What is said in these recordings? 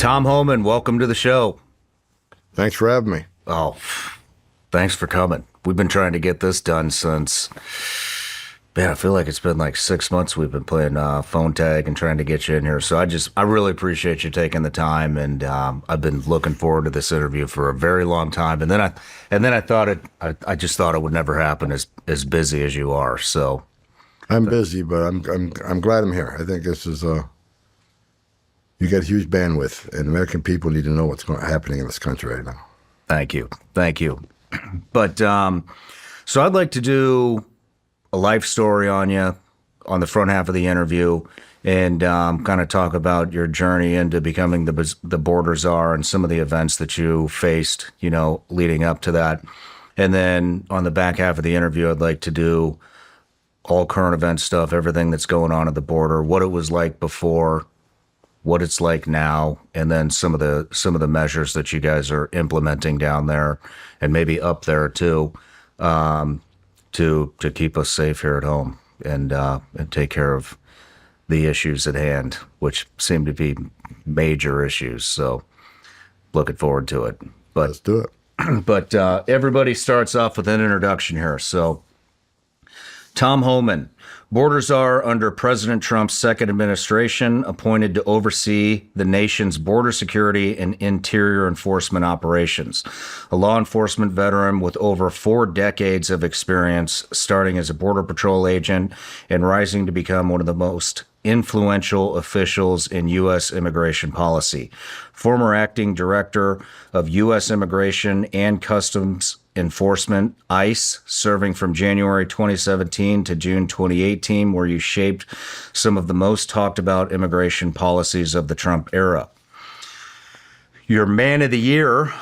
Tom Homan, welcome to the show. Thanks for having me. Oh, thanks for coming. We've been trying to get this done since, man, I feel like it's been like 6 months we've been playing phone tag and trying to get you in here. So I really appreciate you taking the time, and I've been looking forward to this interview for a very long time. And then I just thought it would never happen as busy as you are. So I'm busy, but I'm glad I'm here. I think this is you got huge bandwidth, and American people need to know what's happening in this country right now. Thank you. But so I'd like to do a life story on you on the front half of the interview, and kind of talk about your journey into becoming the border czar and some of the events that you faced, leading up to that. And then on the back half of the interview, I'd like to do all current event stuff, everything that's going on at the border, what it was like before, what it's like now, and then some of the measures that you guys are implementing down there and maybe up there too, to keep us safe here at home and take care of the issues at hand, which seem to be major issues. So looking forward to it. But let's do it. But everybody starts off with an introduction here. So Tom Homan, border czar under President Trump's second administration, appointed to oversee the nation's border security and interior enforcement operations. A law enforcement veteran with over 4 decades of experience, starting as a Border Patrol agent and rising to become one of the most influential officials in U.S. immigration policy. Former acting director of U.S. Immigration and Customs Enforcement, ICE, serving from January 2017 to June 2018, where you shaped some of the most talked about immigration policies of the Trump era. You're Man of the Year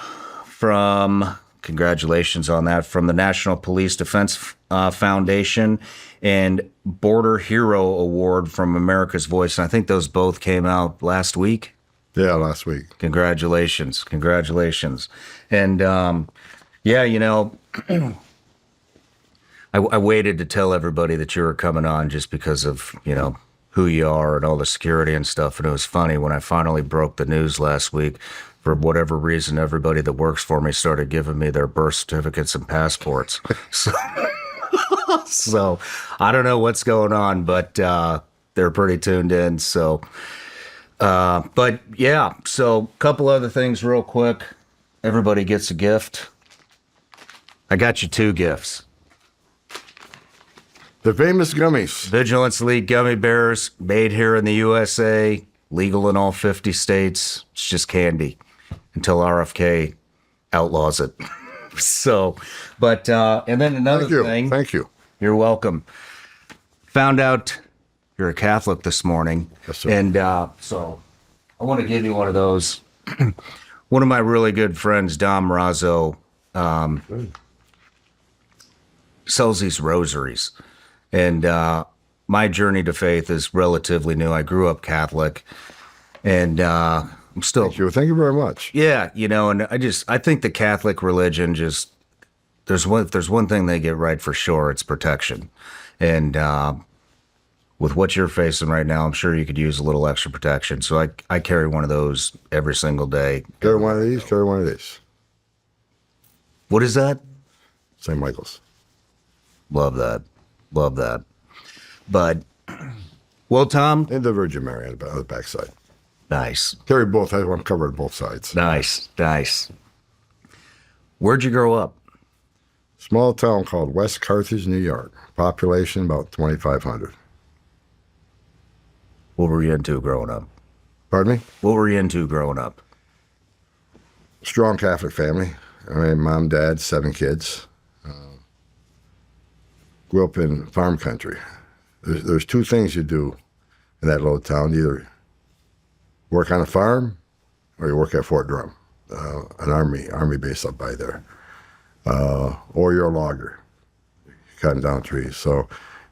congratulations on that, from the National Police Defense Foundation, and Border Hero Award from America's Voice. And I think those both came out last week. Yeah, last week. Congratulations. And, yeah, I waited to tell everybody that you were coming on just because of, who you are and all the security and stuff. And it was funny when I finally broke the news last week. For whatever reason, everybody that works for me started giving me their birth certificates and passports. So I don't know what's going on, but they're pretty tuned in. So, but yeah, so a couple other things real quick. Everybody gets a gift. I got you 2 gifts. The famous gummies. Vigilance Elite Gummy Bears, made here in the USA, legal in all 50 states. It's just candy until RFK outlaws it. So, but, and then another thing. Thank you. You're welcome. Found out you're a Catholic this morning. Yes, sir. And so I want to give you one of those. One of my really good friends, Dom Razzo, sells these rosaries. And my journey to faith is relatively new. I grew up Catholic, and I'm still. Thank you very much. Yeah, and I think the Catholic religion there's one thing they get right for sure, it's protection. And with what you're facing right now, I'm sure you could use a little extra protection. So I carry one of those every single day. Carry one of these. What is that? St. Michael's. Love that. But, well, Tom. And the Virgin Mary on the backside. Nice. Carry both. I'm covered both sides. Nice. Where'd you grow up? Small town called West Carthage, New York. Population about 2,500. What were you into growing up? Pardon me? What were you into growing up? Strong Catholic family. Mom, dad, 7 kids. Grew up in farm country. There's 2 things you do in that little town. Either work on a farm or you work at Fort Drum, an army base up by there. Or you're a logger, cutting down trees. So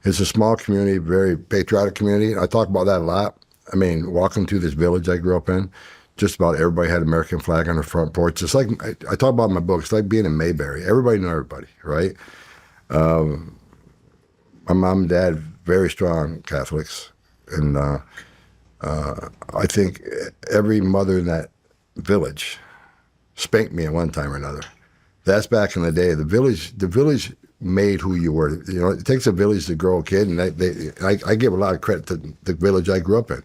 it's a small community, very patriotic community. I talk about that a lot. Walking through this village I grew up in, just about everybody had an American flag on their front porch. It's like, I talk about in my book, it's like being in Mayberry. Everybody knew everybody, right? My mom and dad, very strong Catholics. And I think every mother in that village spanked me at one time or another. That's back in the day. The village made who you were. You know, it takes a village to grow a kid, and I give a lot of credit to the village I grew up in.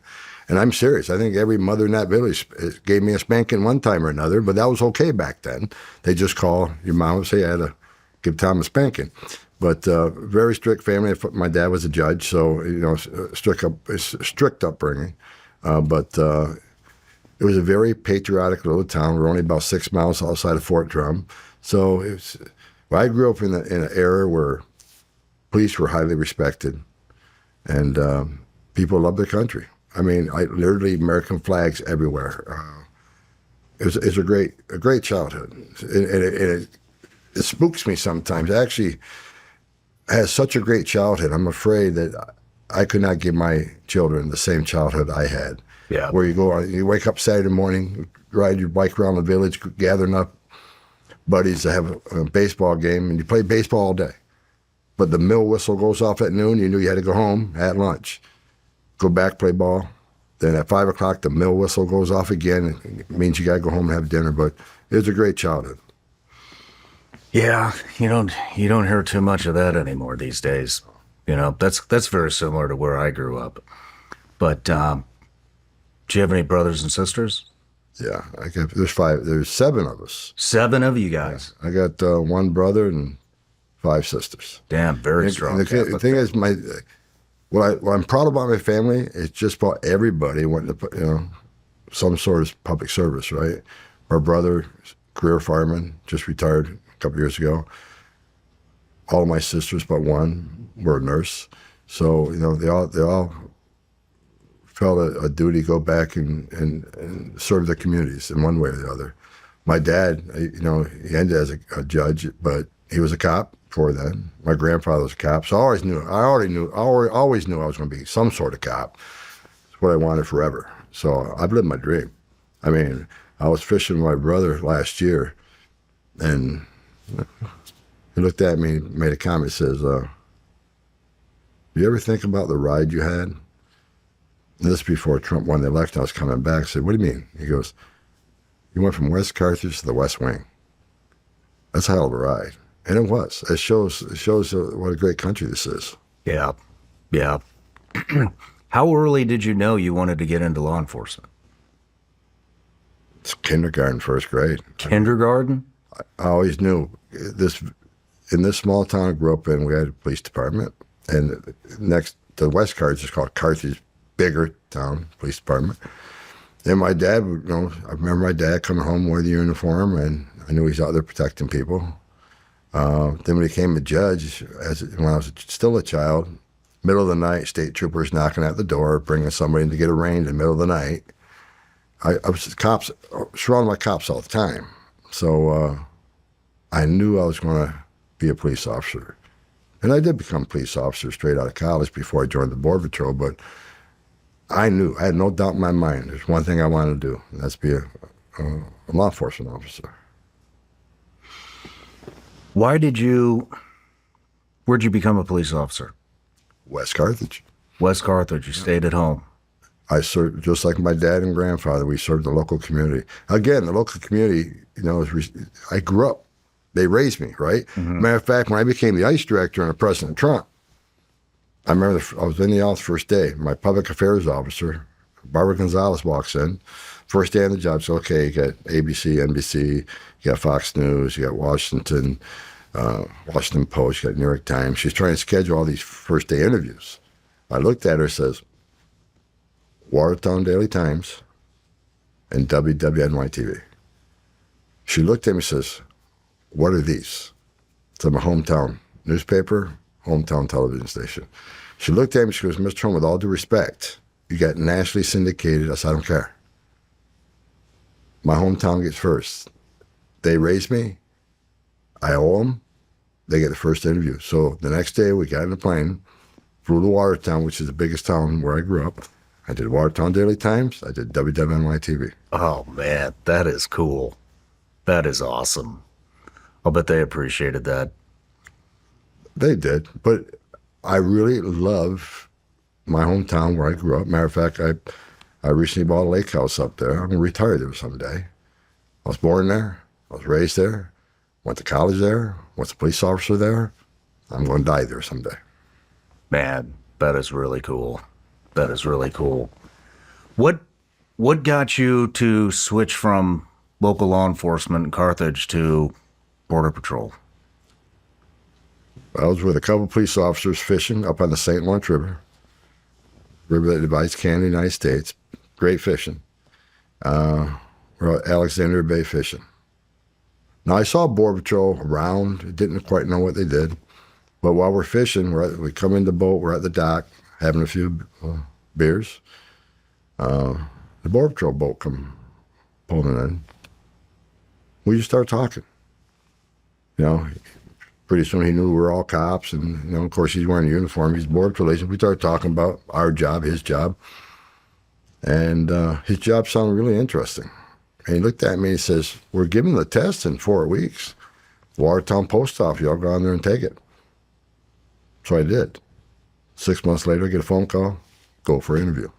And I'm serious. I think every mother in that village gave me a spanking one time or another, but that was okay back then. They just call your mom and say, I had to give Tom a spanking. But very strict family. My dad was a judge, so, you know, strict upbringing. But it was a very patriotic little town. We're only about 6 miles outside of Fort Drum. So well, I grew up in an era where police were highly respected, and people loved their country. I mean, literally American flags everywhere. It was a great childhood, and it spooks me sometimes. I actually had such a great childhood. I'm afraid that I could not give my children the same childhood I had. Yeah. Where you wake up Saturday morning, ride your bike around the village, gathering up buddies to have a baseball game, and you play baseball all day. But the mill whistle goes off at noon. You knew you had to go home at lunch, go back, play ball. Then at 5 o'clock, the mill whistle goes off again. It means you got to go home and have dinner. But it was a great childhood. Yeah, you don't hear too much of that anymore these days. You know, that's very similar to where I grew up. But do you have any brothers and sisters? Yeah, there's 7 of us. 7 of you guys. I got 1 brother and 5 sisters. Damn, very strong. And the thing is, what I'm proud about my family is just about everybody went to, you know, some sort of public service, right? Our brother, career fireman, just retired a couple years ago. All of my sisters but one were a nurse. So, you know, they all felt a duty to go back and serve their communities in one way or the other. My dad, you know, he ended as a judge, but he was a cop before then. My grandfather was a cop, so I always knew I was going to be some sort of cop. It's what I wanted forever. So I've lived my dream. I mean, I was fishing with my brother last year, and he looked at me and made a comment, says, do you ever think about the ride you had? And this before Trump won the election. I was coming back. I said, what do you mean? He goes, you went from West Carthage to the West Wing. That's a hell of a ride. And it was. It shows what a great country this is. Yeah, yeah. How early did you know you wanted to get into law enforcement? It's kindergarten, first grade. Kindergarten? I always knew this. In this small town I grew up in, we had a police department. And next to West Carthage is called Carthage, bigger town, police department. And my dad, you know, I remember my dad coming home with a uniform, and I knew he's out there protecting people. Then when he became a judge, when I was still a child, middle of the night, state troopers knocking at the door, bringing somebody in to get arraigned in the middle of the night. I was surrounded by cops all the time. So I knew I was going to be a police officer. And I did become a police officer straight out of college before I joined the Border Patrol, but I had no doubt in my mind, there's one thing I wanted to do, and that's be a law enforcement officer. Where'd you become a police officer? West Carthage. West Carthage, you stayed at home. I served, just like my dad and grandfather, we served the local community. Again, the local community, you know, I grew up. They raised me, right? Mm-hmm. Matter of fact, when I became the ICE director under President Trump, I remember I was in the office first day. My public affairs officer, Barbara Gonzalez, walks in. First day on the job, so okay, you got ABC, NBC, you got Fox News, you got Washington Post, you got New York Times. She's trying to schedule all these first day interviews. I looked at her and says, Watertown Daily Times and WWNY-TV. She looked at me and says, what are these? It's my hometown newspaper, hometown television station. She looked at me, she goes, Mr. Holman, with all due respect, you got nationally syndicated. I said, I don't care. My hometown gets first. They raised me. I owe them. They get the first interview. So the next day we got in the plane, flew to Watertown, which is the biggest town where I grew up. I did Watertown Daily Times. I did WWNY-TV. Oh, man, that is cool. That is awesome. I'll bet they appreciated that. They did, but I really love my hometown where I grew up. Matter of fact, I recently bought a lake house up there. I'm going to retire there someday. I was born there. I was raised there. Went to college there. Was a police officer there. I'm going to die there someday. Man, that is really cool. That is really cool. What got you to switch from local law enforcement in Carthage to Border Patrol? I was with a couple of police officers fishing up on the St. Lawrence River, river that divides Canada and the United States. Great fishing. We're at Alexandria Bay fishing. Now, I saw Border Patrol around. Didn't quite know what they did. But while we're fishing, we come in the boat. We're at the dock having a few beers. The Border Patrol boat come pulling in. We just start talking. You know, pretty soon he knew we were all cops. And, you know, of course, he's wearing a uniform. He's a Border Patrol agent. We started talking about our job, his job. And his job sounded really interesting. And he looked at me and he says, we're giving the test in 4 weeks. Watertown Post Office, y'all go on there and take it. So I did. 6 months later, I get a phone call, go for an interview.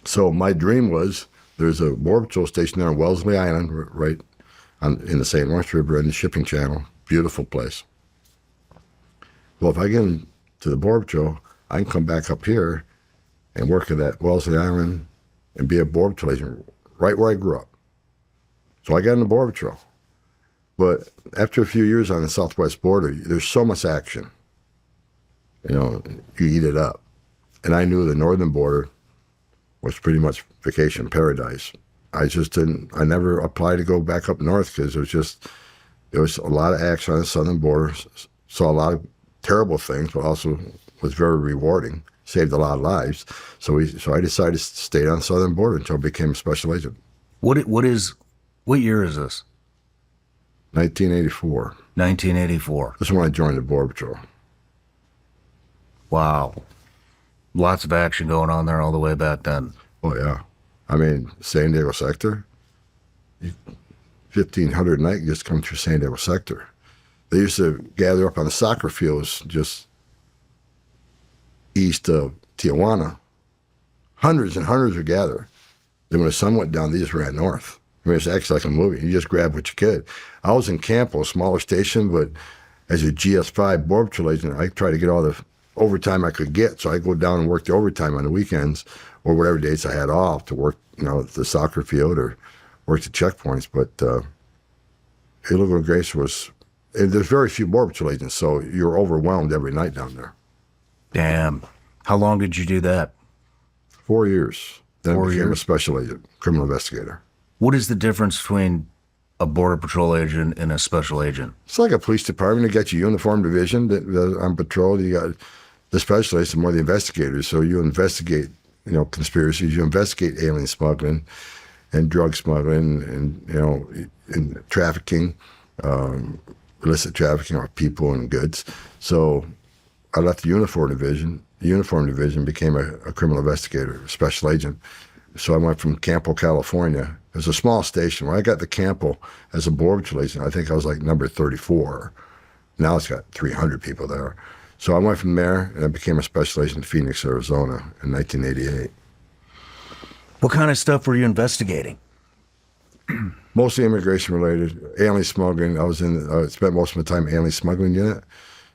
So my dream was, there's a Border Patrol station there on Wellesley Island, right in the St. Lawrence River in the shipping channel. Beautiful place. Well, if I get into the Border Patrol, I can come back up here and work at that Wellesley Island and be a Border Patrol agent right where I grew up. So I got in the Border Patrol. But after a few years on the southwest border, there's so much action. You know, you eat it up. And I knew the northern border was pretty much vacation paradise. I never applied to go back up north because there was a lot of action on the southern border. Saw a lot of terrible things, but also was very rewarding. Saved a lot of lives. So I decided to stay on the southern border until I became a special agent. What year is this? 1984. 1984. This is when I joined the Border Patrol. Wow. Lots of action going on there all the way back then. Oh, yeah. I mean, San Diego sector, 1,500 a night just come through San Diego sector. They used to gather up on the soccer fields just east of Tijuana. Hundreds and hundreds would gather. Then when the sun went down, they just ran north. I mean, it's actually like a movie. You just grab what you could. I was in Campo, a smaller station, but as a GS5 Border Patrol agent, I tried to get all the overtime I could get. So I go down and work the overtime on the weekends or whatever days I had off to work, you know, at the soccer field or work the checkpoints. But Illegal Grace there's very few Border Patrol agents, so you're overwhelmed every night down there. Damn. How long did you do that? 4 years. Then I became a years? special agent, criminal investigator. What is the difference between a Border Patrol agent and a special agent? It's like a police department. You got your uniform division that on patrol. You got the specialists and more the investigators. So you investigate, you know, conspiracies. You investigate alien smuggling and drug smuggling and, you know, and trafficking, illicit trafficking of people and goods. So I left the uniform division. The uniform division became a criminal investigator, a special agent. So I went from Campo, California. It was a small station. When I got to Campo as a Border Patrol agent, I think I was like number 34. Now it's got 300 people there. So I went from there and I became a special agent in Phoenix, Arizona in 1988. What kind of stuff were you investigating? Mostly immigration related, alien smuggling. I spent most of my time in alien smuggling unit.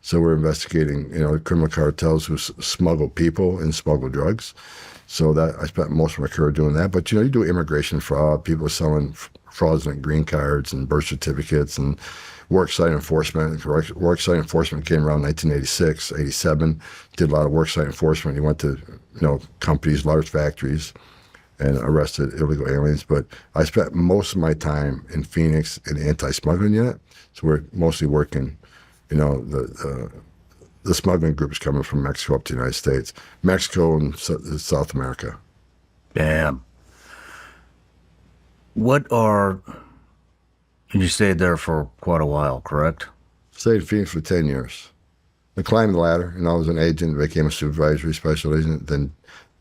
So we're investigating, you know, criminal cartels who smuggle people and smuggle drugs. So that I spent most of my career doing that. But, you know, you do immigration fraud. People are selling fraudulent green cards and birth certificates and worksite enforcement. Worksite enforcement came around 1986, 87. Did a lot of worksite enforcement. You went to, you know, companies, large factories, and arrested illegal aliens. But I spent most of my time in Phoenix in the anti-smuggling unit. So we're mostly working, you know, the smuggling group is coming from Mexico up to the United States, Mexico and South America. Damn. And you stayed there for quite a while, correct? Stayed in Phoenix for 10 years. I climbed the ladder, and I was an agent, became a supervisory special agent, then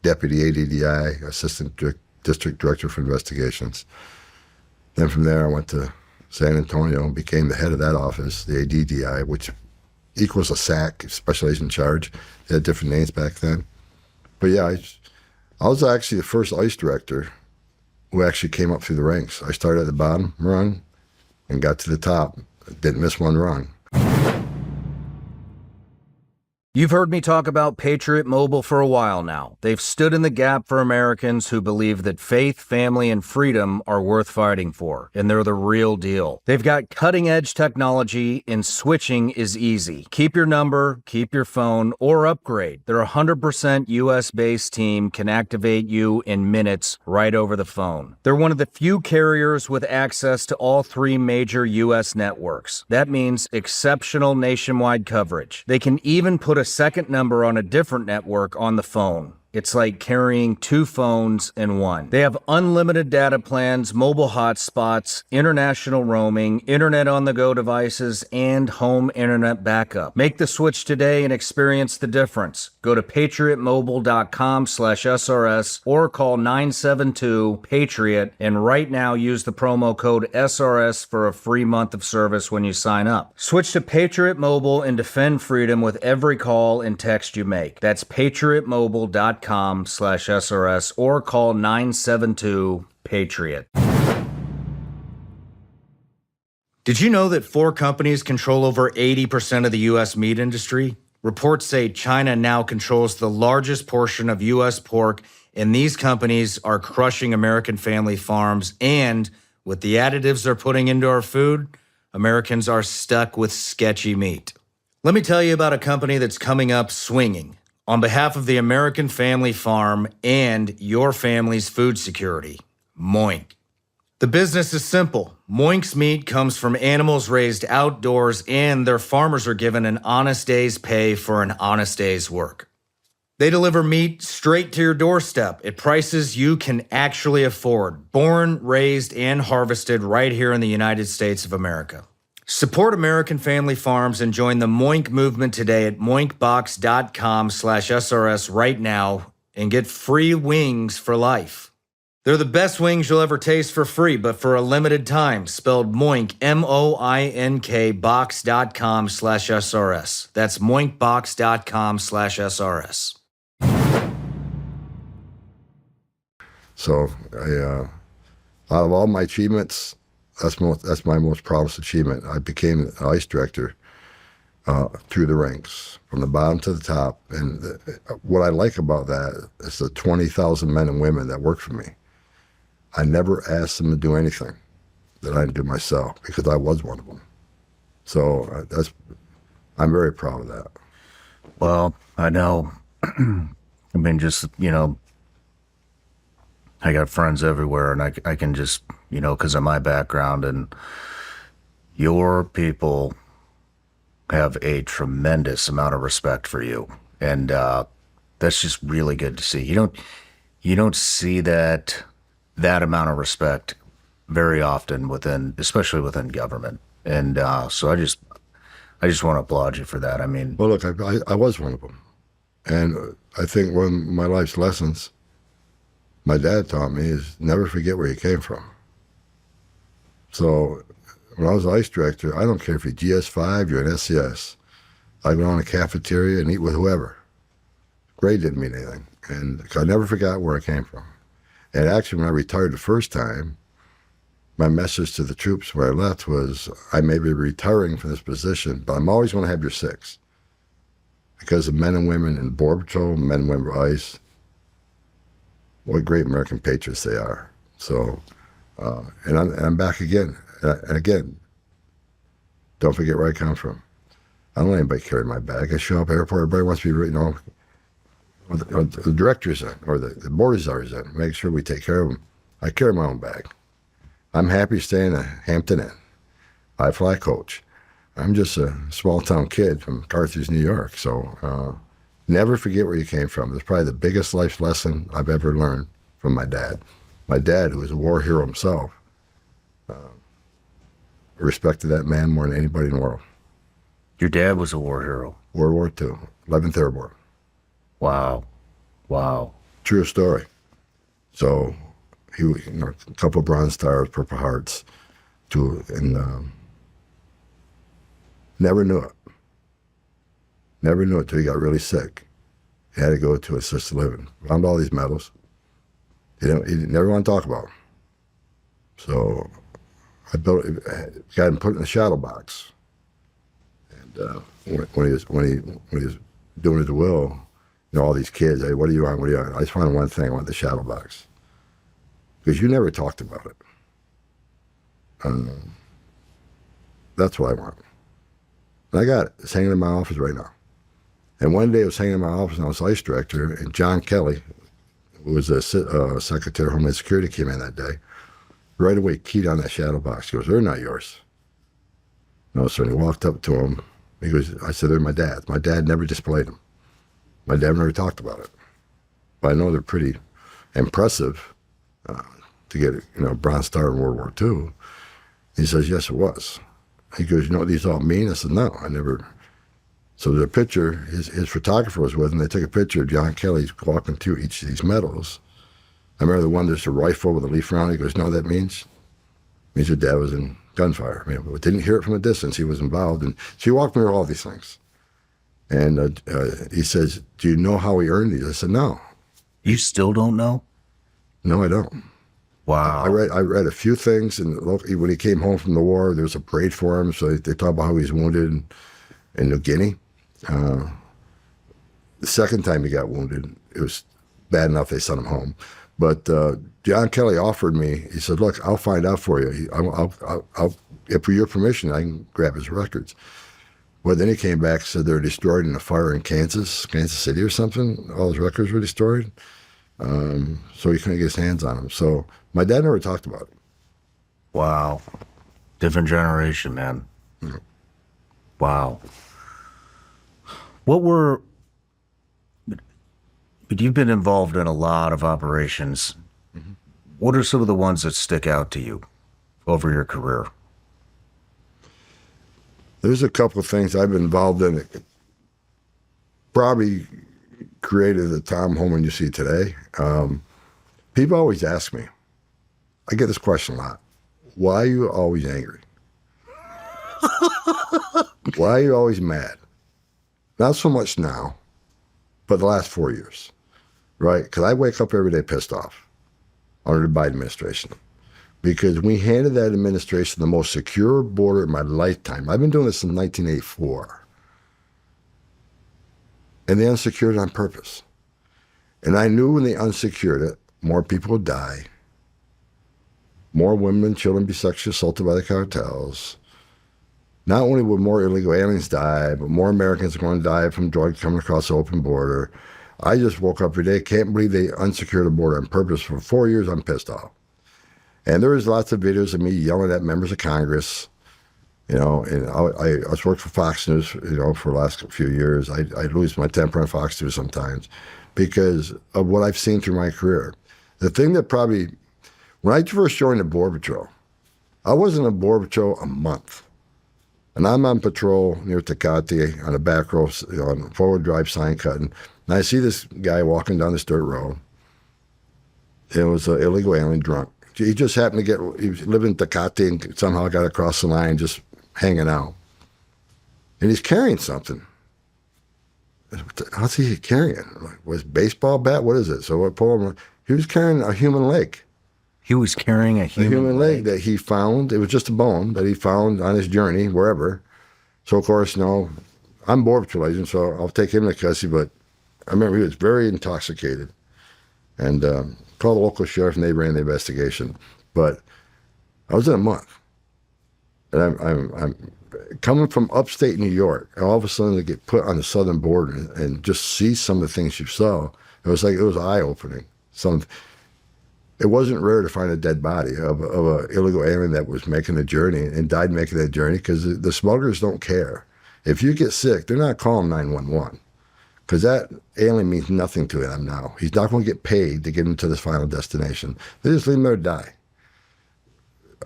deputy ADDI, assistant district director for investigations. Then from there, I went to San Antonio and became the head of that office, the ADDI, which equals a SAC, special agent in charge. They had different names back then. But yeah, I was actually the first ICE director who actually came up through the ranks. I started at the bottom rung and got to the top. Didn't miss one rung. You've heard me talk about Patriot Mobile for a while now. They've stood in the gap for Americans who believe that faith, family, and freedom are worth fighting for, and they're the real deal. They've got cutting-edge technology, and switching is easy. Keep your number, keep your phone, or upgrade. Their 100% US-based team can activate you in minutes right over the phone. They're one of the few carriers with access to all 3 major US networks. That means exceptional nationwide coverage. They can even put a second number on a different network on the phone. It's like carrying 2 phones in one. They have unlimited data plans, mobile hotspots, international roaming, internet on-the-go devices, and home internet backup. Make the switch today and experience the difference. Go to patriotmobile.com/SRS or call 972-PATRIOT, and right now use the promo code SRS for a free month of service when you sign up. Switch to Patriot Mobile and defend freedom with every call and text you make. That's patriotmobile.com/SRS or call 972-PATRIOT. Did you know that 4 companies control over 80% of the U.S. meat industry? Reports say China now controls the largest portion of U.S. pork, and these companies are crushing American family farms. And with the additives they're putting into our food, Americans are stuck with sketchy meat. Let me tell you about a company that's coming up swinging on behalf of the American family farm and your family's food security. Moink. The business is simple. Moink's meat comes from animals raised outdoors, and their farmers are given an honest day's pay for an honest day's work. They deliver meat straight to your doorstep at prices you can actually afford, born, raised, and harvested right here in the United States of America. Support American family farms and join the Moink movement today at moinkbox.com/SRS right now and get free wings for life. They're the best wings you'll ever taste for free, but for a limited time. Spelled Moink, M-O-I-N-K, box.com/SRS. That's moinkbox.com/SRS. So out of all my achievements, that's my most proudest achievement. I became an ice director through the ranks, from the bottom to the top. And what I like about that is the 20,000 men and women that work for me. I never asked them to do anything that I didn't do myself, because I was one of them. So I'm very proud of that. Well, I know. I mean, just, I got friends everywhere, and I can just, because of my background, and your people have a tremendous amount of respect for you. And that's just really good to see. You don't see that amount of respect very often especially within government. And so I just want to applaud you for that. I mean, well, look, I was one of them. And I think one of my life's lessons my dad taught me is never forget where you came from. So when I was ice director, I don't care if you're GS5, you're an SCS. I'd go in a cafeteria and eat with whoever. Grade didn't mean anything. And I never forgot where I came from. And actually, when I retired the first time, my message to the troops when I left was, I may be retiring from this position, but I'm always going to have your 6. Because the men and women in Border Patrol, men and women of ICE, what great American patriots they are. So, and I'm back again. And again, don't forget where I come from. I don't let anybody carry my bag. I show up at the airport, everybody wants to be, the director's in, or the board czar's in, make sure we take care of them. I carry my own bag. I'm happy staying at Hampton Inn. I fly coach. I'm just a small town kid from Carthage, New York. So never forget where you came from. It's probably the biggest life lesson I've ever learned from my dad. My dad, who was a war hero himself, respected that man more than anybody in the world. your dad was a war hero. World War II, 11th Airborne. Wow. Wow. True story. So he, a couple of Bronze Stars, Purple Hearts, and never knew it. Never knew it till he got really sick. He had to go to assisted living. Found all these medals. He never want to talk about them. So I got him put in a shadow box. And when he was doing his will, all these kids, hey, what do you want? What do you want? I just wanted one thing. I want the shadow box. Because you never talked about it. That's what I want. And I got it. It's hanging in my office right now. And one day it was hanging in my office and I was ICE director, and John Kelly, who was a Secretary of Homeland Security, came in that day. Right away, keyed on that shadow box. He goes, they're not yours. No, so he walked up to him. He goes, I said, they're my dad's. My dad never displayed them. My dad never talked about it. But I know they're pretty impressive to get a Bronze Star in World War II. He says, yes, it was. He goes, you know what these all mean? I said, no, I never. So there's a picture, his photographer was with him. They took a picture of John Kelly walking through each of these medals. I remember the one, there's a rifle with a leaf around it. He goes, you know what that means? It means your dad was in gunfire. I mean, didn't hear it from a distance. He was involved. And so he walked me through all these things. And he says, do you know how he earned these? I said, no. You still don't know? No, I don't. Wow. I read a few things, and when he came home from the war, there was a parade for him. So they talk about how he was wounded in New Guinea. The second time he got wounded, it was bad enough they sent him home. But John Kelly offered me. He said, "Look, I'll find out for you. I'll if for your permission, I can grab his records." Well, then he came back and said they were destroyed in a fire in Kansas City or something. All his records were destroyed. So he couldn't get his hands on them. So my dad never talked about it. Wow. Different generation, man. Mm-hmm. Wow. But you've been involved in a lot of operations. Mm-hmm. What are some of the ones that stick out to you over your career? There's a couple of things I've been involved in that probably created the Tom Homan you see today. People always ask me, I get this question a lot, why are you always angry? Why are you always mad? Not so much now, but the last 4 years, right? Because I wake up every day pissed off under the Biden administration. Because we handed that administration the most secure border in my lifetime. I've been doing this since 1984. And they unsecured it on purpose. And I knew when they unsecured it, more people would die. More women and children be sexually assaulted by the cartels. Not only would more illegal aliens die, but more Americans are going to die from drugs coming across the open border. I just woke up every day, can't believe they unsecured the border on purpose. For 4 years, I'm pissed off. And there was lots of videos of me yelling at members of Congress, and I was working for Fox News, for the last few years. I lose my temper on Fox News sometimes because of what I've seen through my career. The thing that probably, when I first joined the Border Patrol, I wasn't on Border Patrol a month. And I'm on patrol near Tecate on a back row, on forward drive sign cutting. And I see this guy walking down this dirt road. It was an illegal alien drunk. He just happened to he was living in Tecate and somehow got across the line just hanging out. And he's carrying something. How's he carrying? Was baseball bat? What is it? So I pull him. He was carrying a human leg. He was carrying a human leg that he found. It was just a bone that he found on his journey, wherever. So, of course, I'm Border Patrol agent, so I'll take him to custody. But I remember he was very intoxicated. And called the local sheriff, and they ran the investigation. But I was in a month. And I'm coming from upstate New York, and all of a sudden to get put on the southern border and just see some of the things you saw. It was eye-opening. It wasn't rare to find a dead body of an illegal alien that was making the journey and died making that journey because the smugglers don't care. If you get sick, they're not calling 911 because that alien means nothing to them now. He's not going to get paid to get him to this final destination. They just leave him there to die.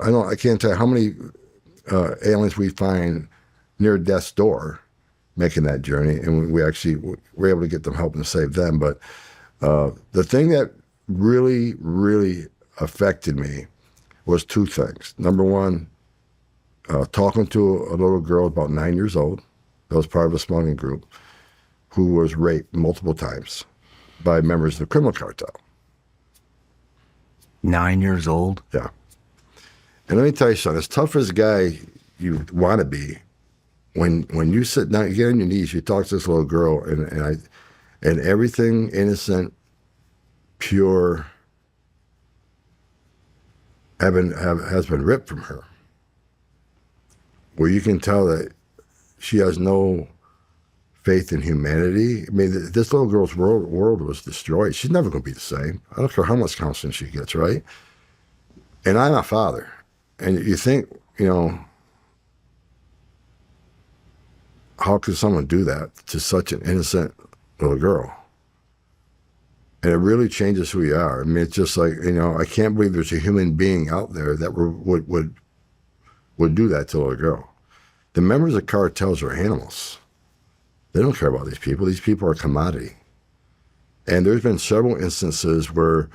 I can't tell you how many aliens we find near death's door making that journey, and we actually were able to get them help and save them. But the thing that really, really affected me was two things. Number one, talking to a little girl about 9 years old that was part of a smuggling group who was raped multiple times by members of the criminal cartel. 9 years old? Yeah. And let me tell you something, as tough as a guy you want to be, when you sit down, you get on your knees, you talk to this little girl, and everything innocent, pure, has been ripped from her. Where you can tell that she has no faith in humanity. I mean, this little girl's world was destroyed. She's never going to be the same. I don't care how much counseling she gets, right? And I'm a father. And you think, how could someone do that to such an innocent little girl? And it really changes who you are. I mean, it's just like, I can't believe there's a human being out there that would do that to a little girl. The members of cartels are animals. They don't care about these people. These people are a commodity. And there's been several instances where,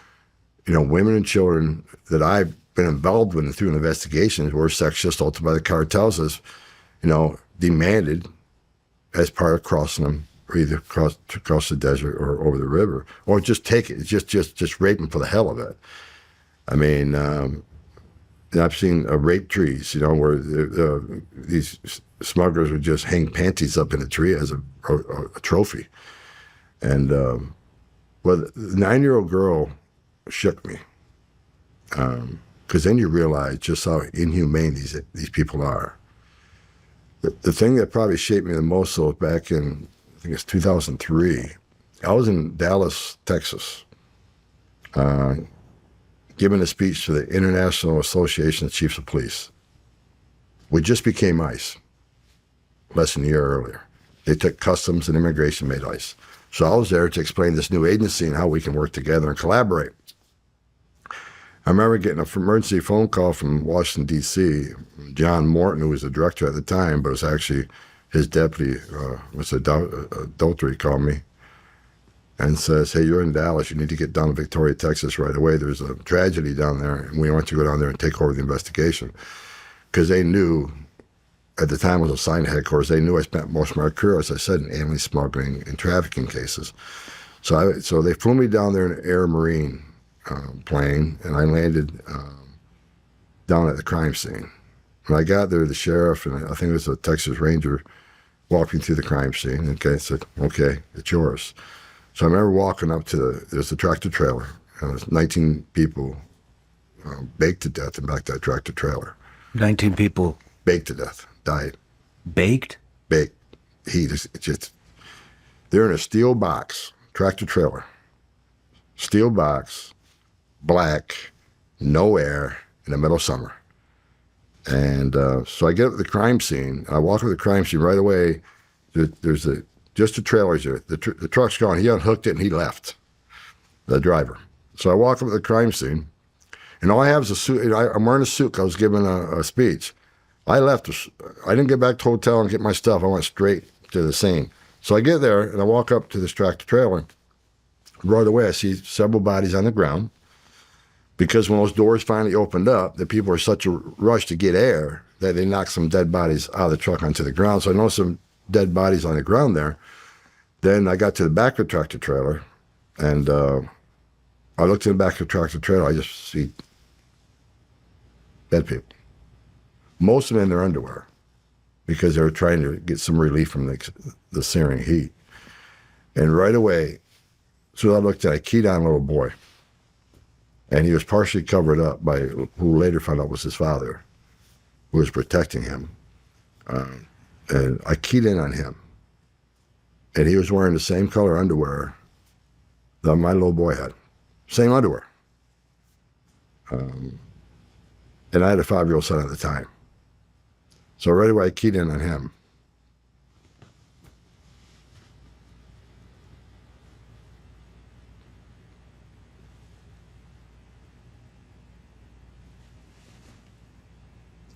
women and children that I've been involved with through investigations were sex assaulted by the cartels as, demanded as part of crossing them, or either across the desert or over the river, or just take it, just rape them for the hell of it. I mean, I've seen rape trees, where these smugglers would just hang panties up in a tree as a trophy. And the 9-year-old girl shook me, because then you realize just how inhumane these people are. The thing that probably shaped me the most, though, back in, I think it's 2003, I was in Dallas, Texas, giving a speech to the International Association of Chiefs of Police. We just became ICE less than a year earlier. They took customs and immigration, made ICE. So I was there to explain this new agency and how we can work together and collaborate. I remember getting an emergency phone call from Washington, D.C. John Morton, who was the director at the time, but was actually his deputy, was adultery, called me and says, "Hey, you're in Dallas. You need to get down to Victoria, Texas right away. There's a tragedy down there, and we want you to go down there and take over the investigation." Because they knew, at the time I was assigned to headquarters, they knew I spent most of my career, as I said, in alien smuggling and trafficking cases. So they flew me down there in an Air Marine plane, and I landed down at the crime scene. When I got there, the sheriff, and I think it was a Texas Ranger, walked me through the crime scene. Okay, I said, "Okay, it's yours." So I remember walking up to there's a tractor trailer, and there's 19 people baked to death in back that tractor trailer. 19 people baked to death, died. Baked? Baked. Heat. It's just, they're in a steel box, tractor trailer, steel box, black, no air, in the middle of summer. And so I get up to the crime scene, and I walk up to the crime scene right away. There's just the trailers there. The truck's gone. He unhooked it and he left, the driver. So I walk up to the crime scene, and all I have is a suit. I'm wearing a suit 'cause I was giving a speech. I left. I didn't get back to the hotel and get my stuff. I went straight to the scene. So I get there, and I walk up to this tractor trailer. Right away, I see several bodies on the ground, because when those doors finally opened up, the people were such a rush to get air that they knocked some dead bodies out of the truck onto the ground. So I noticed some dead bodies on the ground there. Then I got to the back of the tractor trailer, and I looked in the back of the tractor trailer. I just see dead people. Most of them in their underwear, because they were trying to get some relief from the searing heat. And right away, so I looked at, I keyed on a little boy, and he was partially covered up by who later found out was his father, who was protecting him. And I keyed in on him, and he was wearing the same color underwear that my little boy had, same underwear. And I had a 5-year-old son at the time. So right away, I keyed in on him.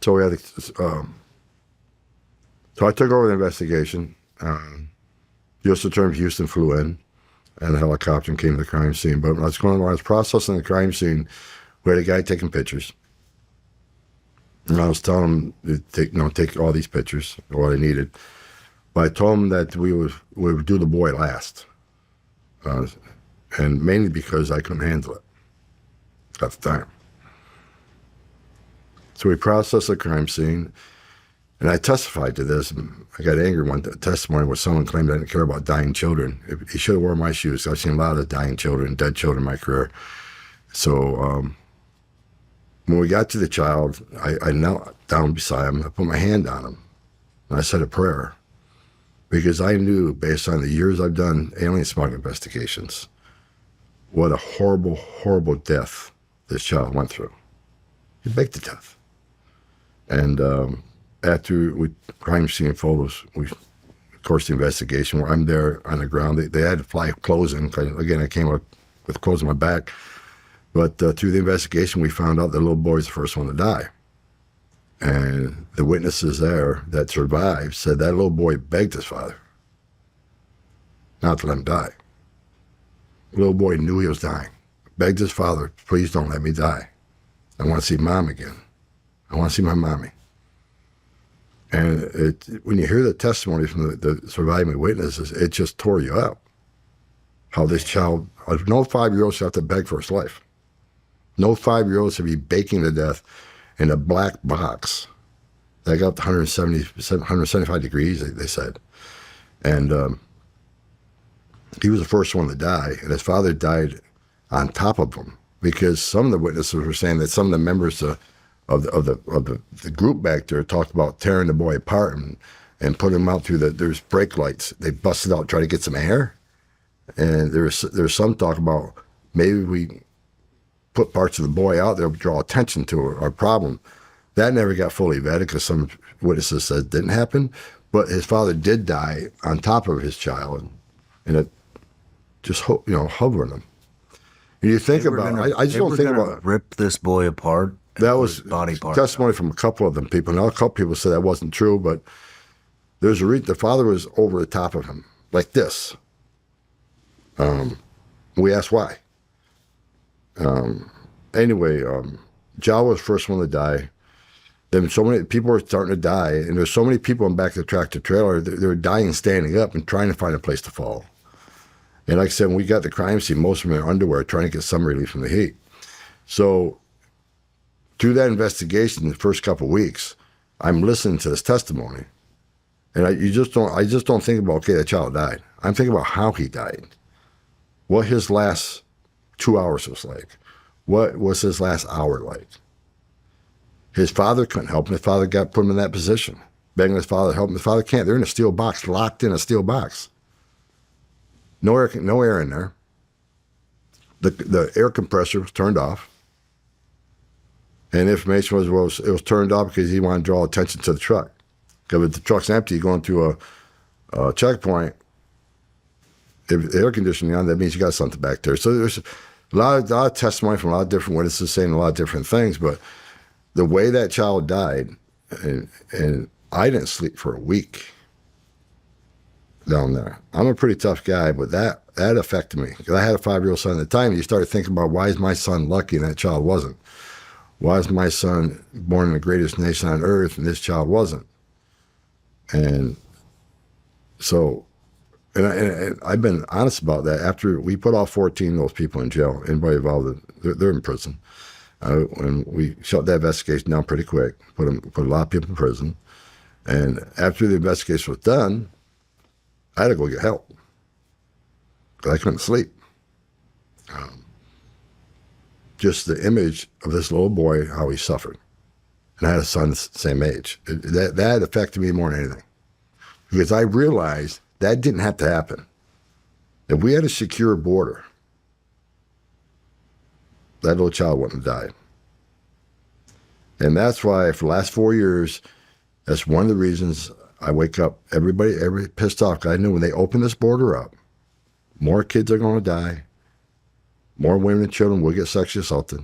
So we had, so I took over the investigation. U.S. Attorney Houston flew in, and a helicopter and came to the crime scene. But when I was processing the crime scene, we had a guy taking pictures. And I was telling him to take all these pictures, what I needed. But I told him that we would do the boy last. And mainly because I couldn't handle it at the time. So we processed the crime scene, and I testified to this. And I got angry when the testimony where someone claimed I didn't care about dying children. He should have worn my shoes. I've seen a lot of dying children, dead children in my career. So when we got to the child, I knelt down beside him. I put my hand on him, and I said a prayer. Because I knew, based on the years I've done alien smuggling investigations, what a horrible, horrible death this child went through. He baked to death. And after we crime scene photos, we, of course, the investigation, where I'm there on the ground. They had to fly clothes in. Again, I came up with clothes on my back. But through the investigation, we found out the little boy was the first one to die. And the witnesses there that survived said that little boy begged his father not to let him die. The little boy knew he was dying. Begged his father, please don't let me die. I want to see mom again. I want to see my mommy. And when you hear the testimony from the surviving witnesses, it just tore you up. How this child, no 5-year-old should have to beg for his life. No 5-year-old should be baking to death in a black box that got up to 175 degrees, they said. And he was the first one to die, and his father died on top of him, because some of the witnesses were saying that some of the members of the group back there talked about tearing the boy apart and putting him out through there's brake lights. They busted out, trying to get some air. And there's some talk about maybe we put parts of the boy out there to draw attention to our problem. That never got fully vetted because some witnesses said it didn't happen. But his father did die on top of his child, and it just hovering him. And you think about, I just don't think about rip this boy apart. That was body part testimony from a couple of them people. Now a couple people said that wasn't true, but there's a reason. The father was over the top of him like this. We asked why. Anyway, Jawa was the first one to die. Then so many people were starting to die, and there's so many people in the back of the tractor trailer, they were dying standing up and trying to find a place to fall. And like I said, when we got the crime scene, most of them in their underwear trying to get some relief from the heat. So through that investigation, the first couple of weeks, I'm listening to this testimony, and I just don't think about, okay, that child died. I'm thinking about how he died, what his last 2 hours was like, what was his last hour like. His father couldn't help him. His father put him in that position, begging his father to help him. His father can't. They're in a steel box, locked in a steel box. No air in there. The air compressor was turned off. And the information was it was turned off because he wanted to draw attention to the truck. Because if the truck's empty, going through a checkpoint, if the air conditioning on, that means you got something back there. So there's a lot of testimony from a lot of different witnesses saying a lot of different things. But the way that child died, and I didn't sleep for a week down there. I'm a pretty tough guy, but that affected me. Because I had a 5-year-old son at the time, and you started thinking about, why is my son lucky and that child wasn't? Why is my son born in the greatest nation on earth and this child wasn't? And so, and I've been honest about that. After we put all 14 of those people in jail, anybody involved, they're in prison. And we shut that investigation down pretty quick, put a lot of people in prison. And after the investigation was done, I had to go get help because I couldn't sleep. Just the image of this little boy, how he suffered. And I had a son the same age. That affected me more than anything. Because I realized that didn't have to happen. If we had a secure border, that little child wouldn't have died. And that's why for the last 4 years, that's one of the reasons I wake up every pissed off. 'Cause I knew when they open this border up, more kids are going to die. More women and children will get sexually assaulted.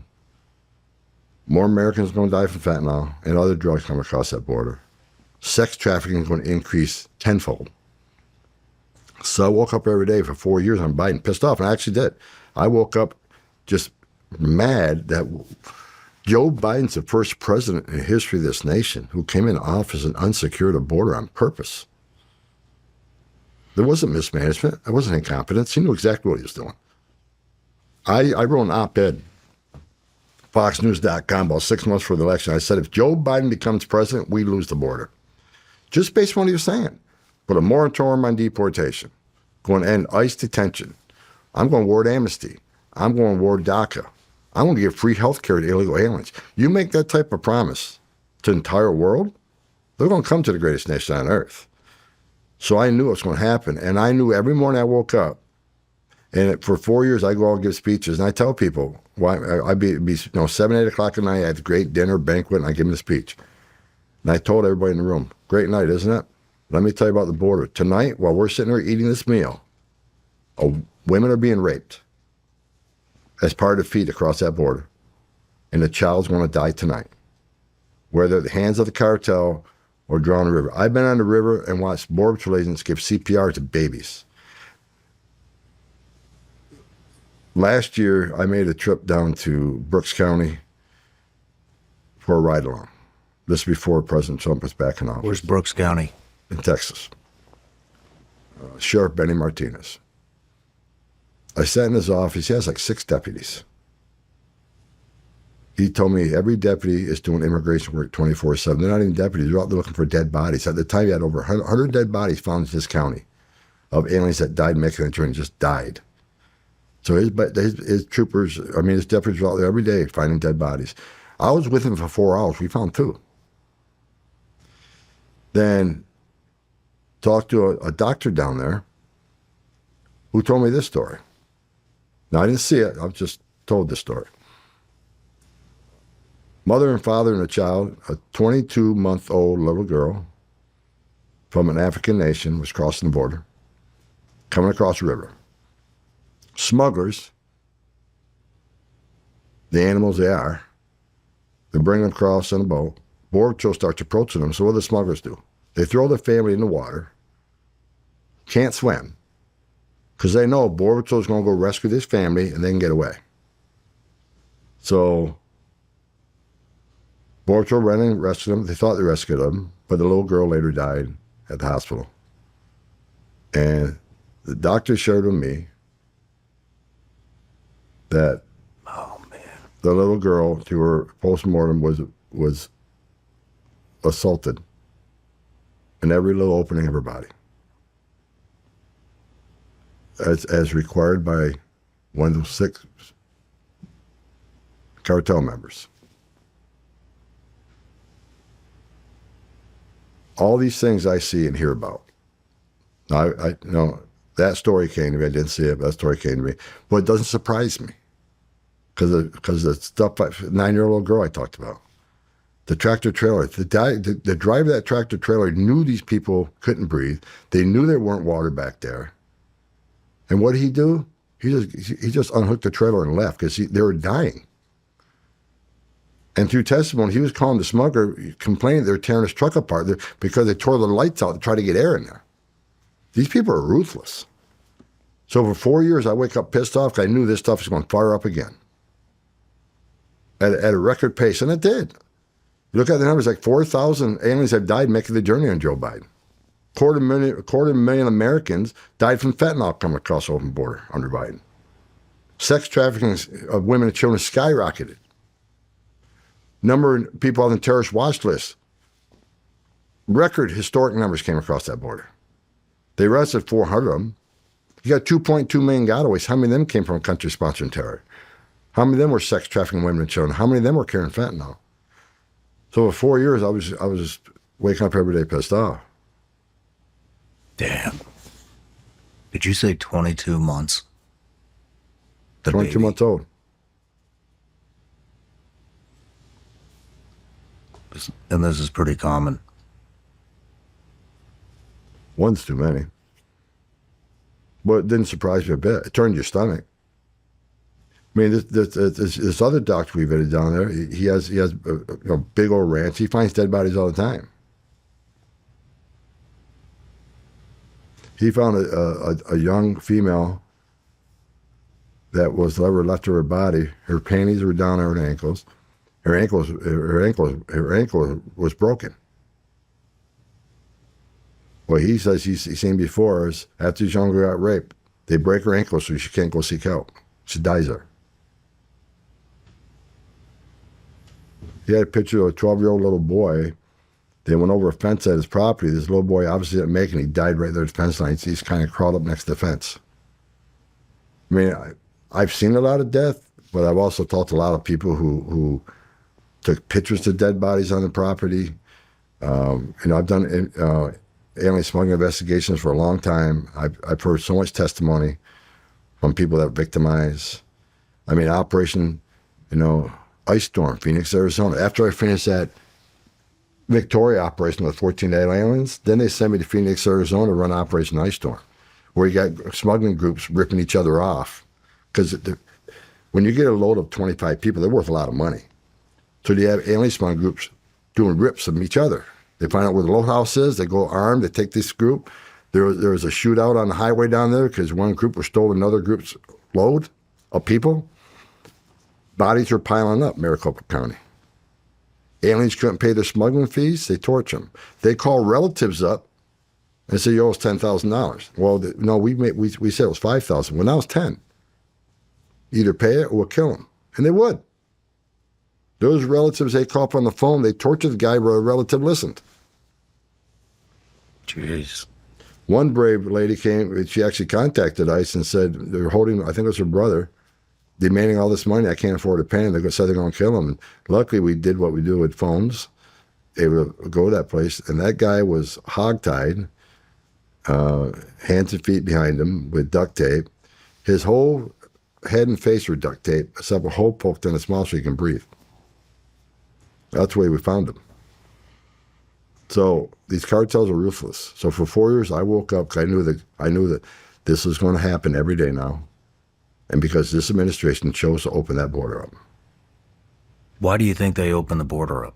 More Americans are going to die from fentanyl and other drugs coming across that border. Sex trafficking is going to increase tenfold. So I woke up every day for 4 years on Biden, pissed off, and I actually did. I woke up just mad that Joe Biden's the first president in the history of this nation who came into office and unsecured a border on purpose. There wasn't mismanagement. There wasn't incompetence. He knew exactly what he was doing. I wrote an op-ed FoxNews.com about 6 months before the election. I said, if Joe Biden becomes president, we lose the border. Just based on what he was saying. Put a moratorium on deportation. Going to end ICE detention. I'm going to award amnesty. I'm going to award DACA. I'm going to give free health care to illegal aliens. You make that type of promise to the entire world, they're going to come to the greatest nation on earth. So I knew it was going to happen. And I knew every morning I woke up, and for 4 years I go out and give speeches, and I tell people, I'd be 7, 8 o'clock at night, I had a great dinner, banquet, and I give them a speech. And I told everybody in the room, great night, isn't it? Let me tell you about the border. Tonight, while we're sitting there eating this meal, women are being raped as part of the feed across that border. And the child's going to die tonight, whether at the hands of the cartel or drown in the river. I've been on the river and watched Border Patrol agents give CPR to babies. Last year, I made a trip down to Brooks County for a ride-along. This before President Trump was back in office. Where's Brooks County? In Texas. Sheriff Benny Martinez. I sat in his office. He has like 6 deputies. He told me every deputy is doing immigration work 24/7. They're not even deputies. They're out there looking for dead bodies. At the time, he had over 100 dead bodies found in his county of aliens that died making the journey, just died. So his troopers, his deputies were out there every day finding dead bodies. I was with him for 4 hours. We found 2. Then talked to a doctor down there who told me this story. Now, I didn't see it. I was just told this story. Mother and father and a child, a 22-month-old little girl from an African nation was crossing the border, coming across the river. Smugglers, the animals they are, they bring them across on a boat. Border Patrol starts approaching them. So what do the smugglers do? They throw the family in the water, can't swim, because they know Border Patrol is going to go rescue this family and they can get away. So Border Patrol ran and rescued them. They thought they rescued them, but the little girl later died at the hospital. And the doctor shared with me that the little girl, through her postmortem, was assaulted in every little opening of her body, as required by one of those 6 cartel members. All these things I see and hear about. Now, I that story came to me. I didn't see it, but that story came to me. But it doesn't surprise me, because the stuff, 9-year-old girl I talked about, the tractor trailer, the driver of that tractor trailer knew these people couldn't breathe. They knew there weren't water back there. And what did he do? He just unhooked the trailer and left because they were dying. And through testimony, he was calling the smuggler, complaining they were tearing his truck apart because they tore the lights out to try to get air in there. These people are ruthless. So for 4 years, I wake up pissed off because I knew this stuff was going to fire up again at a record pace, and it did. You look at the numbers, like 4,000 aliens have died making the journey on Joe Biden. Quarter million Americans died from fentanyl coming across the open border under Biden. Sex trafficking of women and children skyrocketed. Number of people on the terrorist watch list, record historic numbers came across that border. They arrested 400 of them. You got 2.2 million gotaways. How many of them came from a country sponsoring terror? How many of them were sex trafficking women and children? How many of them were carrying fentanyl? So for 4 years, I was just waking up every day pissed off. Damn. Did you say 22 months? 22 months old. And this is pretty common. One's too many. But it didn't surprise me a bit. It turned your stomach. I mean, this other doctor we visited down there, he has a big old ranch. He finds dead bodies all the time. He found a young female that was never left of her body. Her panties were down to her ankles. Her ankle was broken. What he says he's seen before is after this young girl got raped, they break her ankle so she can't go seek help. She dies there. He had a picture of a 12-year-old little boy. They went over a fence at his property. This little boy obviously didn't make it. He died right there at the fence line. He's kind of crawled up next to the fence. I mean, I've seen a lot of death, but I've also talked to a lot of people who took pictures of dead bodies on the property. I've done alien smuggling investigations for a long time. I've heard so much testimony from people that were victimized. I mean, Operation, Ice Storm, Phoenix, Arizona. After I finished that Victoria operation with 14 aliens, then they sent me to Phoenix, Arizona to run Operation Ice Storm, where you got smuggling groups ripping each other off. Because when you get a load of 25 people, they're worth a lot of money. So you have alien smuggling groups doing rips of each other. They find out where the load house is. They go armed. They take this group. There was a shootout on the highway down there because one group was stolen another group's load of people. Bodies were piling up, Maricopa County. Aliens couldn't pay their smuggling fees. They torch them. They call relatives up and say, "You owe us $10,000." Well, no, we said it was $5,000. Well, now it's 10. Either pay it or we'll kill them, and they would. Those relatives they call up on the phone. They tortured the guy where a relative listened. Jeez. One brave lady came. She actually contacted ICE and said they're holding. I think it was her brother, demanding all this money. I can't afford to pay him. They said they're going to kill him. And luckily, we did what we do with phones. Able to go to that place, and that guy was hogtied, hands and feet behind him with duct tape. His whole head and face were duct tape, except a hole poked in his mouth so he can breathe. That's the way we found him. So these cartels are ruthless. So for 4 years, I woke up because I knew that this was going to happen every day now, and because this administration chose to open that border up. Why do you think they opened the border up?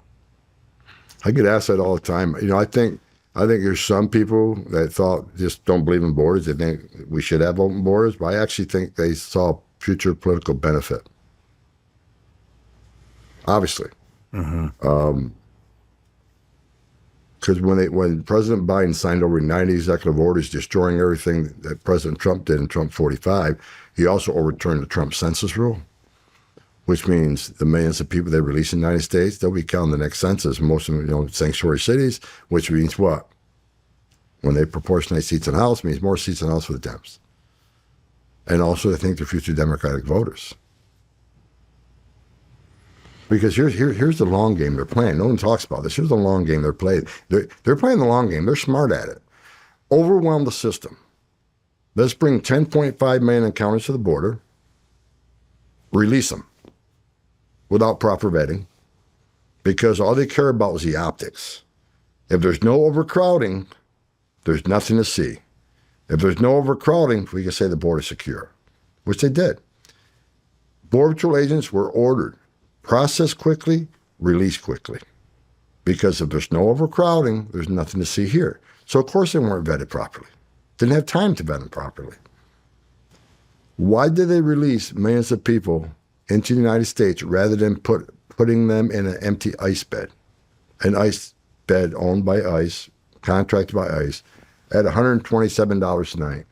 I get asked that all the time. I think there's some people that thought just don't believe in borders. They think we should have open borders, but I actually think they saw future political benefit. Obviously. Because when President Biden signed over 90 executive orders destroying everything that President Trump did in Trump 45, he also overturned the Trump census rule, which means the millions of people they release in the United States, they'll be counting the next census, most of them, sanctuary cities, which means what? When they proportionate seats in the House, means more seats in the House for the Dems. And also, they think they're future Democratic voters. Because here's the long game they're playing. No one talks about this. Here's the long game they're playing. They're playing the long game. They're smart at it. Overwhelm the system. Let's bring 10.5 million encounters to the border. Release them without proper vetting, because all they care about is the optics. If there's no overcrowding, there's nothing to see. If there's no overcrowding, we can say the border's secure, which they did. Border Patrol agents were ordered, process quickly, release quickly. Because if there's no overcrowding, there's nothing to see here. So of course they weren't vetted properly. Didn't have time to vet them properly. Why did they release millions of people into the United States rather than putting them in an empty ICE bed? An ICE bed owned by ICE, contracted by ICE, at $127 a night.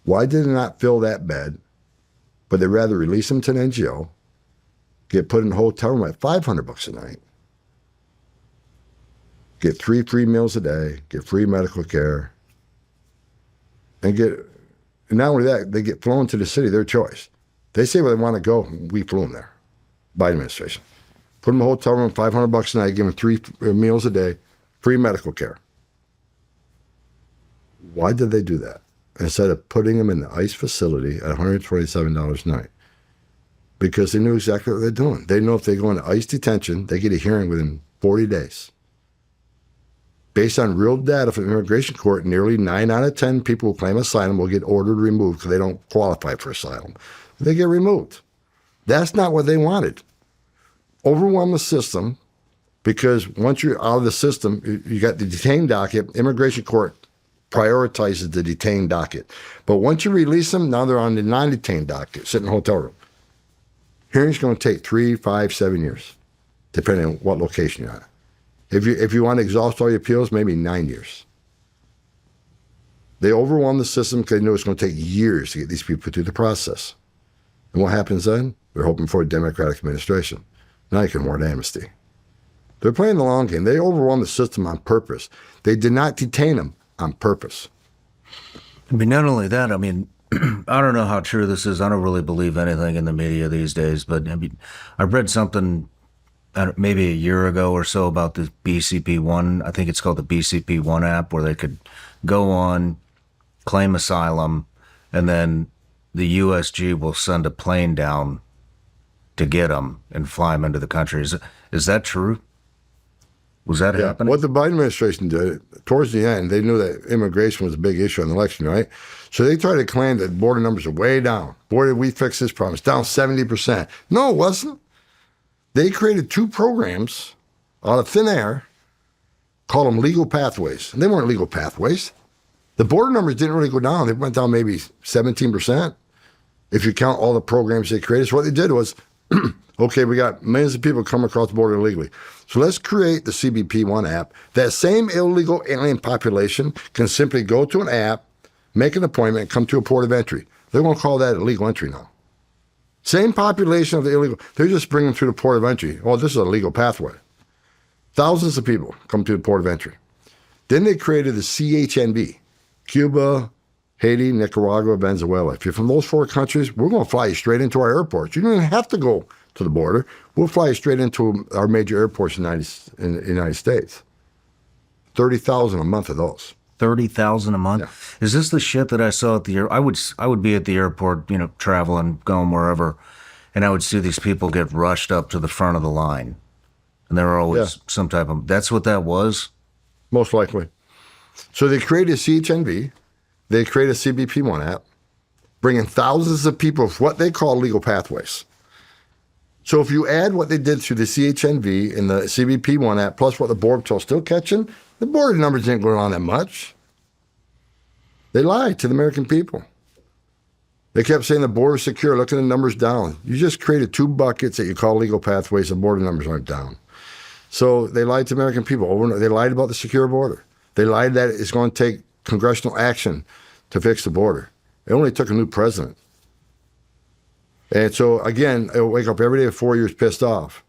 Why did they not fill that bed, but they rather release them to an NGO, get put in a hotel room at $500 a night, get 3 free meals a day, get free medical care, and not only that, they get flown to the city, their choice. They say where they want to go, we flew them there, Biden administration. Put them in a hotel room, $500 a night, give them 3 meals a day, free medical care. Why did they do that? Instead of putting them in the ICE facility at $127 a night. Because they knew exactly what they're doing. They know if they go into ICE detention, they get a hearing within 40 days. Based on real data from the immigration court, nearly 9 out of 10 people who claim asylum will get ordered removed because they don't qualify for asylum. They get removed. That's not what they wanted. Overwhelm the system, because once you're out of the system, you got the detained docket. Immigration court prioritizes the detained docket. But once you release them, now they're on the non-detained docket, sitting in a hotel room. Hearing's going to take 3, 5, 7 years, depending on what location you're at. If you want to exhaust all your appeals, maybe 9 years. They overwhelm the system because they know it's going to take years to get these people through the process. And what happens then? They're hoping for a Democratic administration. Now you can warrant amnesty. They're playing the long game. They overwhelmed the system on purpose. They did not detain them on purpose. I mean, not only that, I mean, I don't know how true this is. I don't really believe anything in the media these days, but I mean, I read something maybe a year ago or so about the BCP-1. I think it's called the BCP-1 app, where they could go on, claim asylum, and then the USG will send a plane down to get them and fly them into the country. Is that true? Was that happening? What the Biden administration did, towards the end, they knew that immigration was a big issue in the election, right? So they tried to claim that border numbers are way down. Boy, did we fix this problem. It's down 70%. No, it wasn't. They created 2 programs out of thin air, called them legal pathways. And they weren't legal pathways. The border numbers didn't really go down. They went down maybe 17%. If you count all the programs they created. So what they did was, okay, we got millions of people come across the border illegally. So let's create the CBP-1 app. That same illegal alien population can simply go to an app, make an appointment, and come to a port of entry. They're going to call that illegal entry now. Same population of the illegal. They're just bringing them through the port of entry. Oh, this is a legal pathway. Thousands of people come to the port of entry. Then they created the CHNB, Cuba, Haiti, Nicaragua, Venezuela. If you're from those 4 countries, we're going to fly you straight into our airports. You don't even have to go to the border. We'll fly you straight into our major airports in the United States. 30,000 a month of those. 30,000 a month. Yeah. Is this the shit that I saw at the air? I would be at the airport, you know, traveling, going wherever, and I would see these people get rushed up to the front of the line, and there were always some type of. That's what that was. Most likely. So they created CHNB. They created a CBP-1 app, bringing thousands of people with what they call legal pathways. So if you add what they did through the CHNV and the CBP-1 app, plus what the Border Patrol still catching, the border numbers didn't go down that much. They lied to the American people. They kept saying the border's secure, looking at the numbers down. You just created 2 buckets that you call legal pathways, the border numbers aren't down. So they lied to American people over and over. They lied about the secure border. They lied that it's going to take congressional action to fix the border. It only took a new president. And so, again, I wake up every day for 4 years pissed off.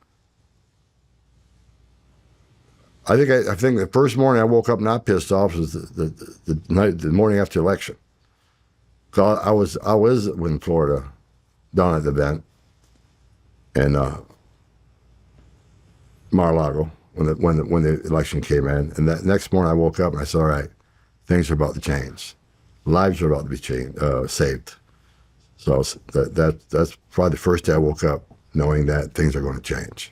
I think the first morning I woke up not pissed off was the morning after the election. I was in Florida, down at the event in Mar-a-Lago when the election came in, and that next morning I woke up and I said, all right, things are about to change, lives are about to be saved. So that's probably the first day I woke up knowing that things are going to change.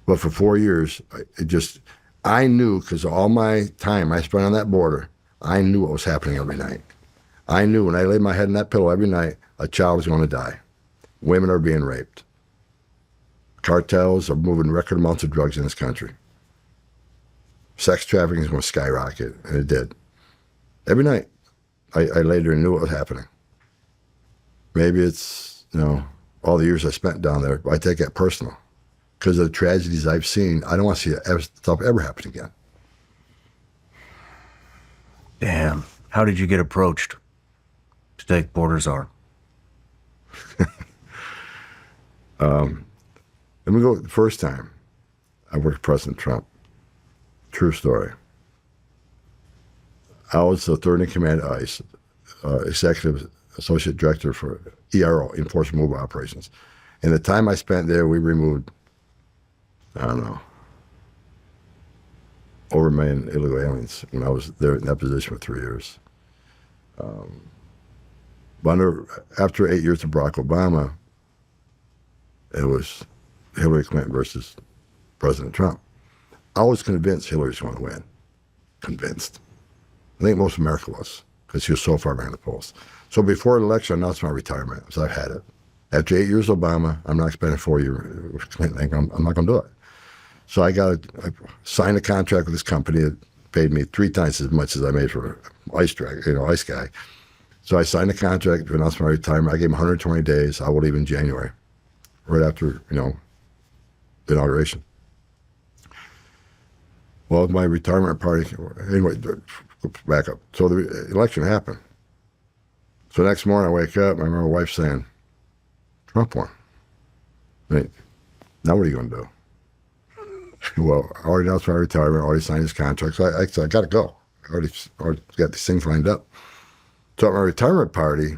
But for 4 years, I knew, because all my time I spent on that border, I knew what was happening every night. I knew when I laid my head in that pillow every night, a child was going to die. Women are being raped. Cartels are moving record amounts of drugs in this country. Sex trafficking is going to skyrocket, and it did. Every night, I laid there and knew what was happening. Maybe it's, all the years I spent down there, but I take that personal. Because of the tragedies I've seen, I don't want to see that stuff ever happen again. Damn. How did you get approached to take Border Czar? Let me go the first time I worked with President Trump. True story. I was the third in command at ICE, executive associate director for ERO, Enforcement Mobile Operations. And the time I spent there, we removed, I don't know, over 1 million illegal aliens when I was there in that position for 3 years. But after 8 years of Barack Obama, it was Hillary Clinton versus President Trump. I was convinced Hillary was going to win. Convinced. I think most of America was, because she was so far behind the polls. So before the election, I announced my retirement, so I've had it. After 8 years of Obama, I'm not spending 4 years with Clinton. I'm not going to do it. So I signed a contract with this company that paid me 3 times as much as I made for ice guy. So I signed a contract to announce my retirement. I gave him 120 days. I will leave in January, right after, the inauguration. Well, my retirement party, anyway, back up. So the election happened. So next morning I wake up, I remember my wife saying, Trump won. Now what are you going to do? Well, I already announced my retirement, already signed his contract, so I said, I got to go. I already got these things lined up. So at my retirement party,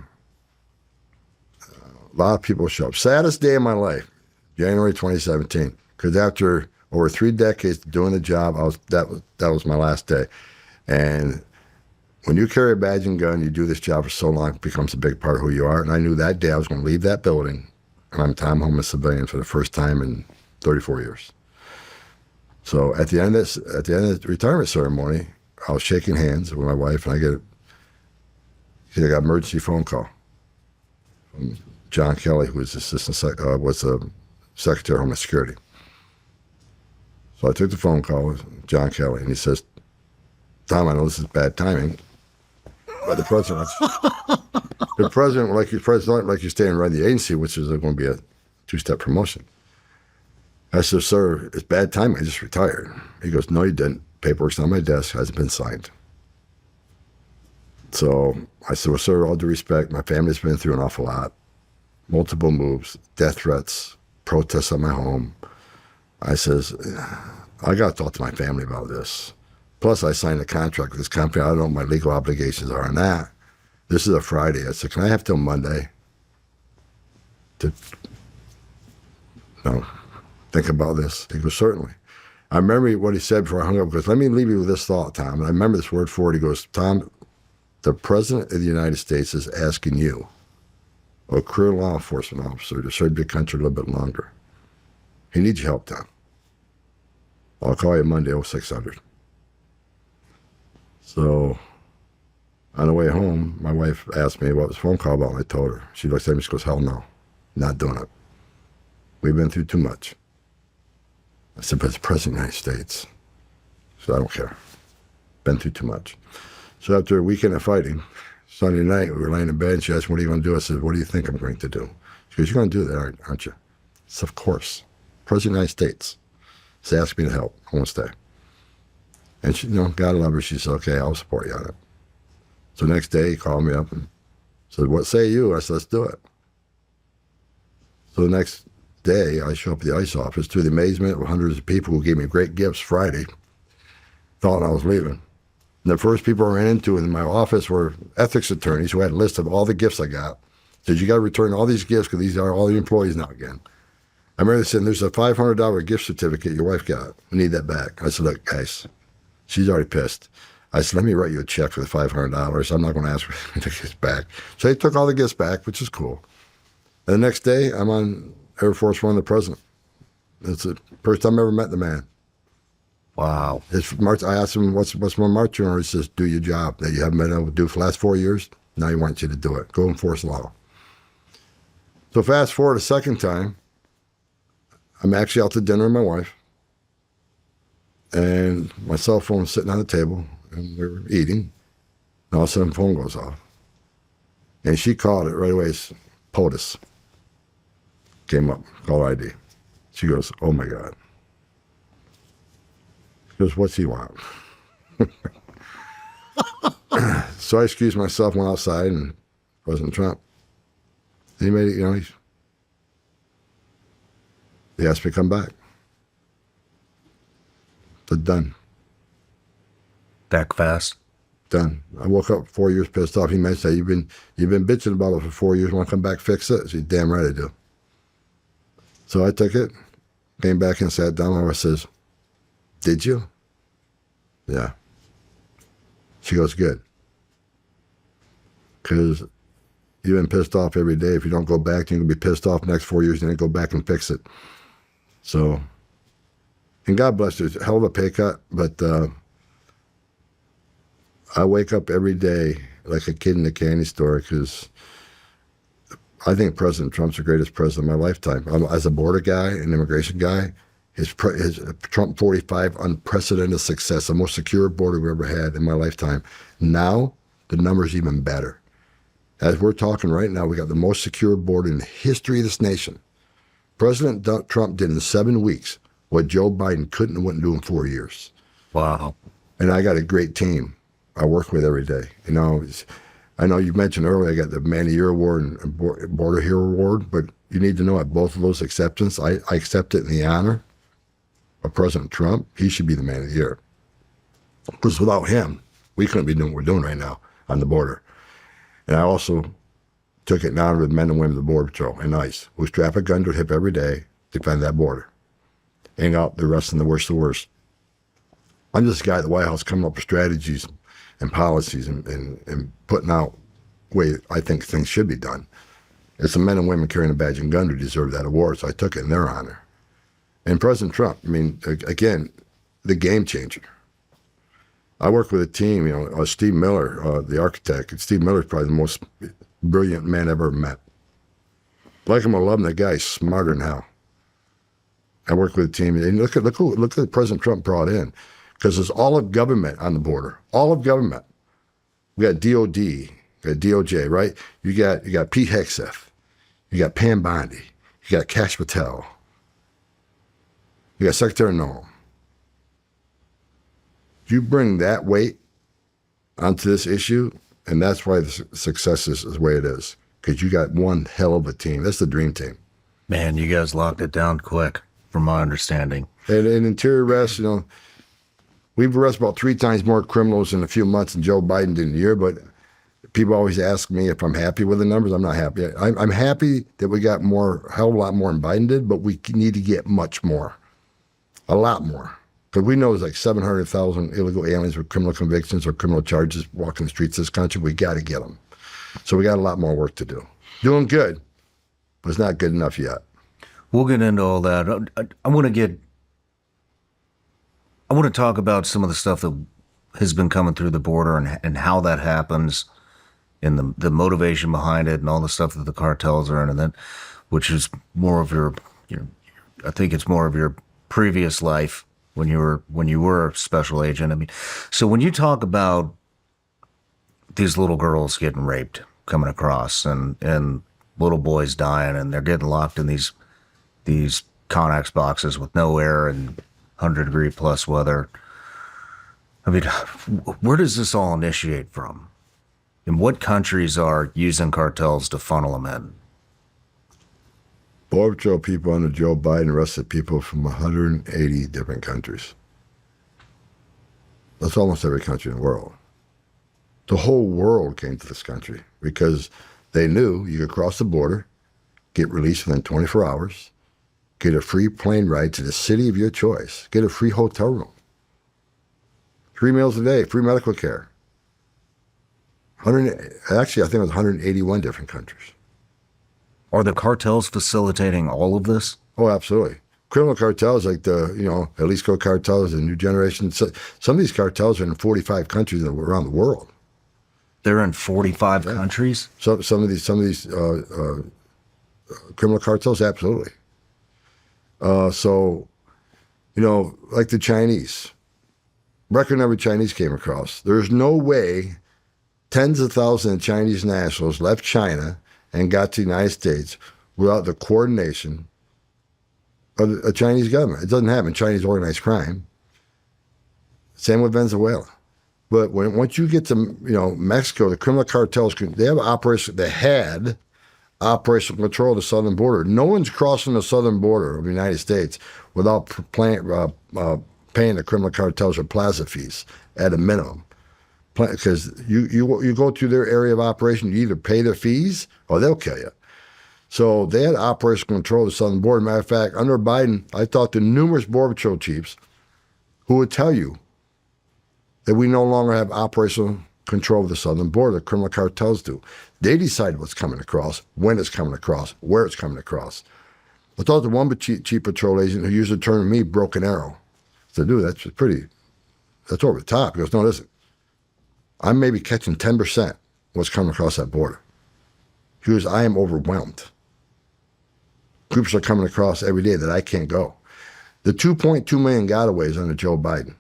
a lot of people show up. Saddest day of my life, January 2017, because after over 3 decades doing the job, that was my last day. And when you carry a badge and gun, you do this job for so long, it becomes a big part of who you are. And I knew that day I was going to leave that building, and I'm home as a civilian for the first time in 34 years. So at the end of the retirement ceremony, I was shaking hands with my wife, and I got an emergency phone call from John Kelly, who was the Secretary of Homeland Security. So I took the phone call with John Kelly, and he says, "Tom, I know this is bad timing, but the president, like you're staying right in the agency, which is going to be a 2-step promotion." I said, "Sir, it's bad timing. I just retired." He goes, "No, you didn't. Paperwork's on my desk, hasn't been signed." So I said, "Well, sir, all due respect, my family's been through an awful lot. Multiple moves, death threats, protests at my home." I says, "I got to talk to my family about this. Plus, I signed a contract with this company. I don't know what my legal obligations are on that. This is a Friday." I said, "Can I have till Monday to think about this?" He goes, "Certainly." I remember what he said before I hung up. He goes, "Let me leave you with this thought, Tom." And I remember this word for it. He goes, "Tom, the President of the United States is asking you, a career law enforcement officer, to serve your country a little bit longer. He needs your help, Tom. I'll call you Monday, 0600. So on the way home, my wife asked me what was the phone call about, and I told her. She looks at me, she goes, "Hell no, not doing it. We've been through too much." I said, "But it's the President of the United States." She said, "I don't care. Been through too much." So after a weekend of fighting, Sunday night, we were laying in bed, and she asked, "What are you going to do?" I said, "What do you think I'm going to do?" She goes, "You're going to do that, aren't you?" I said, "Of course. President of the United States. She's asked me to help. I won't stay." And she, God love her, she said, "Okay, I'll support you on it." So the next day, he called me up and said, "What say you?" I said, "Let's do it." So the next day, I show up at the ICE office to the amazement of hundreds of people who gave me great gifts Friday, thought I was leaving. And the first people I ran into in my office were ethics attorneys who had a list of all the gifts I got. Said, "You got to return all these gifts because these are all the employees now again." I remember they said, "There's a $500 gift certificate your wife got. We need that back." I said, "Look, guys, she's already pissed." I said, "Let me write you a check for the $500. I'm not going to ask for the gifts back." So they took all the gifts back, which is cool. And the next day, I'm on Air Force One, the president. It's the first time I ever met the man. Wow. I asked him, what's my marching order? He says, "Do your job that you haven't been able to do for the last 4 years. Now he wants you to do it. Go enforce law." So fast forward a second time, I'm actually out to dinner with my wife, and my cell phone's sitting on the table, and we were eating, and all of a sudden the phone goes off. And she called it right away. It's POTUS. Came up, call ID. She goes, "Oh my God." She goes, "What's he want?" So I excused myself, went outside, and President Trump, he made it, he asked me to come back. So done. Back fast. Done. I woke up 4 years pissed off. He mentioned that you've been bitching about it for 4 years. Want to come back fix it? I said, "Damn right I do." So I took it, came back and sat down. My wife says, "Did you?" "Yeah." She goes, "Good. Because you've been pissed off every day. If you don't go back, you're going to be pissed off the next 4 years and then go back and fix it." So, and God bless her, it's a hell of a pay cut, but I wake up every day like a kid in a candy store because I think President Trump's the greatest president of my lifetime. As a border guy, an immigration guy, his Trump 45 unprecedented success, the most secure border we ever had in my lifetime. Now, the number's even better. As we're talking right now, we got the most secure border in the history of this nation. President Trump did in 7 weeks what Joe Biden couldn't and wouldn't do in 4 years. Wow. And I got a great team I work with every day. I know you mentioned earlier I got the Man of the Year Award and Border Hero Award, but you need to know at both of those acceptance, I accept it in the honor of President Trump, he should be the man of the year. Because without him, we couldn't be doing what we're doing right now on the border. And I also took it in honor of the men and women of the Border Patrol and ICE, who strap a gun to a hip every day to defend that border. Hang out the rest and the worst of the worst. I'm just a guy at the White House coming up with strategies and policies and putting out the way I think things should be done. It's the men and women carrying a badge and gun who deserve that award, so I took it in their honor. And President Trump, I mean, again, the game changer. I work with a team, you know, Steve Miller, the architect. And Steve Miller's probably the most brilliant man I've ever met. Like him or love him, that guy's smarter than hell. I work with a team, and look at what President Trump brought in, because there's all of government on the border, all of government. We got DOD, we got DOJ, right? You got Pete Hegseth, you got Pam Bondi, you got Kash Patel, you got Secretary Noem. You bring that weight onto this issue, and that's why the success is the way it is, because you got one hell of a team. That's the dream team. Man, you guys locked it down quick, from my understanding. And in interior arrests, you know, we've arrested about 3 times more criminals in a few months than Joe Biden did in a year, but people always ask me if I'm happy with the numbers. I'm not happy. I'm happy that we got more, a hell of a lot more than Biden did, but we need to get much more, a lot more. Because we know there's like 700,000 illegal aliens with criminal convictions or criminal charges walking the streets of this country. We got to get them. So we got a lot more work to do. Doing good, but it's not good enough yet. We'll get into all that. I want to talk about some of the stuff that has been coming through the border and how that happens, and the motivation behind it, and all the stuff that the cartels are in, and then, which is more of your, I think it's more of your previous life when you were a special agent. I mean, so when you talk about these little girls getting raped coming across, and little boys dying, and they're getting locked in these Connex boxes with no air and 100-degree plus weather. I mean, where does this all initiate from? And what countries are using cartels to funnel them in? Border Patrol people under Joe Biden arrested people from 180 different countries. That's almost every country in the world. The whole world came to this country because they knew you could cross the border, get released within 24 hours, get a free plane ride to the city of your choice, get a free hotel room, 3 meals a day, free medical care. Actually, I think it was 181 different countries. Are the cartels facilitating all of this? Oh, absolutely. Criminal cartels like the, Jalisco cartels and New Generation, some of these cartels are in 45 countries around the world. They're in 45 countries? So some of these criminal cartels, absolutely. So, like the Chinese, record number of Chinese came across. There's no way tens of thousands of Chinese nationals left China and got to the United States without the coordination of the Chinese government. It doesn't happen. Chinese organized crime. Same with Venezuela. But once you get to Mexico, the criminal cartels they had operational control of the southern border. No one's crossing the southern border of the United States without paying the criminal cartels or plaza fees at a minimum. Because you go to their area of operation, you either pay their fees or they'll kill you. So they had operational control of the southern border. Matter of fact, under Biden, I talked to numerous Border Patrol chiefs who would tell you that we no longer have operational control of the southern border. The criminal cartels do. They decide what's coming across, when it's coming across, where it's coming across. I talked to one chief patrol agent who used the term to me, broken arrow. I said, dude, that's over the top. He goes, no, listen, I'm maybe catching 10% what's coming across that border. He goes, I am overwhelmed. Groups are coming across every day that I can't go. The 2.2 million gotaways under Joe Biden,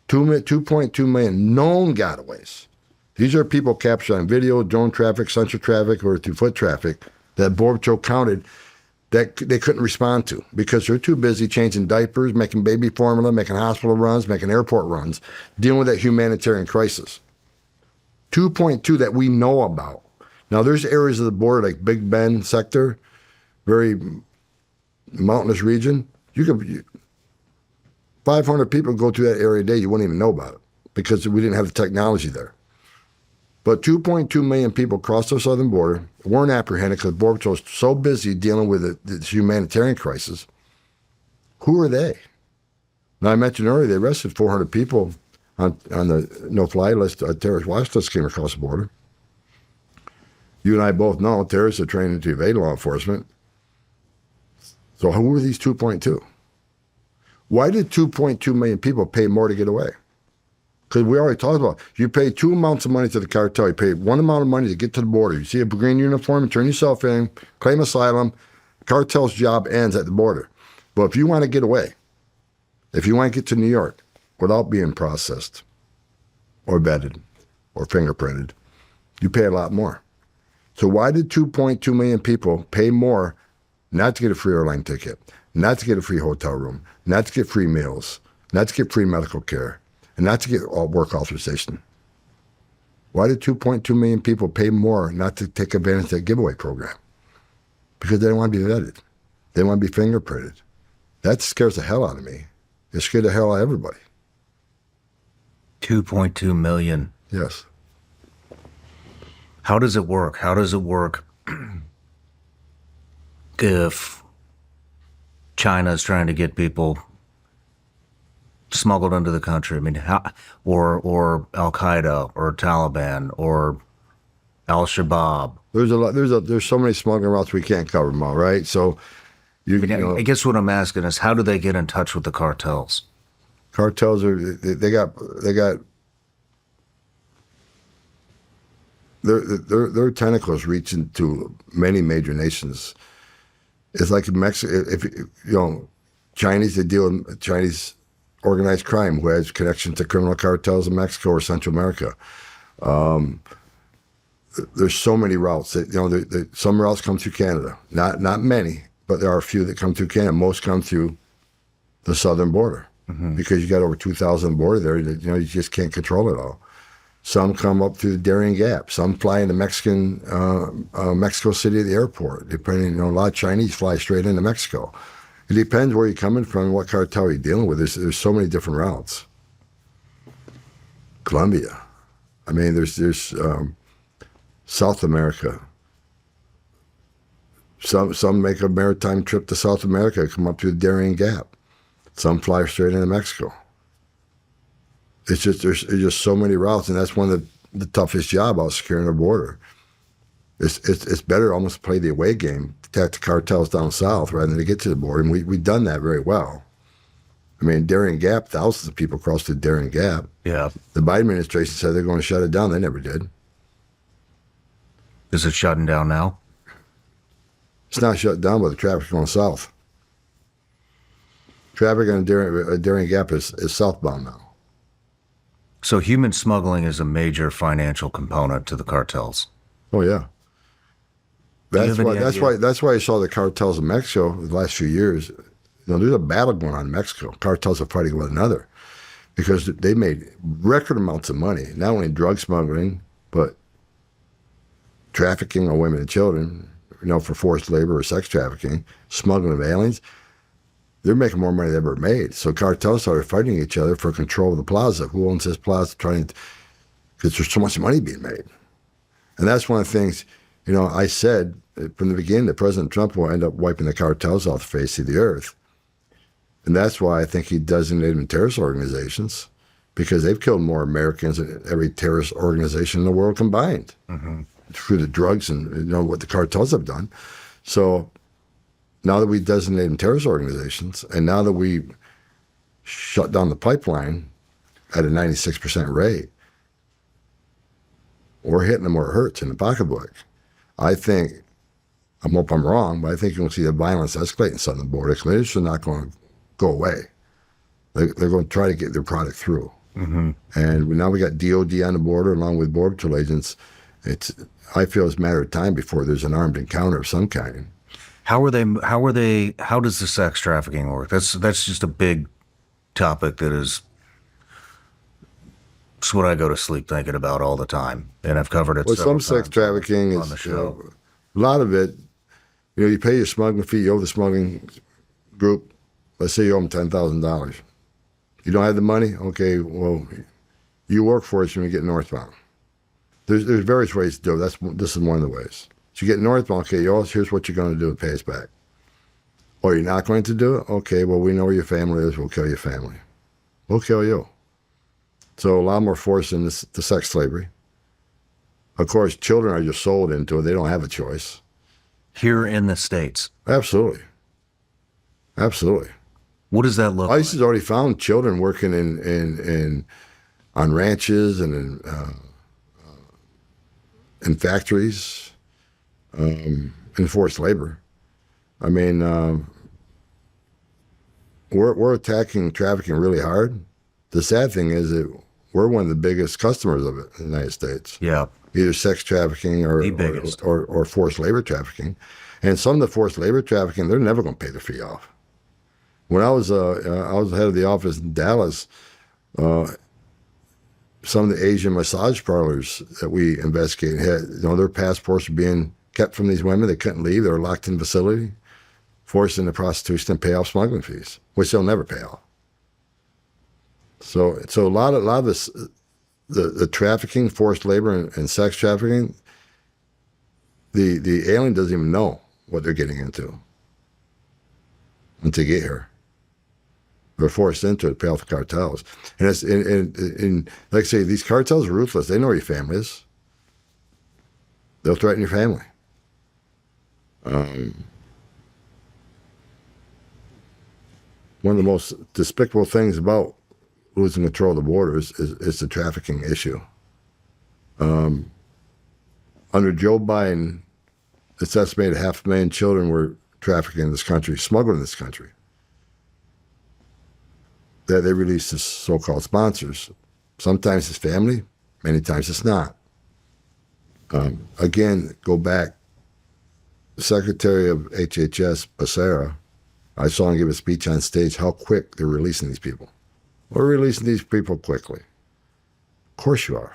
2.2 million known gotaways. These are people captured on video, drone traffic, sensor traffic, or through foot traffic that Border Patrol counted that they couldn't respond to because they're too busy changing diapers, making baby formula, making hospital runs, making airport runs, dealing with that humanitarian crisis. 2.2 that we know about. Now, there's areas of the border like Big Bend sector, very mountainous region. 500 people go through that area a day, you wouldn't even know about it because we didn't have the technology there. But 2.2 million people crossed our southern border, weren't apprehended because the Border Patrol was so busy dealing with this humanitarian crisis. Who are they? Now, I mentioned earlier they arrested 400 people on the no-fly list, terrorist watch list came across the border. You and I both know terrorists are trained to evade law enforcement. So who are these 2.2? Why did 2.2 million people pay more to get away? Because we already talked about, you pay two amounts of money to the cartel. You pay one amount of money to get to the border. You see a green uniform, turn yourself in, claim asylum. Cartel's job ends at the border. But if you want to get away, if you want to get to New York without being processed or vetted or fingerprinted, you pay a lot more. So why did 2.2 million people pay more not to get a free airline ticket, not to get a free hotel room, not to get free meals, not to get free medical care, and not to get work authorization? Why did 2.2 million people pay more not to take advantage of that giveaway program? Because they don't want to be vetted. They want to be fingerprinted. That scares the hell out of me. It scared the hell out of everybody. 2.2 million. Yes. How does it work? How does it work if China is trying to get people smuggled into the country? I mean, or Al Qaeda or Taliban or Al Shabaab. There's a lot. There's so many smuggling routes we can't cover them all, right? So, I guess what I'm asking is, how do they get in touch with the cartels? Cartels they got their tentacles reach into many major nations. It's like Mexico. If Chinese, they deal with Chinese organized crime who has connection to criminal cartels in Mexico or Central America. There's so many routes that, some routes come through Canada, not many, but there are a few that come through Canada. Most come through the southern border because you got over 2,000 border there. You just can't control it all. Some come up through the Darien Gap. Some fly into Mexico City at the airport. Depending, a lot of Chinese fly straight into Mexico. It depends where you're coming from and what cartel you're dealing with. There's so many different routes. Colombia. I mean, there's South America. Some make a maritime trip to South America, come up through the Darien Gap. Some fly straight into Mexico. It's just there's just so many routes, and that's one of the toughest job about securing the border. It's better almost to play the away game, attack the cartels down south rather than to get to the border, and we've done that very well. I mean, Darien Gap, thousands of people crossed the Darien Gap. Yeah. The Biden administration said they're going to shut it down. They never did. Is it shutting down now? It's not shut down, but the traffic's going south. Traffic on Darien Gap is southbound now. So human smuggling is a major financial component to the cartels. Oh yeah. That's why you saw the cartels in Mexico the last few years. There's a battle going on in Mexico. Cartels are fighting one another because they made record amounts of money, not only in drug smuggling, but trafficking of women and children, for forced labor or sex trafficking, smuggling of aliens. They're making more money than they ever made. So cartels started fighting each other for control of the plaza. Who owns this plaza? Because there's so much money being made. And that's one of the things, I said from the beginning that President Trump will end up wiping the cartels off the face of the earth. And that's why I think he designated them terrorist organizations, because they've killed more Americans than every terrorist organization in the world combined through the drugs and what the cartels have done. So now that we designate them terrorist organizations, and now that we shut down the pipeline at a 96% rate, we're hitting them where it hurts in the pocketbook. I hope I'm wrong, but I think you'll see the violence escalate in southern border. They're just not going to go away. They're going to try to get their product through. And now we got DOD on the border along with Border Patrol agents. I feel it's a matter of time before there's an armed encounter of some kind. How does the sex trafficking work? That's just a big topic it's what I go to sleep thinking about all the time. And I've covered it several some sex trafficking on the show. A lot of it, you pay your smuggling fee, you owe the smuggling group, let's say you owe them $10,000. You don't have the money? Okay, well, you work for us when you get northbound. There's various ways to do it. This is one of the ways. So you get northbound, okay, here's what you're going to do to pay us back. Or you're not going to do it? Okay, well, we know where your family is. We'll kill your family. We'll kill you. So a lot more force in the sex slavery. Of course, children are just sold into it. They don't have a choice. Here in the States. Absolutely. Absolutely. What does that look ICE like? has already found children working on ranches and in factories, in forced labor. I mean, we're attacking trafficking really hard. The sad thing is that we're one of the biggest customers of it in the United States. Yeah. Either sex trafficking or forced labor trafficking. And some of the forced labor trafficking, they're never going to pay their fee off. When I was head of the office in Dallas, some of the Asian massage parlors that we investigated had, their passports were being kept from these women. They couldn't leave. They were locked in the facility, forced into prostitution and pay off smuggling fees, which they'll never pay off. So a lot of this, the trafficking, forced labor, and sex trafficking, the alien doesn't even know what they're getting into until they get here. They're forced into it to pay off the cartels. And it's like I say, these cartels are ruthless. They know where your family is. They'll threaten your family. One of the most despicable things about losing control of the borders is the trafficking issue. Under Joe Biden, it's estimated 500,000 children were trafficked in this country, smuggled in this country. That they release as so-called sponsors. Sometimes it's family, many times it's not. Again, go back, the Secretary of HHS, Becerra, I saw him give a speech on stage how quick they're releasing these people. We're releasing these people quickly. Of course you are.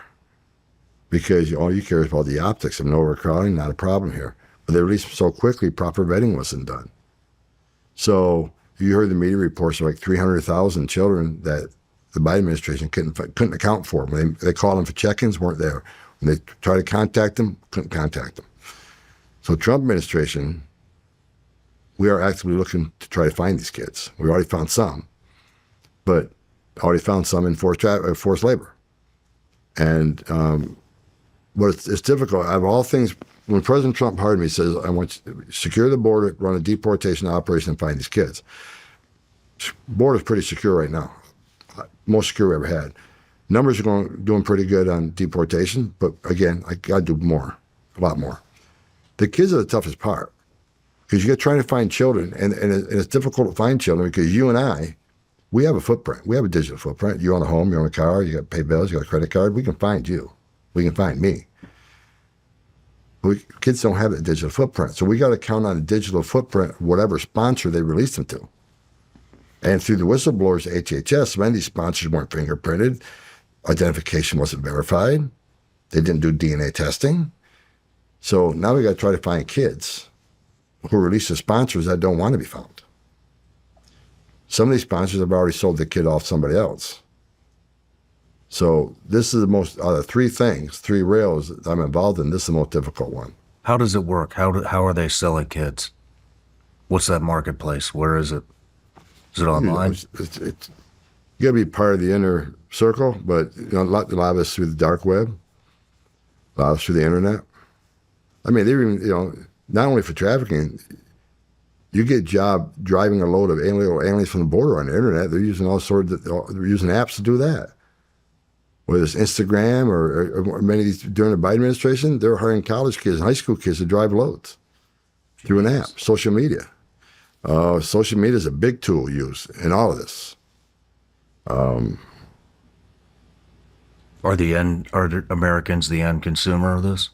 Because all you care is about the optics of no overcrowding, not a problem here. But they released them so quickly, proper vetting wasn't done. So you heard the media reports of like 300,000 children that the Biden administration couldn't account for. When they called them for check-ins, weren't there. When they tried to contact them, couldn't contact them. So Trump administration, we are actively looking to try to find these kids. We already found some, but already found some in forced labor. And but it's difficult. Out of all things, when President Trump hired me, he says, I want you to secure the border, run a deportation operation, and find these kids. Border's pretty secure right now. Most secure we ever had. Numbers are doing pretty good on deportation, but again, I got to do more, a lot more. The kids are the toughest part because you're trying to find children, and it's difficult to find children because you and I, we have a footprint. We have a digital footprint. You own a home, you own a car, you got to pay bills, you got a credit card. We can find you. We can find me. Kids don't have a digital footprint. So we got to count on a digital footprint, whatever sponsor they release them to. And through the whistleblowers at HHS, many of these sponsors weren't fingerprinted. Identification wasn't verified. They didn't do DNA testing. So now we got to try to find kids who release the sponsors that don't want to be found. Some of these sponsors have already sold the kid off to somebody else. So this is the most, out of three rails that I'm involved in, this is the most difficult one. How does it work? How are they selling kids? What's that marketplace? Where is it? Is it online? You got to be part of the inner circle, but a lot of us through the dark web, a lot of us through the internet. I mean, they're even, not only for trafficking, you get a job driving a load of aliens from the border on the internet. They're using they're using apps to do that. Whether it's Instagram or many of these during the Biden administration, they're hiring college kids and high school kids to drive loads through an app, social media. Social media is a big tool used in all of this. Are the Americans the end consumer of this?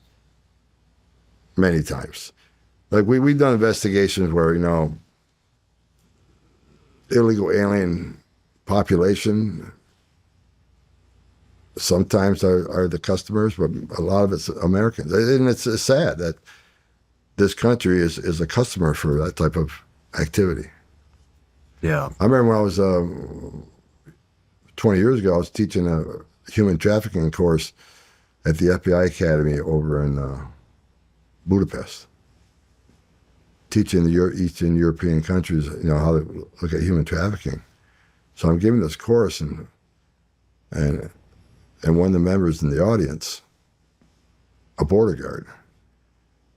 Many times. Like we've done investigations where, illegal alien population sometimes are the customers, but a lot of it's Americans. And it's sad that this country is a customer for that type of activity. Yeah. I remember when I was 20 years ago, I was teaching a human trafficking course at the FBI Academy over in Budapest, teaching the Eastern European countries, how to look at human trafficking. So I'm giving this course, and one of the members in the audience, a border guard,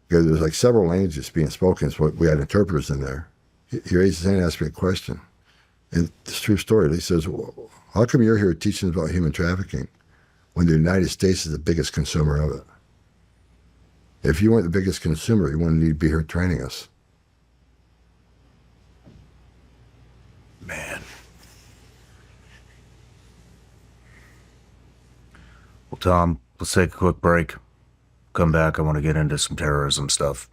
because there's like several languages being spoken, so we had interpreters in there. He raised his hand and asked me a question. And it's a true story. He says, well, how come you're here teaching about human trafficking when the United States is the biggest consumer of it? If you weren't the biggest consumer, you wouldn't need to be here training us. Man. Well, Tom, let's take a quick break. Come back, I want to get into some terrorism stuff.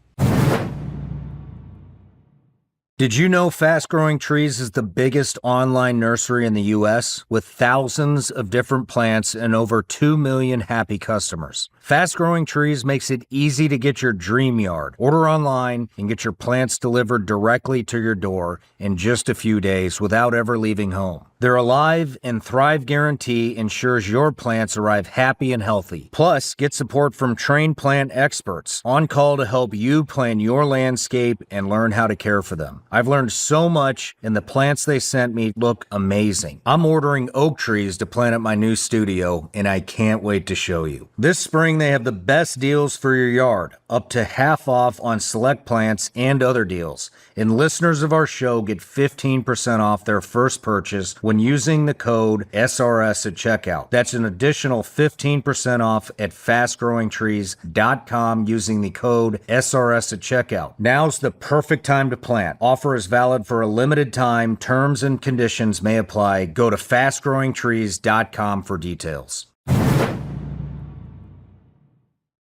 Did you know Fast Growing Trees is the biggest online nursery in the U.S. with thousands of different plants and over 2 million happy customers? Fast Growing Trees makes it easy to get your dream yard. Order online and get your plants delivered directly to your door in just a few days without ever leaving home. Their Alive and Thrive guarantee ensures your plants arrive happy and healthy. Plus, get support from trained plant experts on call to help you plan your landscape and learn how to care for them. I've learned so much, and the plants they sent me look amazing. I'm ordering oak trees to plant at my new studio, and I can't wait to show you. This spring, they have the best deals for your yard, up to half off on select plants and other deals. And listeners of our show get 15% off their first purchase when using the code SRS at checkout. That's an additional 15% off at fastgrowingtrees.com using the code SRS at checkout. Now's the perfect time to plant. Offer is valid for a limited time. Terms and conditions may apply. Go to fastgrowingtrees.com for details.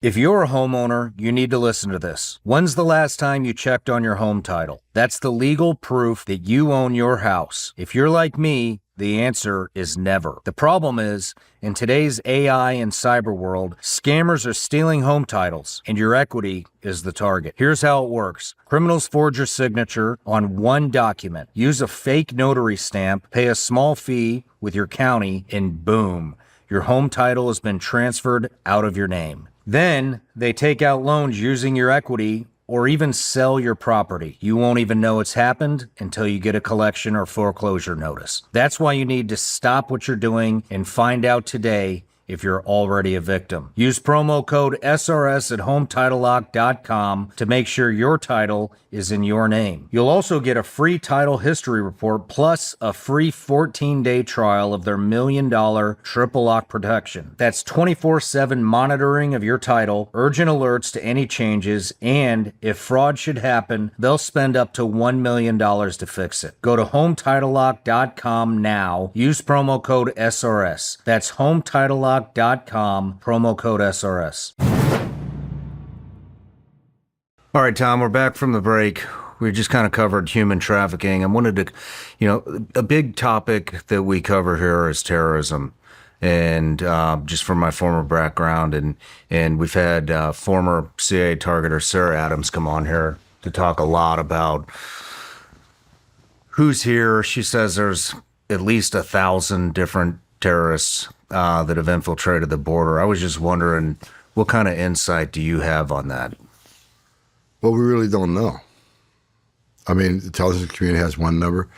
If you're a homeowner, you need to listen to this. When's the last time you checked on your home title? That's the legal proof that you own your house. If you're like me, the answer is never. The problem is, in today's AI and cyber world, scammers are stealing home titles, and your equity is the target. Here's how it works. Criminals forge your signature on one document, use a fake notary stamp, pay a small fee with your county, and boom, your home title has been transferred out of your name. Then they take out loans using your equity or even sell your property. You won't even know it's happened until you get a collection or foreclosure notice. That's why you need to stop what you're doing and find out today if you're already a victim. Use promo code SRS at HomeTitleLock.com to make sure your title is in your name. You'll also get a free title history report plus a free 14-day trial of their $1 million triple lock protection. That's 24/7 monitoring of your title, urgent alerts to any changes, and if fraud should happen, they'll spend up to $1 million to fix it. Go to HomeTitleLock.com now. Use promo code SRS. That's HomeTitleLock.com, promo code SRS. All right, Tom, we're back from the break. We just kind of covered human trafficking. I wanted to, a big topic that we cover here is terrorism. And just from my former background, and we've had former CIA targeter Sarah Adams come on here to talk a lot about who's here. She says there's at least 1,000 different terrorists that have infiltrated the border. I was just wondering, what kind of insight do you have on that? Well, we really don't know. I mean, the intelligence community has one number.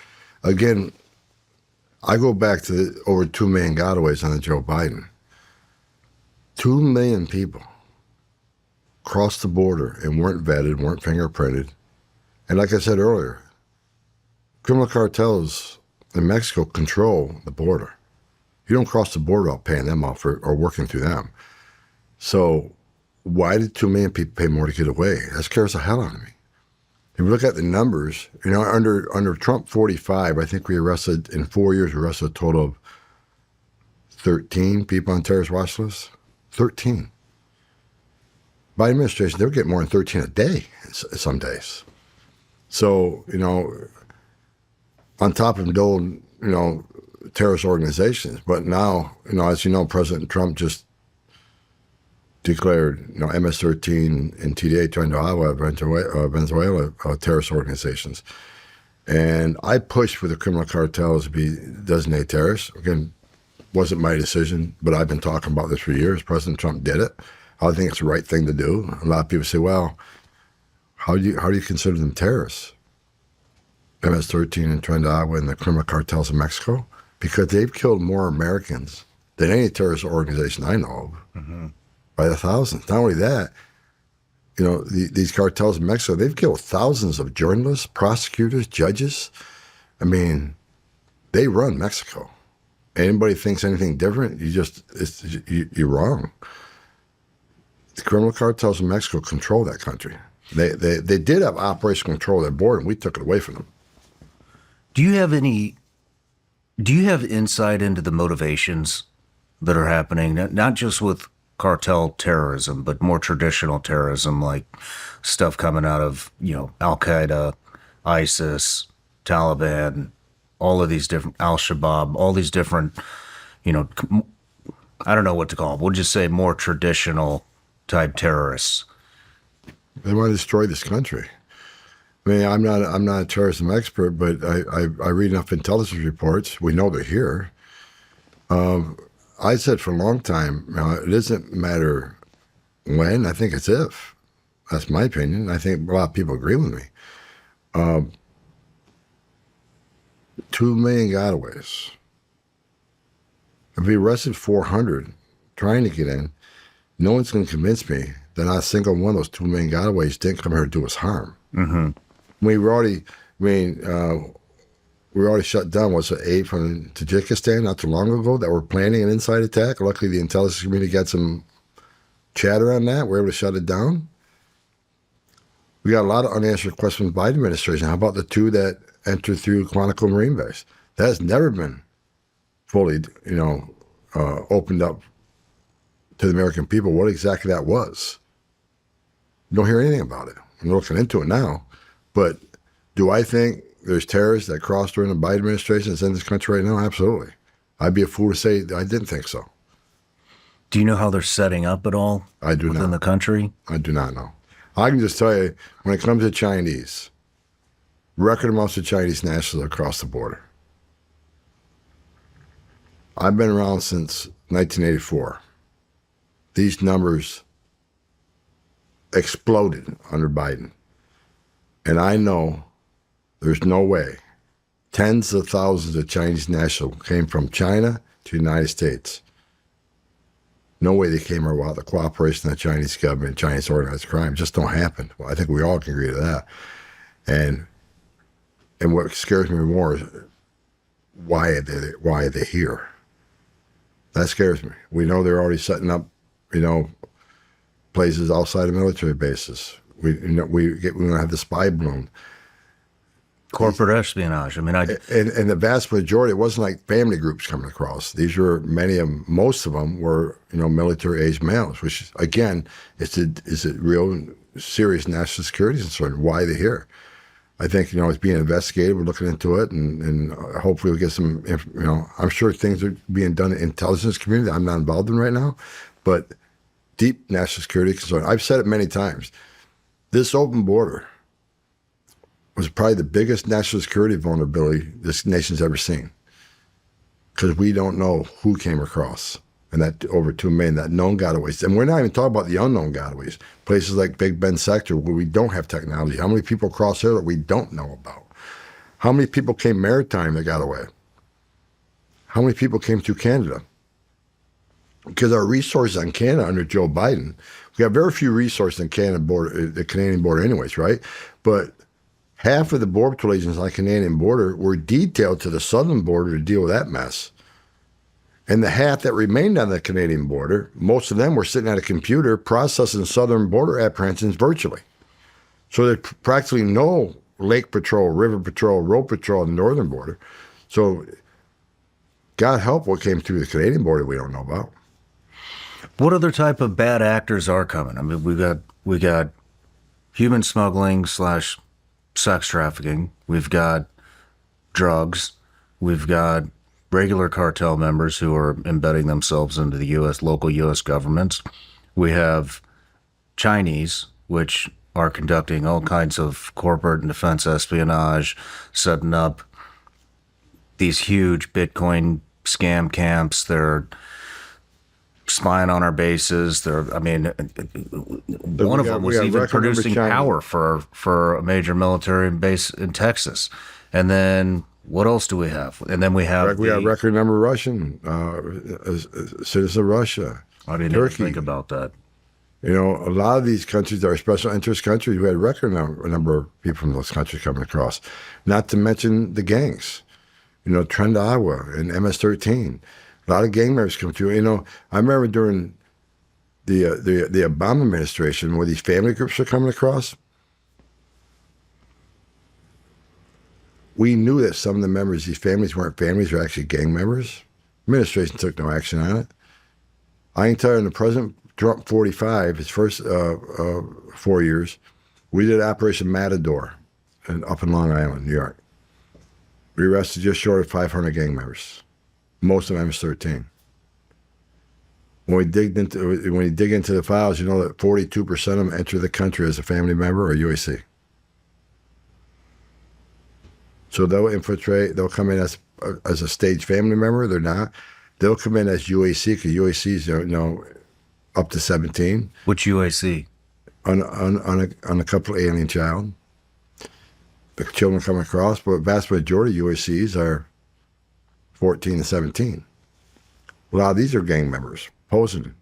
Again, I go back to over 2 million gotaways under Joe Biden. 2 million people crossed the border and weren't vetted, weren't fingerprinted. And like I said earlier, criminal cartels in Mexico control the border. You don't cross the border without paying them off or working through them. So why did 2 million people pay more to get away? That scares the hell out of me. If you look at the numbers, under Trump 45, I think we arrested, in 4 years, we arrested a total of 13 people on terrorist watch lists. 13. Biden administration, they were getting more than 13 a day some days. So, on top of the old, terrorist organizations. But now, as you know, President Trump just declared, MS-13 and TDA, Trinidad, Venezuela, terrorist organizations. And I pushed for the criminal cartels to be designated terrorists. Again, wasn't my decision, but I've been talking about this for years. President Trump did it. I think it's the right thing to do. A lot of people say, well, how do you consider them terrorists? MS-13 and Trinidad and the criminal cartels in Mexico? Because they've killed more Americans than any terrorist organization I know of, by the thousands. Not only that, you know, these cartels in Mexico, they've killed thousands of journalists, prosecutors, judges. I mean, they run Mexico. Anybody thinks anything different, you're wrong. The criminal cartels in Mexico control that country. They did have operational control of their border, and we took it away from them. Do you have insight into the motivations that are happening, not just with cartel terrorism, but more traditional terrorism, like stuff coming out of, you know, Al-Qaeda, ISIS, Taliban, all of these different, Al-Shabaab, all these different, you know, I don't know what to call them. We'll just say more traditional type terrorists. They want to destroy this country. I mean, I'm not a terrorism expert, but I read enough intelligence reports. We know they're here. I said for a long time, it doesn't matter when. I think it's if. That's my opinion. I think a lot of people agree with me. 2 million gotaways. If we arrested 400 trying to get in, no one's going to convince me that not a single one of those 2 million gotaways didn't come here to do us harm. Mm-hmm. We were already shut down. Was it 8 from Tajikistan not too long ago that were planning an inside attack? Luckily, the intelligence community got some chatter on that. We were able to shut it down. We got a lot of unanswered questions by the administration. How about the 2 that entered through Quantico Marine Base? That has never been fully, opened up to the American people what exactly that was. You don't hear anything about it. I'm looking into it now. But do I think there's terrorists that crossed during the Biden administration that's in this country right now? Absolutely. I'd be a fool to say I didn't think so. Do you know how they're setting up at all? I do within not. the country? I do not know. I can just tell you, when it comes to Chinese, record amounts of Chinese nationals across the border. I've been around since 1984. These numbers exploded under Biden. And I know there's no way tens of thousands of Chinese nationals came from China to the United States. No way they came here without the cooperation of the Chinese government, Chinese organized crime. Just don't happen. Well, I think we all can agree to that. And what scares me more is why are they here? That scares me. We know they're already setting up, places outside of military bases. We don't have the spy balloon. Corporate espionage. I mean, and the vast majority, it wasn't like family groups coming across. These were most of them were, military-aged males, which again, is a real serious national security concern. Why they're here? I think, it's being investigated. We're looking into it, and hopefully we'll get some, I'm sure things are being done in the intelligence community that I'm not involved in right now, but deep national security concern. I've said it many times. This open border was probably the biggest national security vulnerability this nation's ever seen, because we don't know who came across, and that over 2 million, that known gotaways. And we're not even talking about the unknown gotaways, places like Big Bend sector where we don't have technology. How many people cross there that we don't know about? How many people came maritime that got away? How many people came through Canada? Because our resources on Canada under Joe Biden, we have very few resources in Canada border, the Canadian border anyways, right? But half of the border patrol agents on the Canadian border were detailed to the southern border to deal with that mess. And the half that remained on the Canadian border, most of them were sitting at a computer processing southern border apprehensions virtually. So there's practically no lake patrol, river patrol, road patrol on the northern border. So God help what came through the Canadian border we don't know about. What other type of bad actors are coming? I mean, we got human smuggling / sex trafficking. We've got drugs. We've got regular cartel members who are embedding themselves into the local U.S. governments. We have Chinese, which are conducting all kinds of corporate and defense espionage, setting up these huge Bitcoin scam camps. They're spying on our bases. One of them was even producing power for a major military base in Texas. And then what else do we have? And then we have got record number Russian citizens of Russia. I didn't Turkey. even think about that. You know, a lot of these countries are special interest countries. We had record number of people from those countries coming across. Not to mention the gangs. You know, Trend Iowa and MS-13. A lot of gang members come through. You know, I remember during the Obama administration where these family groups were coming across, we knew that some of the members of these families weren't families, were actually gang members. Administration took no action on it. I can tell you, in the President Trump 45, his first 4 years, we did Operation Matador up in Long Island, New York. We arrested just short of 500 gang members, most of them MS-13. When you dig into the files, you know that 42% of them enter the country as a family member or UAC. So they'll infiltrate. They'll come in as a staged family member. They're not. They'll come in as UAC because UACs are up to 17. Which UAC? On a couple of alien child. The children come across, but vast majority of UACs are 14 to 17. A lot of these are gang members posing.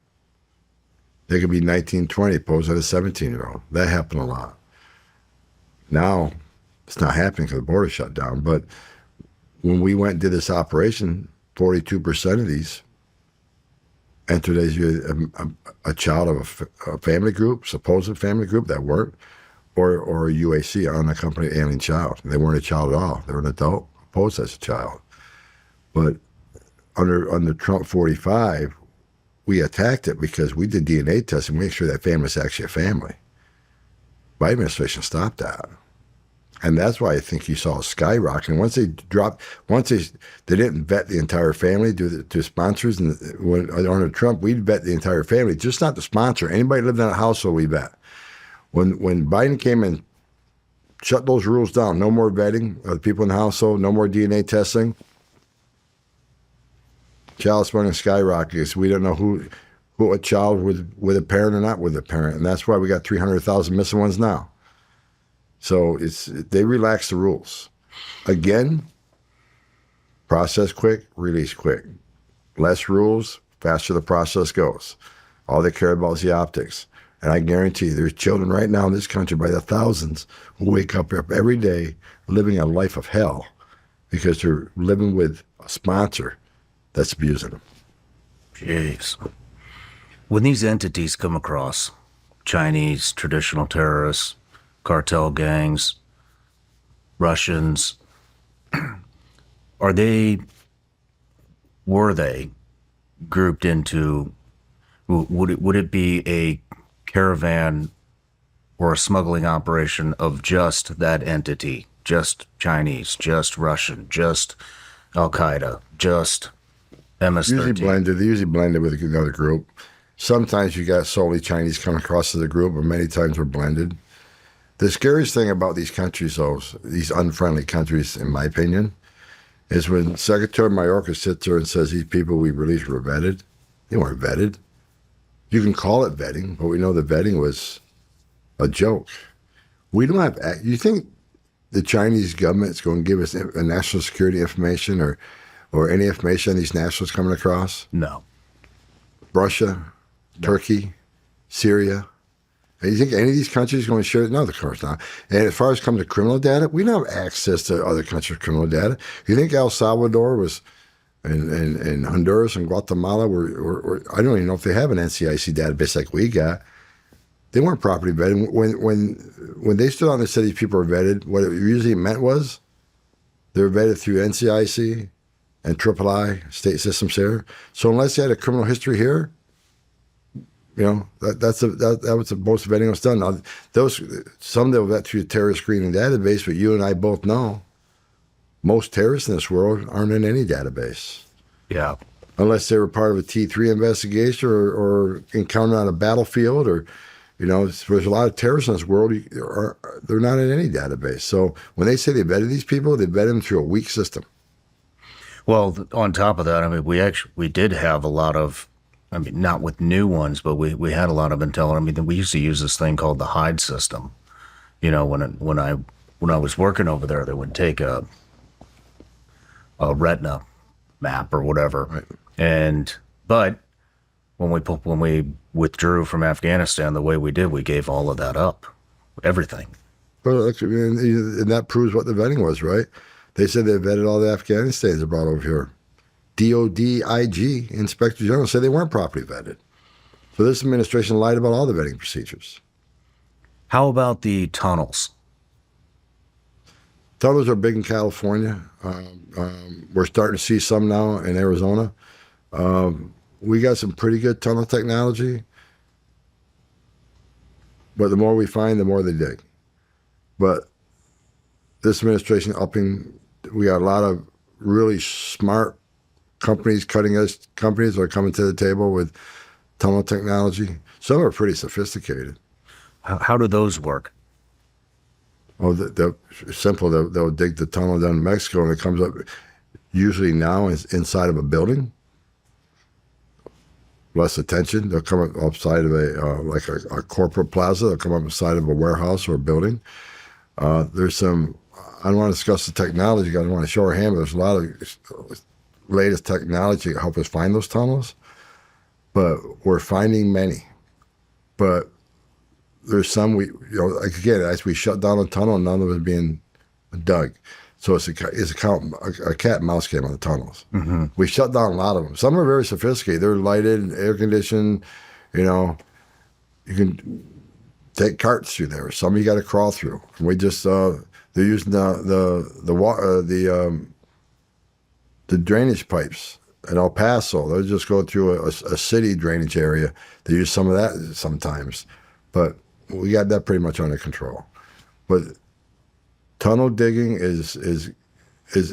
They could be 19, 20, posing as a 17-year-old. That happened a lot. Now, it's not happening because the border shut down, but when we went and did this operation, 42% of these entered as a child of a family group, supposed family group that weren't, or a UAC, unaccompanied alien child. They weren't a child at all. They were an adult, posed as a child. But under Trump 45, we attacked it because we did DNA testing, make sure that family is actually a family. My administration stopped that. And that's why I think you saw a skyrocket. And once they didn't vet the entire family to sponsors. And under Trump, we'd vet the entire family, just not the sponsor. Anybody lived in a household, we vet. When Biden came in, shut those rules down. No more vetting of the people in the household. No more DNA testing. Child spending skyrocketed. We don't know who a child with a parent or not with a parent, and that's why we got 300,000 missing ones now. So they relax the rules. Again, process quick, release quick. Less rules, faster the process goes. All they care about is the optics. And I guarantee you, there's children right now in this country by the thousands who wake up every day living a life of hell because they're living with a sponsor that's abusing them. Jeez. When these entities come across, Chinese, traditional terrorists, cartel gangs, Russians, were they grouped into, would it be a caravan or a smuggling operation of just that entity, just Chinese, just Russian, just Al-Qaeda, just MS-13? They usually blended with another group. Sometimes you got solely Chinese come across to the group, but many times we're blended. The scariest thing about these countries, though, these unfriendly countries, in my opinion, is when Secretary Mayorkas sits there and says these people we released were vetted. They weren't vetted. You can call it vetting, but we know the vetting was a joke. We don't have. You think the Chinese government's going to give us national security information or any information on these nationals coming across? No. Russia, Turkey, Syria. And you think any of these countries are going to share it? No, of course not. And as far as comes to criminal data, we don't have access to other countries' criminal data. You think El Salvador was, and Honduras and Guatemala were I don't even know if they have an NCIC database like we got. They weren't properly vetted. When they stood on and said these people are vetted, what it usually meant was they were vetted through NCIC and III, state systems here. So unless they had a criminal history here, you know, that was the most vetting was done. Now, some they'll vet through the terrorist screening database, but you and I both know most terrorists in this world aren't in any database. Yeah. Unless they were part of a T3 investigation or encounter on a battlefield or, you know, there's a lot of terrorists in this world, they're not in any database. So when they say they vetted these people, they vetted them through a weak system. Well, on top of that, I mean, we did have a lot of, I mean, not with new ones, but we had a lot of intel. I mean, we used to use this thing called the hide system. You know, when I was working over there, they would take a retina map or whatever, Right. and but when we withdrew from Afghanistan the way we did, we gave all of that up, everything. Well, actually, and that proves what the vetting was, right? They said they vetted all the Afghanistans they brought over here. DODIG, Inspector General, said they weren't properly vetted. So this administration lied about all the vetting procedures. How about the tunnels? Tunnels are big in California. We're starting to see some now in Arizona. We got some pretty good tunnel technology, but the more we find, the more they dig. But this administration we got a lot of really smart companies, cutting edge companies that are coming to the table with tunnel technology. Some are pretty sophisticated. How do those work? Oh, they're simple. They'll dig the tunnel down in Mexico, and it comes up. Usually now is inside of a building. Less attention. They'll come up upside of a corporate plaza. They'll come up inside of a warehouse or a building. There's some. I don't want to discuss the technology. I don't want to show our hand, but there's a lot of latest technology to help us find those tunnels. But we're finding many. But there's some like again, as we shut down a tunnel, none of it is being dug. So it's a cat and mouse game on the tunnels. Mm-hmm. We shut down a lot of them. Some are very sophisticated. They're lighted, air conditioned. You know, you can take carts through there. Some you got to crawl through. And we just they're using the drainage pipes in El Paso. They'll just go through a city drainage area. They use some of that sometimes, but we got that pretty much under control. But tunnel digging is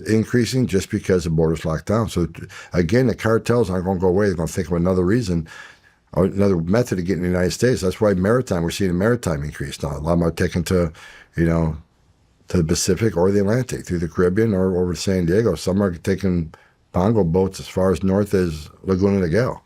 increasing just because the border's locked down. So again, the cartels aren't going to go away. They're going to think of another reason, or another method of getting to the United States. That's why we're seeing a maritime increase now. A lot of them are taken to the Pacific or the Atlantic, through the Caribbean or over to San Diego. Some are taking Pongo boats as far as north as Laguna Niguel.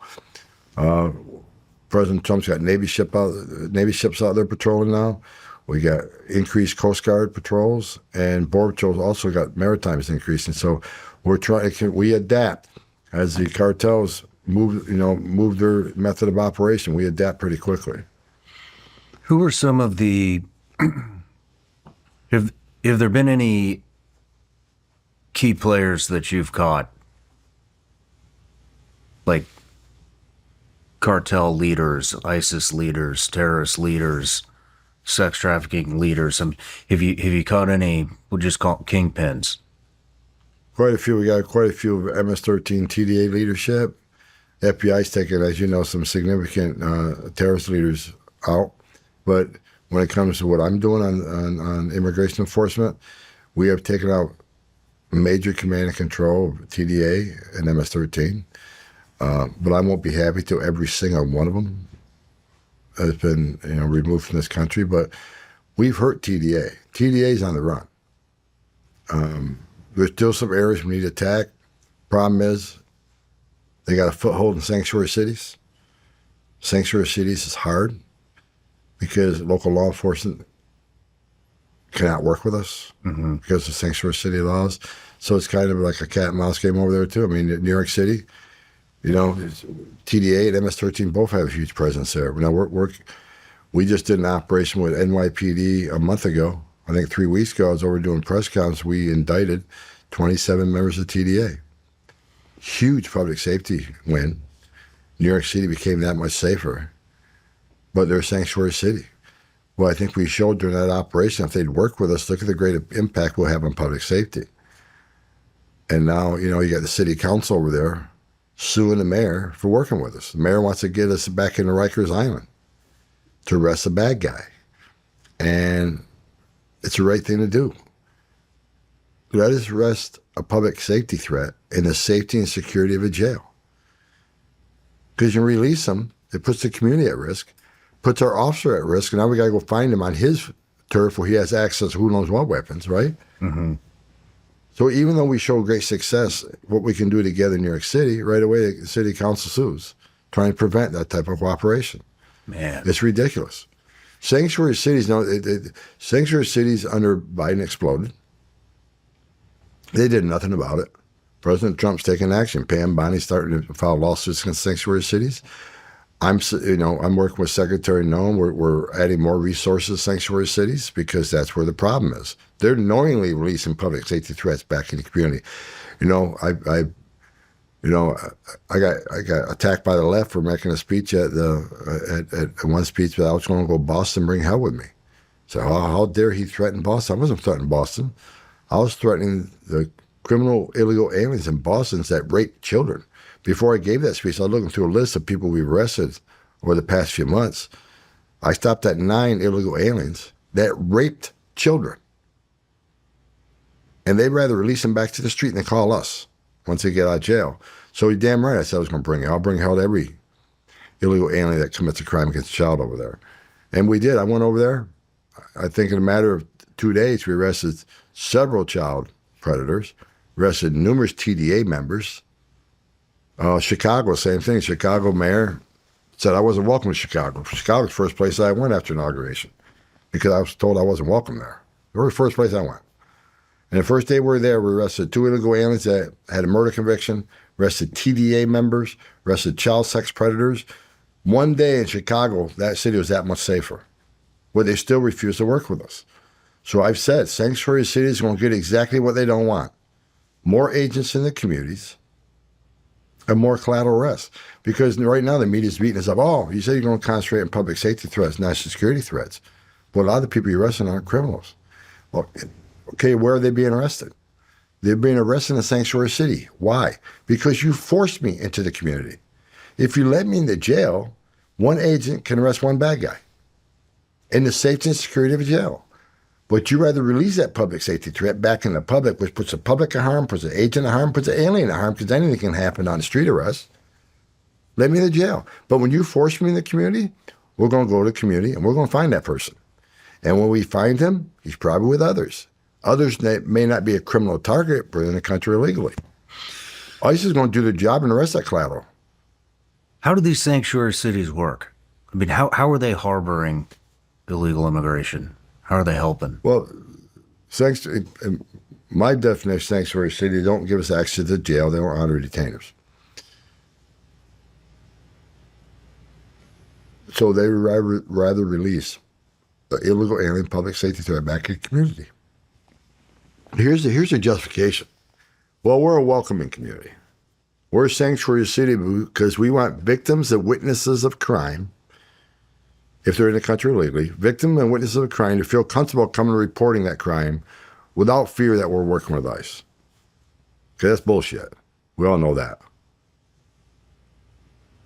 President Trump's got Navy ships out there patrolling now. We got increased Coast Guard patrols, and Border Patrol's also got maritime is increasing. So we adapt as the cartels move their method of operation. We adapt pretty quickly. Who are some of the have there been any key players that you've caught, like cartel leaders, ISIS leaders, terrorist leaders, sex trafficking leaders? Have you caught any, we'll just call it kingpins? Quite a few. We got quite a few of MS-13 TDA leadership. FBI's taken, as you know, some significant terrorist leaders out. But when it comes to what I'm doing on immigration enforcement, we have taken out major command and control of TDA and MS-13. But I won't be happy till every single one of them has been removed from this country. But we've hurt TDA. TDA's on the run. There's still some areas we need to attack. Problem is, they got a foothold in sanctuary cities. Sanctuary cities is hard because local law enforcement cannot work with us because of sanctuary city laws. So it's kind of like a cat and mouse game over there too. I mean, New York City, TDA and MS-13 both have a huge presence there. Now we just did an operation with NYPD a month ago. I think 3 weeks ago, as we were doing press conference, we indicted 27 members of TDA. Huge public safety win. New York City became that much safer, but they're a sanctuary city. Well, I think we showed during that operation, if they'd work with us, look at the great impact we'll have on public safety. And now, you got the city council over there suing the mayor for working with us. The mayor wants to get us back into Rikers Island to arrest a bad guy. And it's the right thing to do. Let us arrest a public safety threat in the safety and security of a jail. Because you release them, it puts the community at risk, puts our officer at risk, and now we got to go find him on his turf where he has access to who knows what weapons, right? Mm-hmm. So even though we show great success, what we can do together in New York City, right away the city council sues, trying to prevent that type of cooperation. Man, It's ridiculous. Sanctuary cities, sanctuary cities under Biden exploded. They did nothing about it. President Trump's taking action. Pam Bonnie's starting to file lawsuits against sanctuary cities. I'm working with Secretary Noem. We're adding more resources to sanctuary cities because that's where the problem is. They're knowingly releasing public safety threats back in the community. I got attacked by the left for making a speech at one speech that I was going to go to Boston, bring hell with me. So how dare he threaten Boston? I wasn't threatening Boston. I was threatening the criminal illegal aliens in Boston that rape children. Before I gave that speech, I was looking through a list of people we've arrested over the past few months. I stopped at 9 illegal aliens that raped children. And they'd rather release them back to the street than call us once they get out of jail. So you're damn right I said I was going to bring it. I'll bring hell to every illegal alien that commits a crime against a child over there. And we did. I went over there. I think in a matter of 2 days, we arrested several child predators, arrested numerous TDA members. Chicago, same thing. Chicago mayor said I wasn't welcome to Chicago. Chicago's the first place I went after inauguration because I was told I wasn't welcome there. It was the first place I went. And the first day we were there, we arrested 2 illegal aliens that had a murder conviction, arrested TDA members, arrested child sex predators. One day in Chicago, that city was that much safer, but they still refuse to work with us. So I've said sanctuary cities are going to get exactly what they don't want. More agents in the communities and more collateral arrests. Because right now the media's beating us up. Oh, you say you're going to concentrate on public safety threats, national security threats. But a lot of the people you're arresting aren't criminals. Well, okay, where are they being arrested? They're being arrested in a sanctuary city. Why? Because you forced me into the community. If you let me into jail, one agent can arrest one bad guy in the safety and security of a jail. But you rather release that public safety threat back in the public, which puts the public at harm, puts the agent at harm, puts the alien at harm, because anything can happen on the street arrest. Let me in the jail. But when you force me in the community, we're going to go to the community and we're going to find that person. And when we find him, he's probably with others. Others that may not be a criminal target, but in the country illegally. ICE is going to do their job and arrest that collateral. how do these sanctuary cities work? I mean, how are they harboring illegal immigration? How are they helping? Well, my definition of sanctuary city, they don't give us access to the jail. They don't honor detainers. So they rather release the illegal alien public safety threat back in the community. Here's the justification. Well, we're a welcoming community. We're a sanctuary city because we want victims and witnesses of crime, if they're in the country illegally, victims and witnesses of crime to feel comfortable coming and reporting that crime without fear that we're working with ICE. Okay, that's bullshit. We all know that.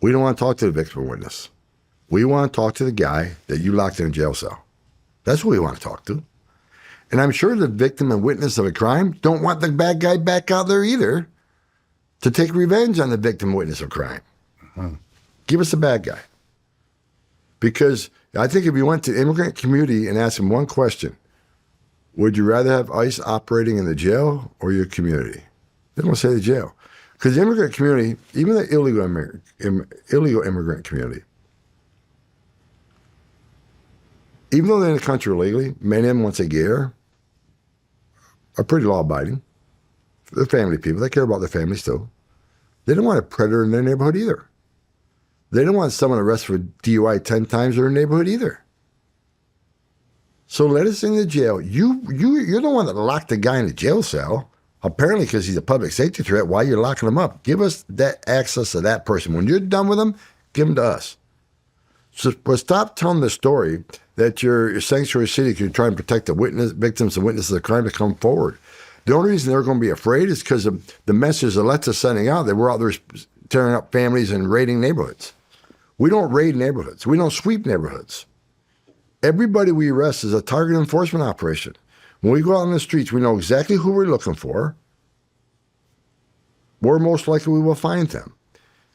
We don't want to talk to the victim or witness. We want to talk to the guy that you locked in a jail cell. That's who we want to talk to. And I'm sure the victim and witness of a crime don't want the bad guy back out there either to take revenge on the victim and witness of crime. Give us the bad guy. Because I think if you went to the immigrant community and asked them one question, would you rather have ICE operating in the jail or your community? They're going to say the jail. Because the immigrant community, even the illegal immigrant community, even though they're in the country illegally, many of them, once they get here, are pretty law-abiding. They're family people. They care about their families too. They don't want a predator in their neighborhood either. They don't want someone arrested for DUI 10 times in their neighborhood either. So let us in the jail. You're the one that locked the guy in the jail cell, apparently because he's a public safety threat. Why you're locking him up? Give us that access to that person. When you're done with him, give him to us. So, but stop telling the story that you're a sanctuary city because you're trying to protect the victims and witnesses of crime to come forward. The only reason they're going to be afraid is because of the message the left is sending out that we're out there tearing up families and raiding neighborhoods. We don't raid neighborhoods. We don't sweep neighborhoods. Everybody we arrest is a target enforcement operation. When we go out on the streets, we know exactly who we're looking for. We're most likely we will find them.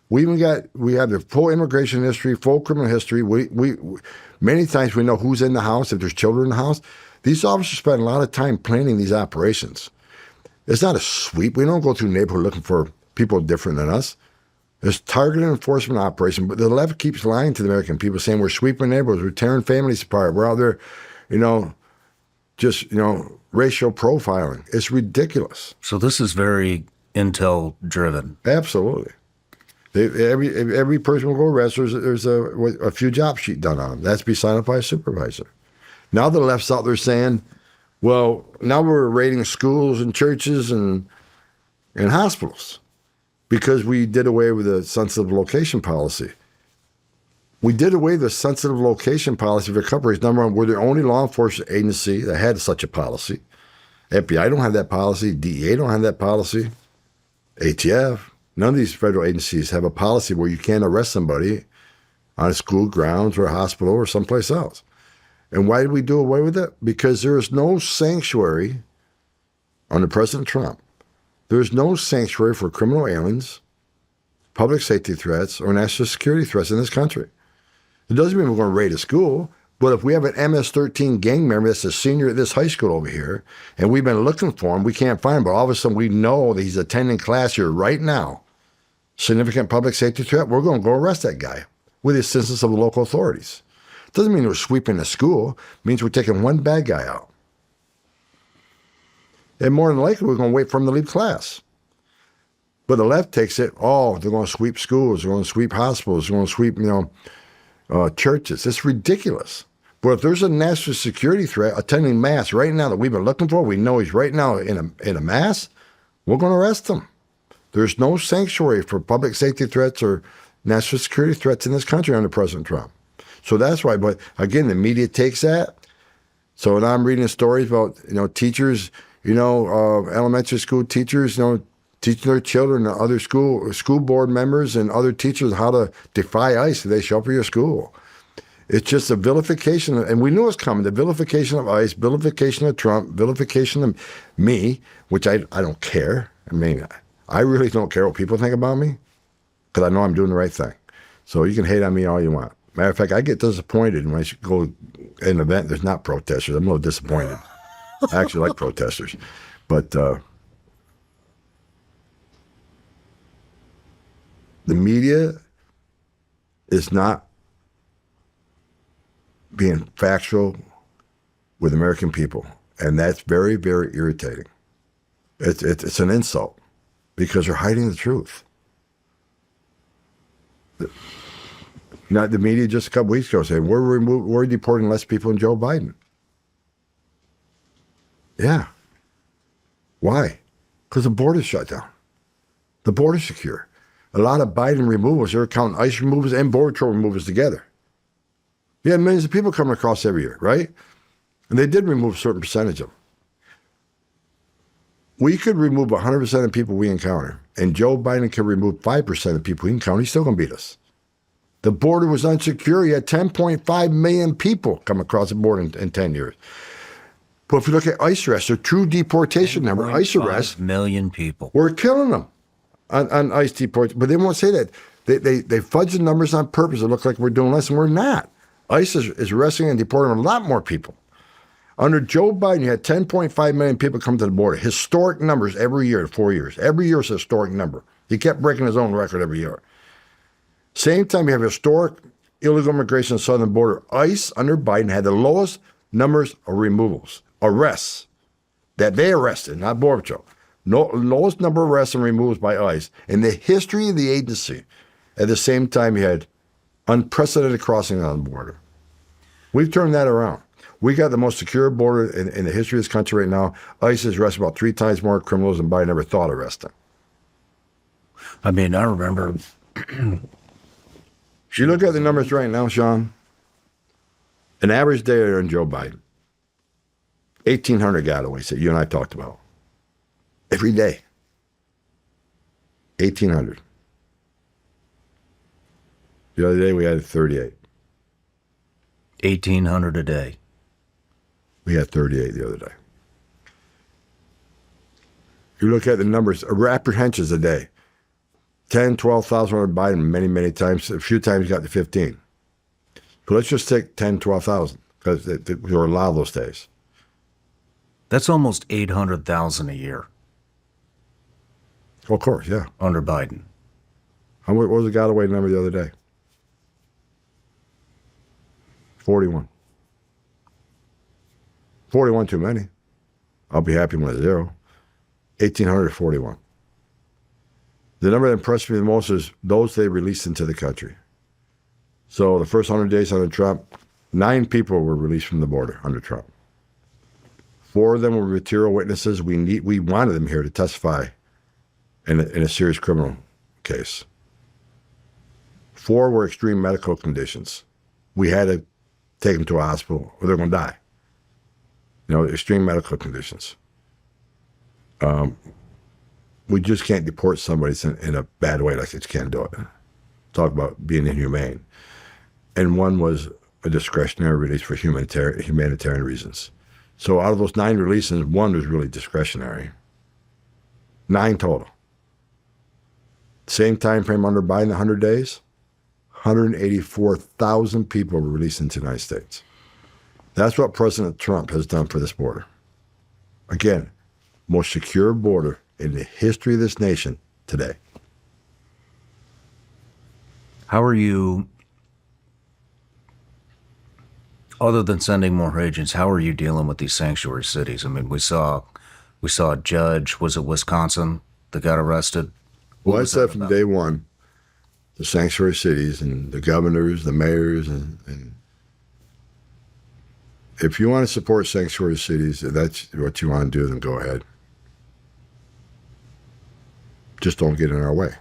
We have the full immigration history, full criminal history. We many times we know who's in the house, if there's children in the house. These officers spend a lot of time planning these operations. It's not a sweep. We don't go through the neighborhood looking for people different than us. There's targeted enforcement operation, but the left keeps lying to the American people, saying we're sweeping neighborhoods, we're tearing families apart, we're out there, just racial profiling. It's ridiculous. So this is very intel driven. Absolutely. Every person will go arrest. There's a few job sheet done on them. That's to be signed up by a supervisor. Now the left's out there saying, well, now we're raiding schools and churches and hospitals because we did away with the sensitive location policy. We did away with the sensitive location policy for a couple reasons. Number one, we're the only law enforcement agency that had such a policy. FBI don't have that policy. DEA don't have that policy. ATF. None of these federal agencies have a policy where you can't arrest somebody on a school grounds or a hospital or someplace else. And why did we do away with it? Because there is no sanctuary under President Trump. There is no sanctuary for criminal aliens, public safety threats, or national security threats in this country. It doesn't mean we're going to raid a school, but if we have an MS-13 gang member that's a senior at this high school over here, and we've been looking for him, we can't find him, but all of a sudden we know that he's attending class here right now, significant public safety threat, we're going to go arrest that guy with the assistance of the local authorities. It doesn't mean we're sweeping the school. It means we're taking one bad guy out. And more than likely, we're going to wait for him to leave class. But the left takes it, they're going to sweep schools, they're going to sweep hospitals, they're going to sweep, churches. It's ridiculous. But if there's a national security threat attending mass right now that we've been looking for, we know he's right now in a mass, we're going to arrest him. There's no sanctuary for public safety threats or national security threats in this country under President Trump. So that's why, but again, the media takes that. So now I'm reading stories about, teachers, elementary school teachers, teaching their children, other school board members and other teachers how to defy ICE if they show up for your school. It's just a vilification, and we knew it was coming, the vilification of ICE, vilification of Trump, vilification of me, which I don't care. I mean, I really don't care what people think about me because I know I'm doing the right thing. So you can hate on me all you want. Matter of fact, I get disappointed when I go at an event there's not protesters. I'm a little disappointed. I actually like protesters. But the media is not being factual with American people. And that's very, very irritating. It's an insult because they're hiding the truth. Now, the media just a couple weeks ago said, we're deporting less people than Joe Biden. Yeah. Why? Because the border's shut down. The border's secure. A lot of Biden removals, they're counting ICE removals and Border Patrol removals together. You have millions of people coming across every year, right? And they did remove a certain percentage of them. We could remove 100% of the people we encounter, and Joe Biden could remove 5% of the people he encountered. He's still going to beat us. The border was unsecure. You had 10.5 million people come across the border in 10 years. But if you look at ICE arrests, their true deportation number, ICE arrests, 1.5 million people. We're killing them on ICE deportation. But they won't say that. They fudge the numbers on purpose. It look like we're doing less, and we're not. ICE is arresting and deporting a lot more people. Under Joe Biden, you had 10.5 million people come to the border. Historic numbers every year, 4 years. Every year is a historic number. He kept breaking his own record every year. Same time, you have historic illegal immigration on the southern border. ICE under Biden had the lowest numbers of removals, arrests, that they arrested, not Border Patrol. Lowest number of arrests and removals by ICE in the history of the agency. At the same time, you had unprecedented crossing on the border. We've turned that around. We got the most secure border in the history of this country right now. ICE has arrested about 3 times more criminals than Biden ever thought of arresting. I mean, I remember. If you look at the numbers right now, Sean, an average day in Joe Biden, 1,800 gotaways that you and I talked about. Every day. 1,800. The other day we had 38. 1,800 a day. We had 38 the other day. You look at the numbers, apprehensions a day. 10, 12,000 under Biden many, many times. A few times got to 15. So let's just take 10, 12,000 because there were a lot of those days. That's almost 800,000 a year. Of course, yeah. under Biden? What was the got away number the other day? 41. 41 too many. I'll be happy with a 0. 1,841. The number that impressed me the most is those they released into the country. So the first 100 days under Trump, 9 people were released from the border under Trump. 4 of them were material witnesses. We wanted them here to testify in a serious criminal case. 4 were extreme medical conditions. We had to take them to a hospital or they're going to die. You know, extreme medical conditions. We just can't deport somebody in a bad way like this. Can't do it. Talk about being inhumane. And 1 was a discretionary release for humanitarian reasons. So out of those 9 releases, 1 was really discretionary. 9 total. Same time frame under Biden, 100 days, 184,000 people were released into the United States. That's what President Trump has done for this border. Again, most secure border in the history of this nation today. How are you, other than sending more agents, how are you dealing with these sanctuary cities? I mean, we saw a judge, was it Wisconsin, that got arrested? Well, I said from day one, the sanctuary cities and the governors, the mayors, and if you want to support sanctuary cities, if that's what you want to do, then go ahead. Just don't get in our way.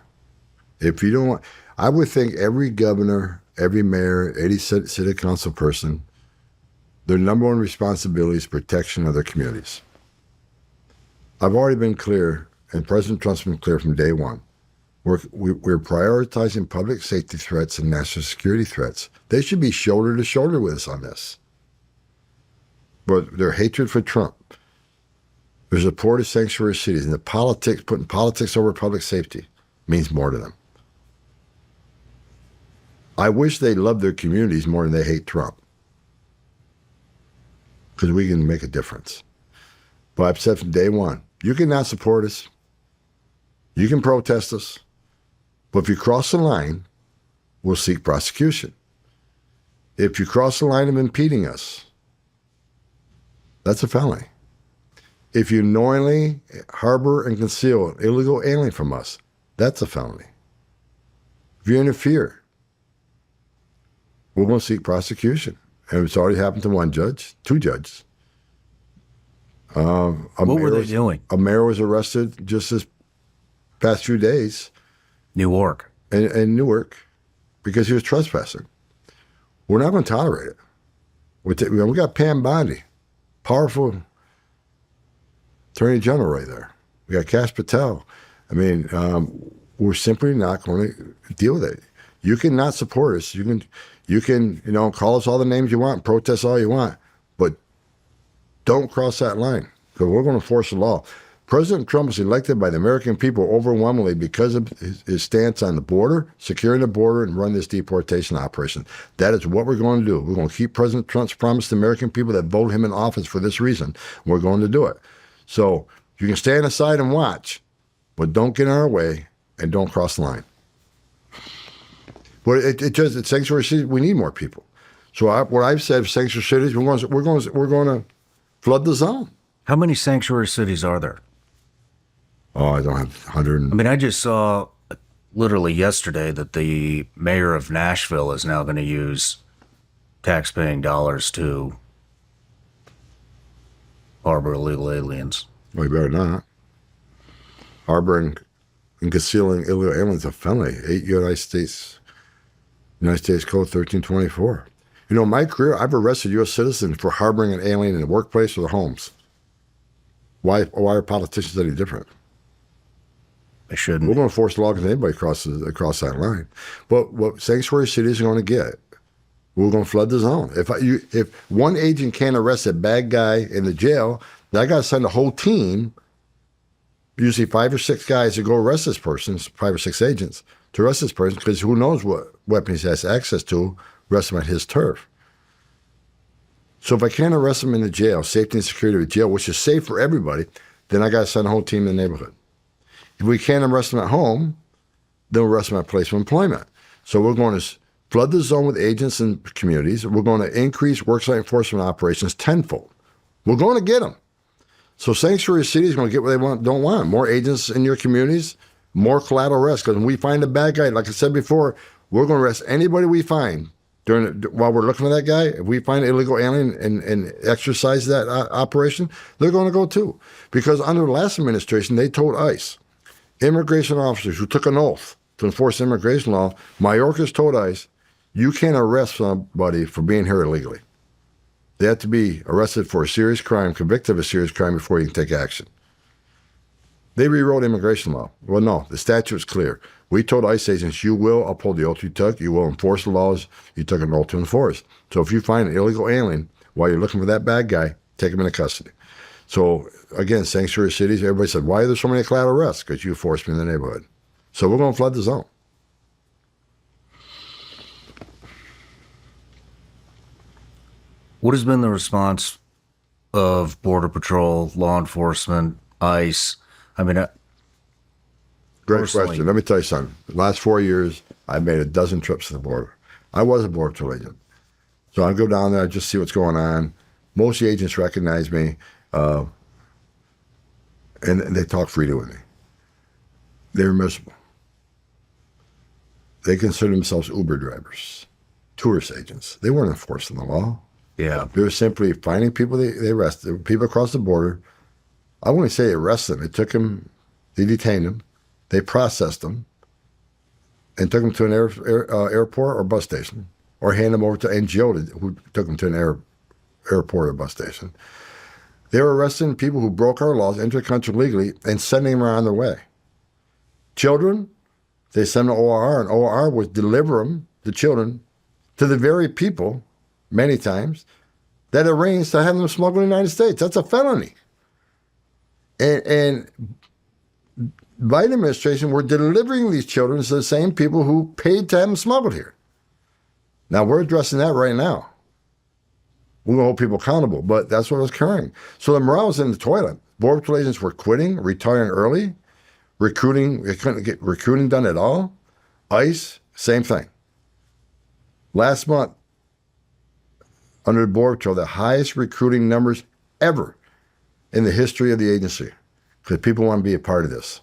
If you don't want, I would think every governor, every mayor, any city council person, their number one responsibility is protection of their communities. I've already been clear, and President Trump's been clear from day one. We're prioritizing public safety threats and national security threats. They should be shoulder to shoulder with us on this. But their hatred for Trump, their support of sanctuary cities, and the politics, putting politics over public safety, means more to them. I wish they loved their communities more than they hate Trump, because we can make a difference. But I've said from day one, you cannot support us, you can protest us, but if you cross the line, we'll seek prosecution. If you cross the line of impeding us, that's a felony. If you knowingly harbor and conceal an illegal alien from us, that's a felony. If you interfere, we're going to seek prosecution. And it's already happened to 1 judge, 2 judges. What were they doing? A mayor was arrested just this past few days. Newark. In Newark, because he was trespassing. We're not going to tolerate it. We got Pam Bondi, powerful Attorney General right there. We got Kash Patel. I mean, we're simply not going to deal with it. You cannot support us. You can call us all the names you want, protest all you want, but don't cross that line, because we're going to enforce the law. President Trump was elected by the American people overwhelmingly because of his stance on the border, securing the border, and run this deportation operation. That is what we're going to do. We're going to keep President Trump's promise to the American people that voted him in office for this reason. We're going to do it. So you can stand aside and watch, but don't get in our way and don't cross the line. But it's sanctuary cities. We need more people. So what I've said, sanctuary cities, we're going to flood the zone. How many sanctuary cities are there? Oh, I don't have 100. I mean, I just saw literally yesterday that the mayor of Nashville is now going to use tax-paying dollars to harbor illegal aliens. Well, you better not. Harboring and concealing illegal aliens is a felony. 8 United States Code 1324. You know, in my career, I've arrested U.S. citizens for harboring an alien in the workplace or their homes. Why are politicians any different? They shouldn't. We're going to force the law because anybody crosses across that line. But what sanctuary cities are going to get, we're going to flood the zone. If one agent can't arrest a bad guy in the jail, then I got to send a whole team, usually 5 or 6 guys, to go arrest this person, 5 or 6 agents, to arrest this person, because who knows what weapons he has access to, arrest him at his turf. So if I can't arrest him in the jail, safety and security of the jail, which is safe for everybody, then I got to send a whole team in the neighborhood. If we can't arrest them at home, then we'll arrest them at place of employment. So we're going to flood the zone with agents and communities. We're going to increase worksite enforcement operations tenfold. We're going to get them. So sanctuary cities are going to get what they don't want. More agents in your communities, more collateral arrests. Because when we find a bad guy, like I said before, we're going to arrest anybody we find while we're looking for that guy. If we find an illegal alien and exercise that operation, they're going to go too. Because under the last administration, they told ICE, immigration officers who took an oath to enforce immigration law, Mayorkas told ICE, you can't arrest somebody for being here illegally. They have to be arrested for a serious crime, convicted of a serious crime before you can take action. They rewrote immigration law. Well, no, the statute is clear. We told ICE agents, you will uphold the oath you took. You will enforce the laws you took an oath to enforce. So if you find an illegal alien while you're looking for that bad guy, take him into custody. So again, sanctuary cities, everybody said, why are there so many collateral arrests? Because you forced me in the neighborhood. So we're going to flood the zone. What has been the response of Border Patrol, law enforcement, ICE? I mean, Great personally, question. Let me tell you something. The last 4 years, I've made a dozen trips to the border. I was a Border Patrol agent. So I go down there, just see what's going on. Most of the agents recognize me, and they talk freely with me. They're miserable. They consider themselves Uber drivers, tourist agents. They weren't enforcing the law. yeah. They were simply finding people they arrested, people across the border. I wouldn't say arrest them. It took them, they detained them, they processed them, and took them to an airport or bus station, or hand them over to NGO who took them to an airport or bus station. They were arresting people who broke our laws, entered the country legally, and sending them on their way. Children, they send to ORR, and ORR would deliver them, the children, to the very people, many times, that arranged to have them smuggled in the United States. That's a felony. And Biden administration were delivering these children to the same people who paid to have them smuggled here. Now, we're addressing that right now. We're going to hold people accountable, but that's what was occurring. So the morale was in the toilet. Border Patrol agents were quitting, retiring early, recruiting, they couldn't get recruiting done at all. ICE, same thing. Last month, under the Border Patrol, the highest recruiting numbers ever in the history of the agency, because people want to be a part of this.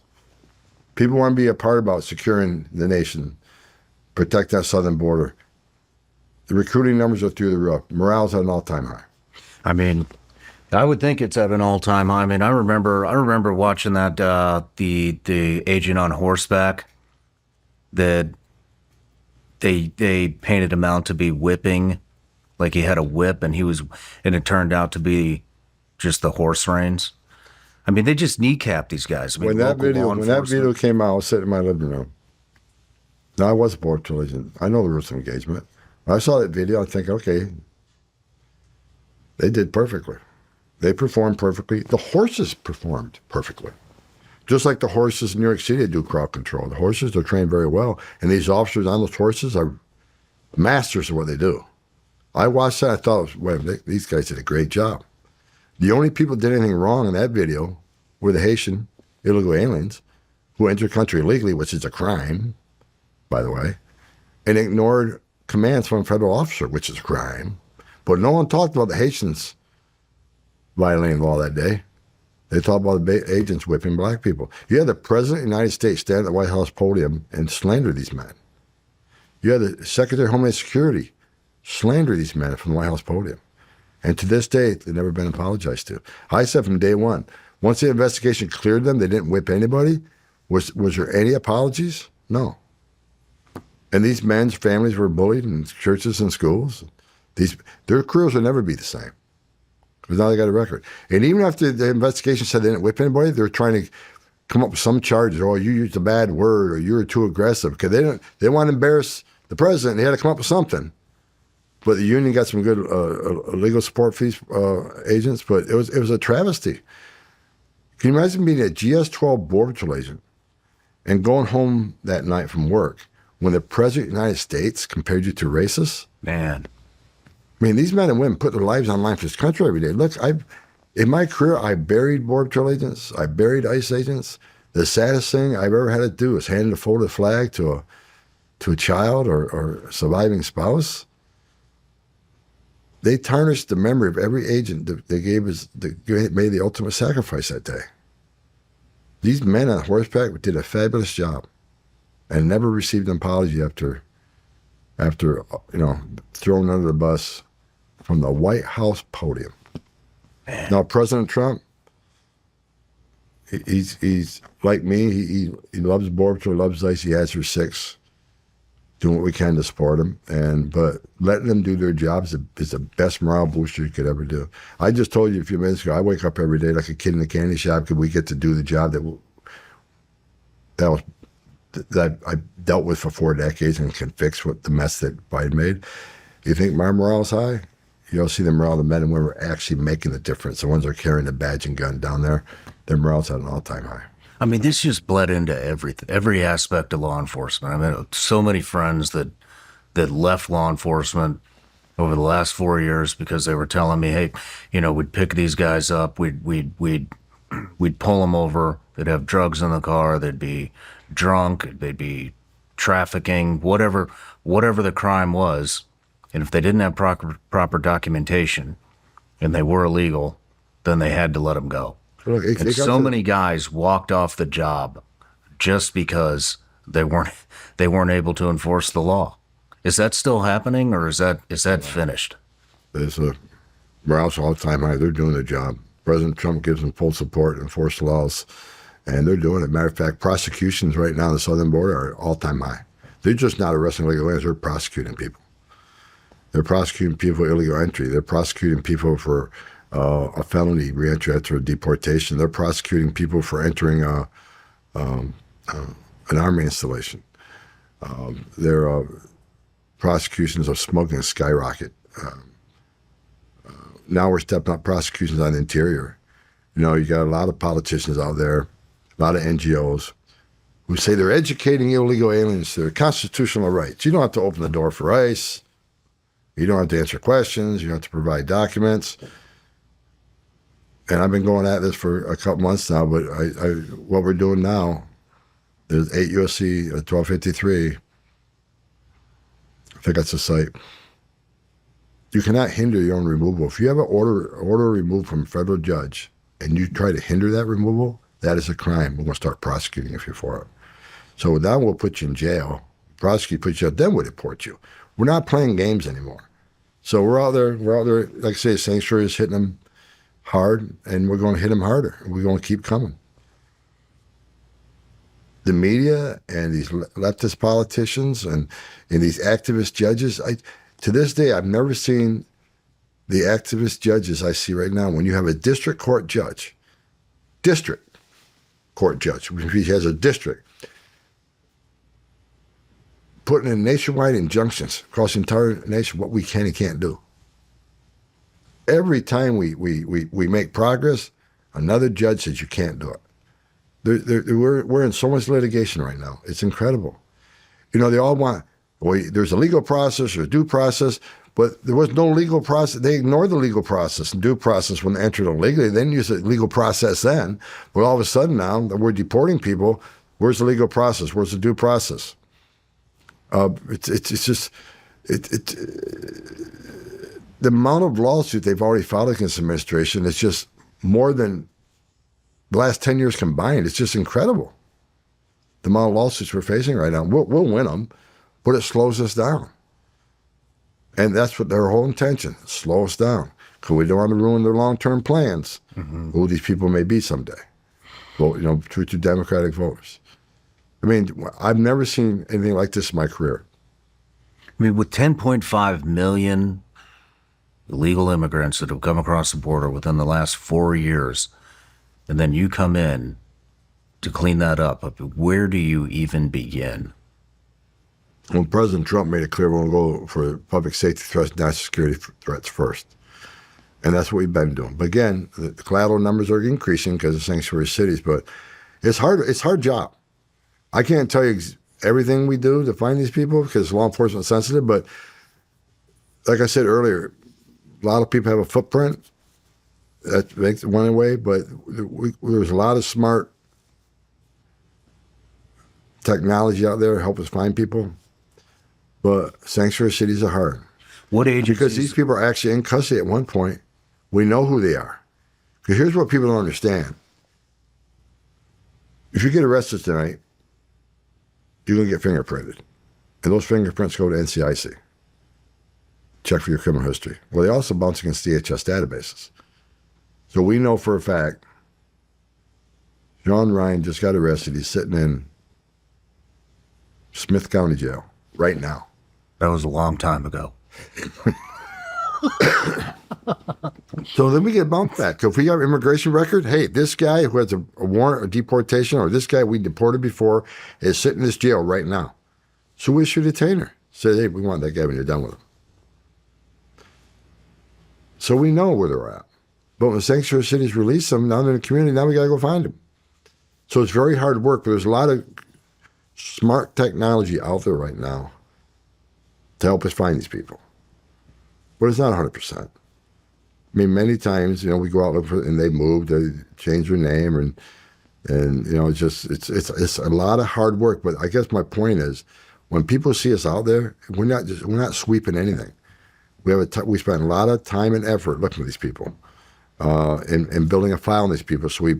People want to be a part about securing the nation, protect that southern border. The recruiting numbers are through the roof. Morale's at an all-time high. I mean, I would think it's at an all-time high. I mean, I remember watching that the agent on horseback that they painted him out to be whipping, like he had a whip, and it turned out to be just the horse reins. I mean, they just kneecap these guys. I mean, When that video came out, I was sitting in my living room. Now, I was a Border Patrol agent. I know the rules of engagement. When I saw that video, I think, okay, they did perfectly. They performed perfectly. The horses performed perfectly. Just like the horses in New York City do crowd control. The horses are trained very well. And these officers on those horses are masters of what they do. I watched that. I thought, well, these guys did a great job. The only people that did anything wrong in that video were the Haitian illegal aliens who entered the country illegally, which is a crime, by the way, and ignored commands from a federal officer, which is a crime. But no one talked about the Haitians violating law that day. They talked about the agents whipping black people. You had the President of the United States stand at the White House podium and slander these men. You had the Secretary of Homeland Security slander these men from the White House podium. And to this day, they've never been apologized to. I said from day one, once the investigation cleared them, they didn't whip anybody. Was there any apologies? No. And these men's families were bullied in churches and schools. Their careers will never be the same. Because now they got a record. And even after the investigation said they didn't whip anybody, they're trying to come up with some charges. Oh, you used a bad word, or you were too aggressive. Because they want to embarrass the president. They had to come up with something. But the union got some good legal support fees, agents. But it was a travesty. Can you imagine being a GS-12 Border Patrol agent and going home that night from work when the President of the United States compared you to racists? Man. I mean, these men and women put their lives on the line for this country every day. Look, in my career, I buried Border Patrol agents. I buried ICE agents. The saddest thing I've ever had to do is hand a folded flag to a child or a surviving spouse. They tarnished the memory of every agent that made the ultimate sacrifice that day. These men on horseback did a fabulous job and never received an apology after thrown under the bus from the White House podium. Man. Now, President Trump, he's like me. He loves Border Patrol, loves ICE. He has her 6. Doing what we can to support them, but letting them do their jobs is the best morale booster you could ever do. I just told you a few minutes ago, I wake up every day like a kid in a candy shop because we get to do the job that I dealt with for 4 decades and can fix what the mess that Biden made. You think my morale's high? You don't see the morale of the men and women actually making the difference. The ones that are carrying the badge and gun down there, their morale's at an all-time high. I mean, this just bled into every aspect of law enforcement. I mean, so many friends that left law enforcement over the last 4 years because they were telling me, hey, we'd pick these guys up, we'd pull them over, they'd have drugs in the car, they'd be drunk, they'd be trafficking, whatever the crime was, and if they didn't have proper documentation and they were illegal, then they had to let them go. Look, and so many guys walked off the job just because they weren't able to enforce the law. Is that still happening, or is that finished? There's morale's all time high. They're doing their job. President Trump gives them full support to enforce the laws, and they're doing it. Matter of fact, prosecutions right now on the southern border are all time high. They're just not arresting illegal aliens. They're prosecuting people. They're prosecuting people for illegal entry. They're prosecuting people for a felony reentry after a deportation. They're prosecuting people for entering an army installation. Their prosecutions of smuggling skyrocket. Now we're stepping up prosecutions on the interior. You got a lot of politicians out there, a lot of NGOs who say they're educating illegal aliens to their constitutional rights. You don't have to open the door for ICE. You don't have to answer questions. You don't have to provide documents. And I've been going at this for a couple months now, but what we're doing now, there's 8 U.S.C. 1253. I think that's the site. You cannot hinder your own removal. If you have an order removed from a federal judge and you try to hinder that removal, that is a crime. We're going to start prosecuting if you're for it. So now we'll put you in jail, prosecute, put you out, then we'll deport you. We're not playing games anymore. So we're out there, like I say, sanctuary is hitting them hard, and we're going to hit them harder. We're going to keep coming. The media and these leftist politicians and these activist judges, to this day, I've never seen the activist judges I see right now. When you have a district court judge, if he has a district, putting in nationwide injunctions across the entire nation, what we can and can't do. Every time we make progress, another judge says you can't do it. We're in so much litigation right now. It's incredible. They all want, there's a legal process or a due process, but there was no legal process. They ignored the legal process and due process when they entered illegally. They didn't use the legal process then. But all of a sudden now that we're deporting people, where's the legal process? Where's the due process? The amount of lawsuits they've already filed against the administration is just more than the last 10 years combined. It's just incredible. The amount of lawsuits we're facing right now. We'll win them, but it slows us down. And that's what their whole intention, slow us down. Because we don't want to ruin their long-term plans, who these people may be someday. Well, true to Democratic voters. I mean, I've never seen anything like this in my career. I mean, with 10.5 million illegal immigrants that have come across the border within the last 4 years, and then you come in to clean that up, where do you even begin? Well, President Trump made it clear we're going to go for public safety threats, national security threats first. And that's what we've been doing. But again, the collateral numbers are increasing because of sanctuary cities, but it's hard. It's a hard job. I can't tell you everything we do to find these people because law enforcement is sensitive, but like I said earlier, a lot of people have a footprint that makes it one way, but there's a lot of smart technology out there to help us find people. But sanctuary cities are hard. What agencies? Because these people are actually in custody at one point. We know who they are. Because here's what people don't understand. If you get arrested tonight, you're going to get fingerprinted. And those fingerprints go to NCIC. Check for your criminal history. Well, they also bounce against DHS databases. So we know for a fact John Ryan just got arrested. He's sitting in Smith County Jail right now. That was a long time ago. So then we get bumped back. So if we got an immigration record, hey, this guy who has a warrant of deportation, or this guy we deported before, is sitting in this jail right now. So we issue a detainer. Say, hey, we want that guy when you're done with him. So we know where they're at. But when sanctuary cities release them, now they're in the community, now we got to go find them. So it's very hard work, but there's a lot of smart technology out there right now to help us find these people. But it's not 100%. I mean, many times, we go out and they move, they change their name, and it's a lot of hard work. But I guess my point is, when people see us out there, we're not sweeping anything. We spend a lot of time and effort looking for these people, and building a file on these people, so we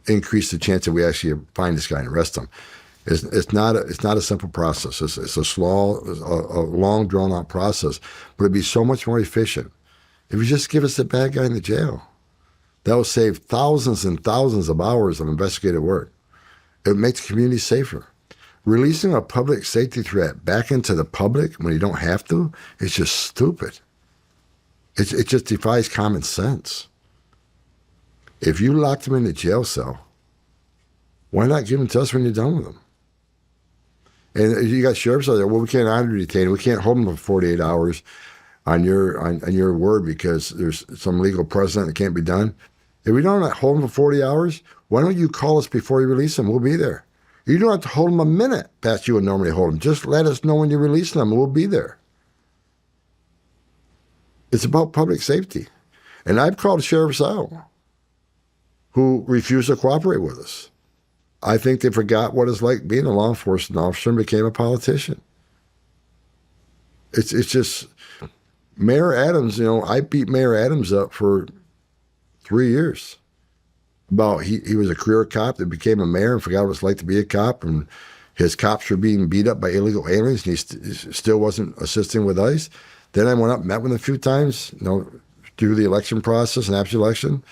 increase the chance that we actually find this guy and arrest him. It's not a simple process. It's a slow, a long, drawn out process, but it'd be so much more efficient if you just give us the bad guy in the jail. That will save thousands and thousands of hours of investigative work. It makes the community safer. Releasing a public safety threat back into the public when you don't have to is just stupid. It just defies common sense. If you locked them in the jail cell, why not give them to us when you're done with them? And you got sheriffs out there, well, we can't honor detain. We can't hold them for 48 hours on your word because there's some legal precedent that can't be done. If we don't hold them for 40 hours, why don't you call us before you release them? We'll be there. You don't have to hold them a minute past you would normally hold them. Just let us know when you're releasing them, and we'll be there. It's about public safety. And I've called sheriffs out who refuse to cooperate with us. I think they forgot what it's like being a law enforcement officer and became a politician. It's just, Mayor Adams, I beat Mayor Adams up for 3 years. He was a career cop that became a mayor and forgot what it's like to be a cop, and his cops were being beat up by illegal aliens, and he still wasn't assisting with ICE. Then I went up, met with him a few times, through the election process and after the election.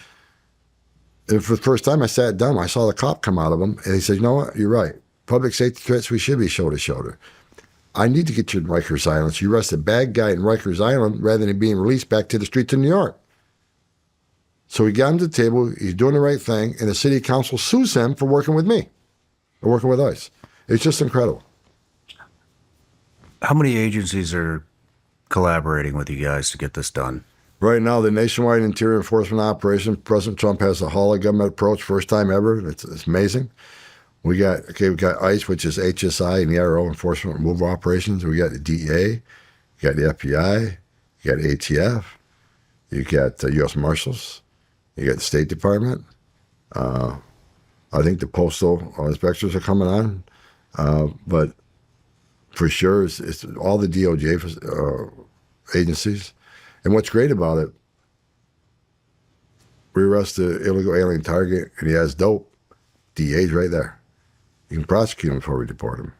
And for the first time, I sat down. I saw the cop come out of him, and he said, "You know what? You're right. Public safety threats, we should be shoulder to shoulder. I need to get you in Rikers Island. So you arrest a bad guy in Rikers Island rather than being released back to the streets of New York." So he got him to the table. He's doing the right thing, and the city council sues him for working with me, or working with ICE. It's just incredible. How many agencies are collaborating with you guys to get this done? Right now, the nationwide interior enforcement operation, President Trump has a Hall of Government approach, first time ever. It's amazing. We got ICE, which is HSI and ERO, enforcement removal operations. We got the DEA, you got the FBI, you got ATF, you got the U.S. Marshals, you got the State Department. I think the postal inspectors are coming on, but for sure, it's all the DOJ agencies. And what's great about it, we arrest the illegal alien target and he has dope, DA's right there. You can prosecute him before we deport him.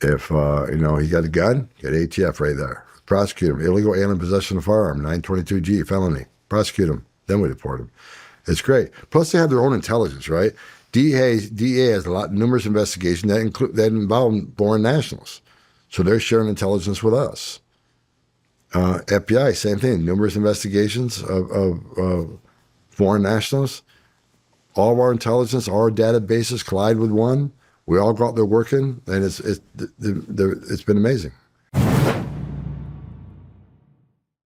If, he got a gun, you got ATF right there. Prosecute him. Illegal alien possession of firearm, 922G, felony. Prosecute him, then we deport him. It's great. Plus they have their own intelligence, right? DEA has numerous investigations that involve foreign nationals. So they're sharing intelligence with us. FBI, same thing. Numerous investigations of foreign nationals. All of our intelligence, all our databases collide with one. We all go out there working, and it's been amazing.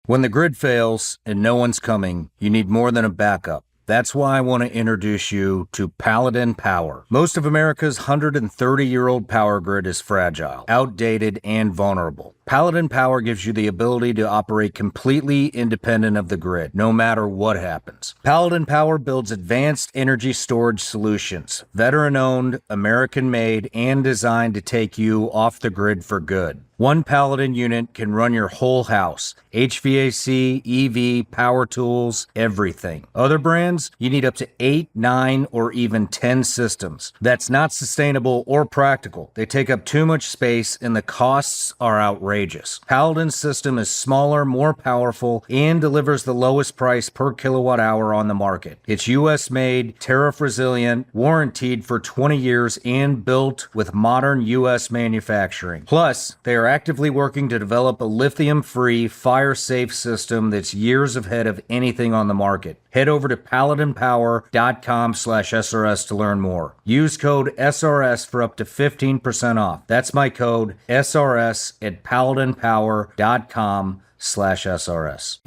When the grid fails and no one's coming, you need more than a backup. That's why I want to introduce you to Paladin Power. Most of America's 130-year-old power grid is fragile, outdated, and vulnerable. Paladin Power gives you the ability to operate completely independent of the grid, no matter what happens. Paladin Power builds advanced energy storage solutions, veteran-owned, American-made, and designed to take you off the grid for good. One Paladin unit can run your whole house. HVAC, EV, power tools, everything. Other brands, you need up to 8, 9, or even 10 systems. That's not sustainable or practical. They take up too much space and the costs are outrageous. Paladin's system is smaller, more powerful, and delivers the lowest price per kilowatt hour on the market. It's US made, tariff resilient, warranted for 20 years, and built with modern US manufacturing. Plus, they are actively working to develop a lithium-free, fire-safe system that's years ahead of anything on the market. Head over to paladinpower.com/SRS to learn more. Use code SRS for up to 15% off. That's my code SRS at paladinpower.com/SRS.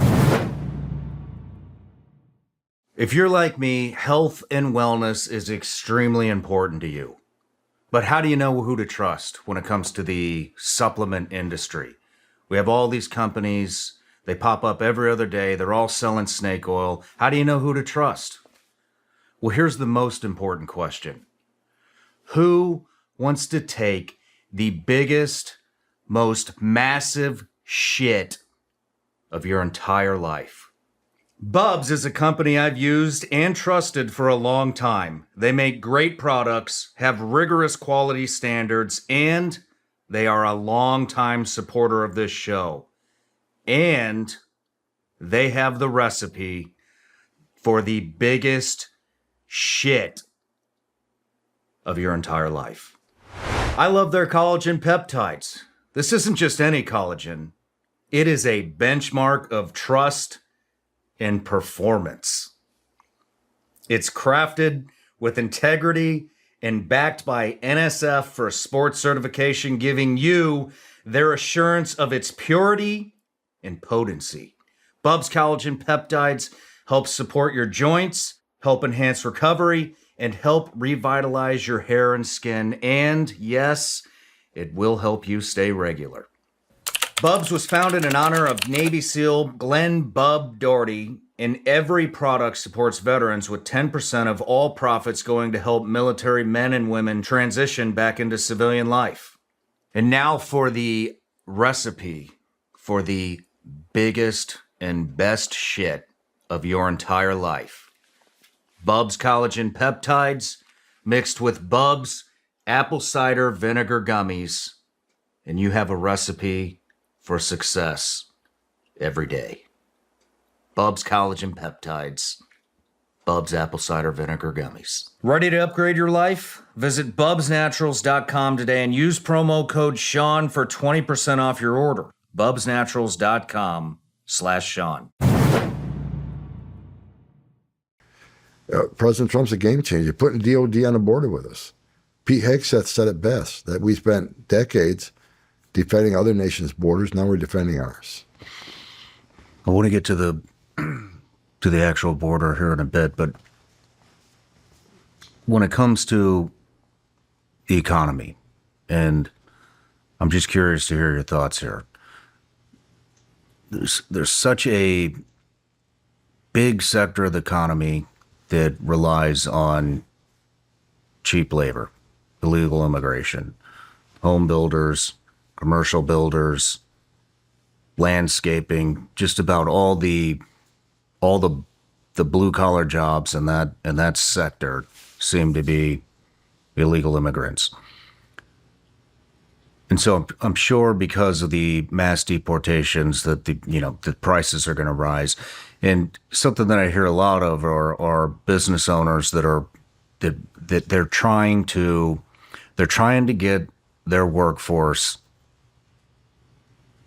If you're like me, health and wellness is extremely important to you. But how do you know who to trust when it comes to the supplement industry? We have all these companies. They pop up every other day. They're all selling snake oil. How do you know who to trust? Well, here's the most important question. Who wants to take the biggest, most massive shit of your entire life? Bubs is a company I've used and trusted for a long time. They make great products, have rigorous quality standards, and they are a long-time supporter of this show. And they have the recipe for the biggest shit of your entire life. I love their collagen peptides. This isn't just any collagen. It is a benchmark of trust and performance. It's crafted with integrity and backed by NSF for sports certification, giving you their assurance of its purity and potency. Bubs Collagen Peptides help support your joints, help enhance recovery, and help revitalize your hair and skin. And yes, it will help you stay regular. Bubs was founded in honor of Navy SEAL Glenn Bub Doherty, and every product supports veterans with 10% of all profits going to help military men and women transition back into civilian life. And now for the recipe for the biggest and best shit of your entire life. Bubs Collagen Peptides mixed with Bubs Apple Cider Vinegar Gummies, and you have a recipe for success every day. Bubs Collagen Peptides, Bubs Apple Cider Vinegar Gummies. Ready to upgrade your life? Visit bubsnaturals.com today and use promo code Sean for 20% off your order. bubsnaturals.com/Sean. President Trump's a game changer. Putting DOD on the border with us. Pete Hegseth said it best, that we spent decades defending other nations' borders. Now we're defending ours. I want to get to the actual border here in a bit, but when it comes to the economy, and I'm just curious to hear your thoughts here. There's such a big sector of the economy that relies on cheap labor, illegal immigration, home builders, commercial builders, landscaping, just about all the blue collar jobs in that sector seem to be illegal immigrants. And so I'm sure because of the mass deportations that the prices are going to rise. And something that I hear a lot of are business owners that they're trying to get their workforce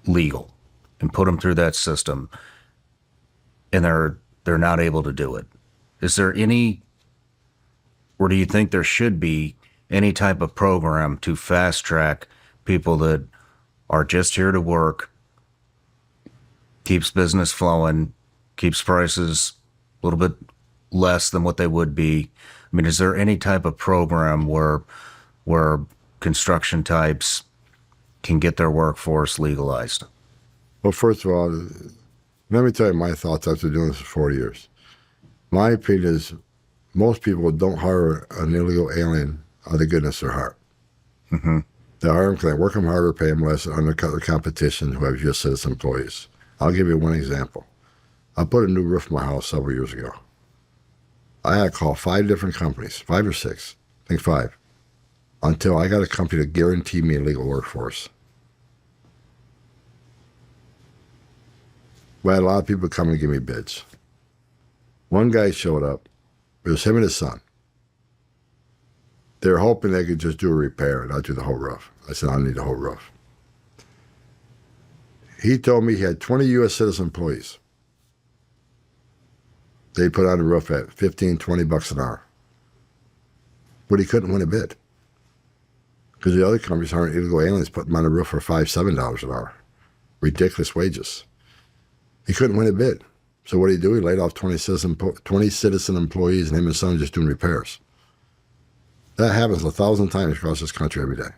legal and put them through that system, and they're not able to do it. Is there any, or do you think there should be any type of program to fast track people that are just here to work, keeps business flowing, keeps prices a little bit less than what they would be? I mean, is there any type of program where construction types can get their workforce legalized? Well, first of all, let me tell you my thoughts after doing this for 40 years. My opinion is most people don't hire an illegal alien out of the goodness of their heart. Mm-hmm. They hire them because they work them harder, pay them less, and undercut their competition who have U.S. citizen employees. I'll give you one example. I put a new roof in my house several years ago. I had to call 5 different companies, 5 or 6, I think 5, until I got a company to guarantee me a legal workforce. We had a lot of people come and give me bids. One guy showed up. It was him and his son. They were hoping they could just do a repair and not do the whole roof. I said, I don't need the whole roof. He told me he had 20 U.S. citizen employees. They put on the roof at $15, $20 an hour. But he couldn't win a bid. Because the other companies hiring illegal aliens put them on the roof for $5, $7 an hour. Ridiculous wages. He couldn't win a bid. So what did he do? He laid off 20 citizen employees, and him and his son were just doing repairs. That happens 1,000 times across this country every day.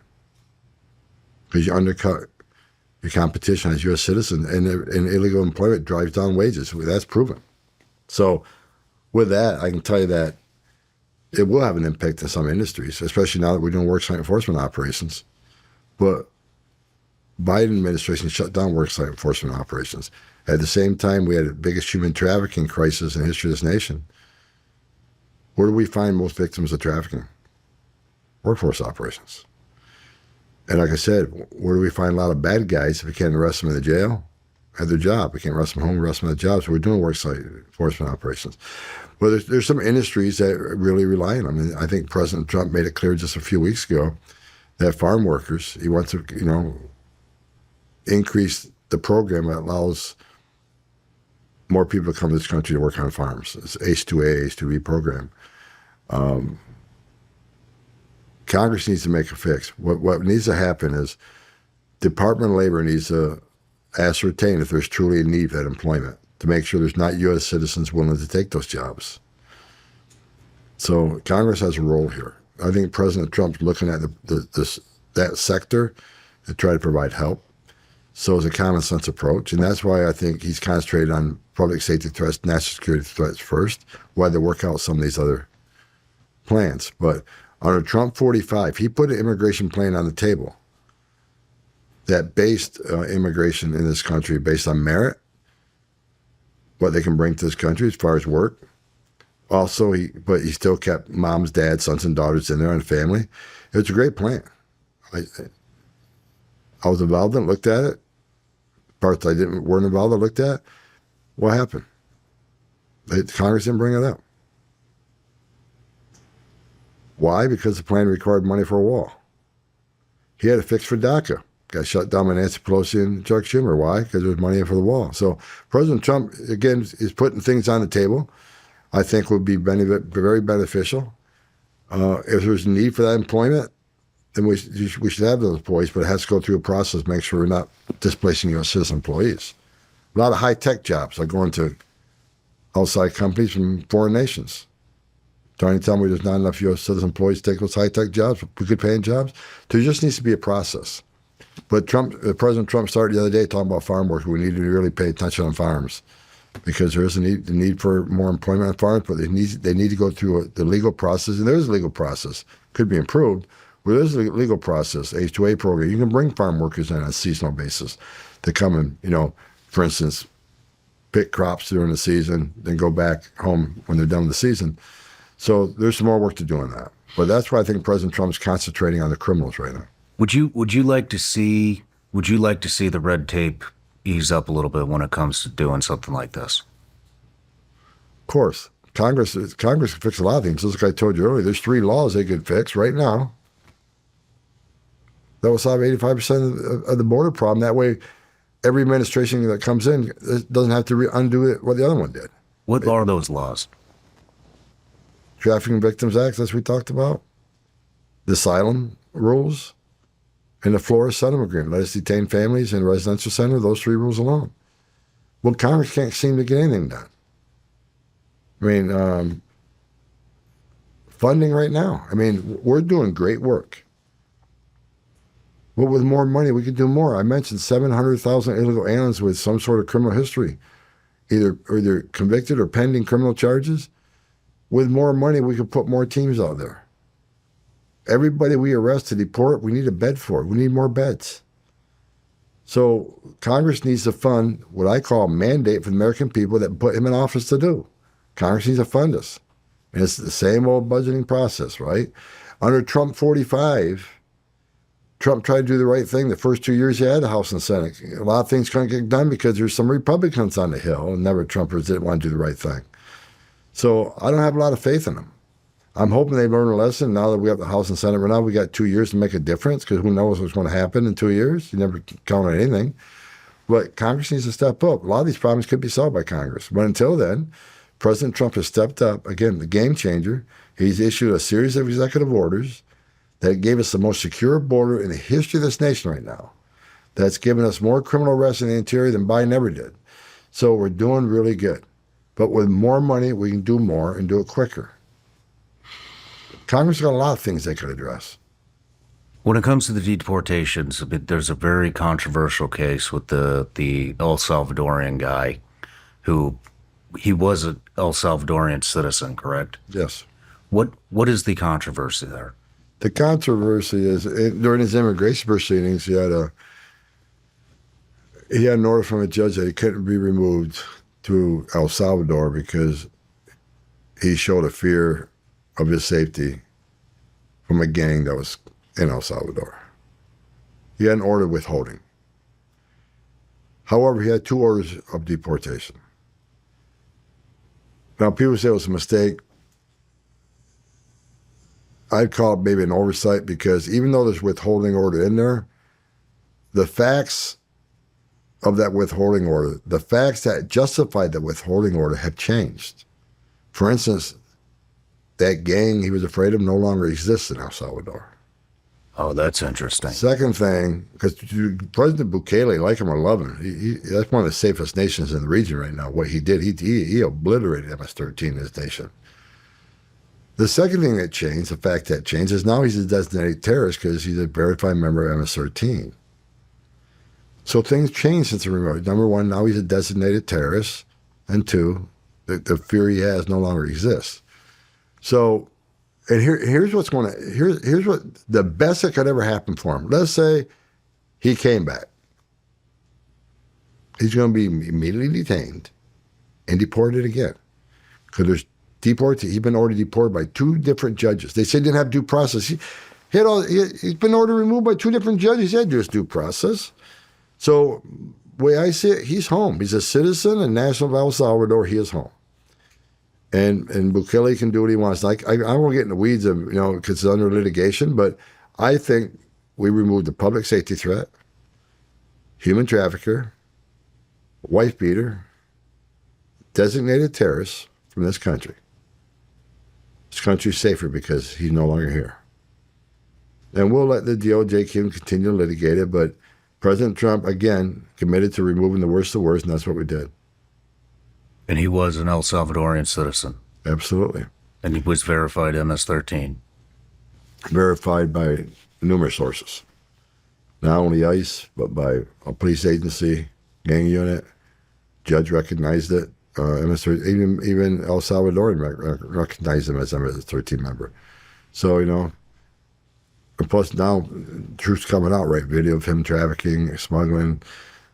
Because you undercut your competition as U.S. citizen, and illegal employment drives down wages. That's proven. So with that, I can tell you that it will have an impact in some industries, especially now that we're doing worksite enforcement operations. But Biden administration shut down worksite enforcement operations. At the same time, we had the biggest human trafficking crisis in the history of this nation. Where do we find most victims of trafficking? Workforce operations. And like I said, where do we find a lot of bad guys if we can't arrest them in the jail? At their job. We can't arrest them home, arrest them at the job. So we're doing worksite enforcement operations. Well, there's some industries that really rely on them. And I think President Trump made it clear just a few weeks ago that farm workers, he wants to, increase the program that allows more people to come to this country to work on farms. It's ACE2A, ACE2B program. Congress needs to make a fix. What needs to happen is Department of Labor needs to ascertain if there's truly a need for that employment to make sure there's not U.S. citizens willing to take those jobs. So Congress has a role here. I think President Trump's looking at that sector to try to provide help. So it's a common sense approach, and that's why I think he's concentrated on public safety threats, national security threats first, while they work out some of these other plans. But under Trump 45, he put an immigration plan on the table that based immigration in this country based on merit, what they can bring to this country as far as work. Also, but he still kept moms, dads, sons, and daughters in there and family. It was a great plan. I was involved in it, looked at it. Parts I weren't involved in, looked at. What happened? Congress didn't bring it up. Why? Because the plan required money for a wall. He had a fix for DACA. Got shut down by Nancy Pelosi and Chuck Schumer. Why? Because there was money in for the wall. So President Trump, again, is putting things on the table I think would be very beneficial. If there's a need for that employment, then we should have those employees, but it has to go through a process, make sure we're not displacing U.S. citizen employees. A lot of high-tech jobs are going to outside companies from foreign nations. Trying to tell me there's not enough U.S. citizen employees to take those high-tech jobs, good paying jobs. There just needs to be a process. But President Trump started the other day talking about farm workers. We need to really pay attention on farms because there is the need for more employment on farms, but they need to go through the legal process. And there is a legal process. Could be improved. Well, there's a legal process, H-2A program. You can bring farm workers in on a seasonal basis to come and, for instance, pick crops during the season, then go back home when they're done with the season. So there's some more work to do on that. But that's why I think President Trump's concentrating on the criminals right now. Would you like to see the red tape ease up a little bit when it comes to doing something like this? Of course. Congress can fix a lot of things. Just like I told you earlier, there's 3 laws they could fix right now that will solve 85% of the border problem. That way, every administration that comes in doesn't have to undo what the other one did. What are those laws? Trafficking Victims Act, as we talked about. The asylum rules. And the Flores Settlement Agreement. Let us detain families in a residential center. Those 3 rules alone. Well, Congress can't seem to get anything done. I mean, funding right now. I mean, we're doing great work. But with more money, we could do more. I mentioned 700,000 illegal aliens with some sort of criminal history, either convicted or pending criminal charges. With more money, we could put more teams out there. Everybody we arrest to deport, we need a bed for. We need more beds. So Congress needs to fund what I call a mandate for the American people that put him in office to do. Congress needs to fund us. And it's the same old budgeting process, right? Under Trump 45, Trump tried to do the right thing the first 2 years he had the House and Senate. A lot of things couldn't get done because there's some Republicans on the Hill, and never Trumpers didn't want to do the right thing. So I don't have a lot of faith in them. I'm hoping they learn a lesson now that we have the House and Senate. Right now, we got 2 years to make a difference because who knows what's going to happen in 2 years. You never count on anything. But Congress needs to step up. A lot of these problems could be solved by Congress. But until then, President Trump has stepped up. Again, the game changer. He's issued a series of executive orders that gave us the most secure border in the history of this nation right now. That's given us more criminal arrests in the interior than Biden ever did. So we're doing really good. But with more money, we can do more and do it quicker. Congress got a lot of things they could address. When it comes to the deportations, there's a very controversial case with the El Salvadorian guy who he was an El Salvadorian citizen, correct? Yes. What is the controversy there? The controversy is during his immigration proceedings, he had an order from a judge that he couldn't be removed to El Salvador because he showed a fear of his safety from a gang that was in El Salvador. He had an order withholding. However, he had 2 orders of deportation. Now, people say it was a mistake. I'd call it maybe an oversight because even though there's withholding order in there, the facts of that withholding order, the facts that justified the withholding order have changed. For instance, that gang he was afraid of no longer exists in El Salvador. Oh, that's interesting. Second thing, because President Bukele, like him or love him, that's one of the safest nations in the region right now. What he did, he obliterated MS-13 in his nation. The second thing that changed, the fact that changed, is now he's a designated terrorist because he's a verified member of MS-13. So things changed since the remote. Number one, now he's a designated terrorist. And 2, the fear he has no longer exists. So, and here's what's going to, here's what the best that could ever happen for him. Let's say he came back. He's going to be immediately detained and deported again. Because he's been ordered deported by 2 different judges. They said he didn't have due process. He's been ordered removed by 2 different judges. He had just due process. So, the way I see it, he's home. He's a citizen and national of El Salvador. He is home. And Bukele can do what he wants. Like I won't get in the weeds of, because it's under litigation, but I think we removed the public safety threat, human trafficker, wife beater, designated terrorist from this country. This country's safer because he's no longer here. And we'll let the DOJ continue to litigate it, but President Trump, again, committed to removing the worst of the worst, and that's what we did. And he was an El Salvadorian citizen. Absolutely. And he was verified MS-13. Verified by numerous sources. Not only ICE, but by a police agency, gang unit. Judge recognized it. MS-13, even El Salvadorian recognized him as a MS-13 member. So, and plus now, truth's coming out, right? Video of him trafficking, smuggling,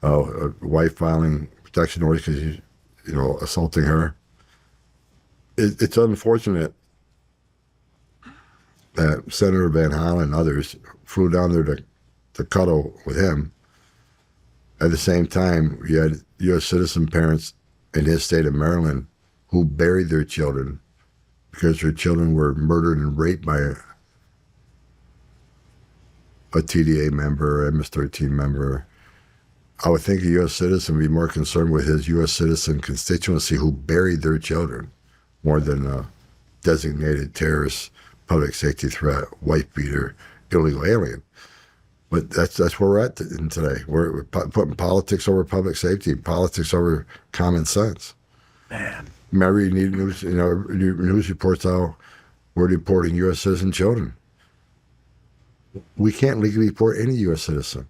a wife filing protection orders because he's assaulting her. It's unfortunate that Senator Van Hollen and others flew down there to cuddle with him. At the same time, you had U.S. citizen parents in his state of Maryland who buried their children because their children were murdered and raped by a TDA member, a MS-13 member. I would think a U.S. citizen would be more concerned with his U.S. citizen constituency who buried their children more than a designated terrorist, public safety threat, wife beater, illegal alien. But that's where we're at today. We're putting politics over public safety, politics over common sense. Man. Remember, you need news reports how we're deporting U.S. citizen children. We can't legally deport any U.S. citizen.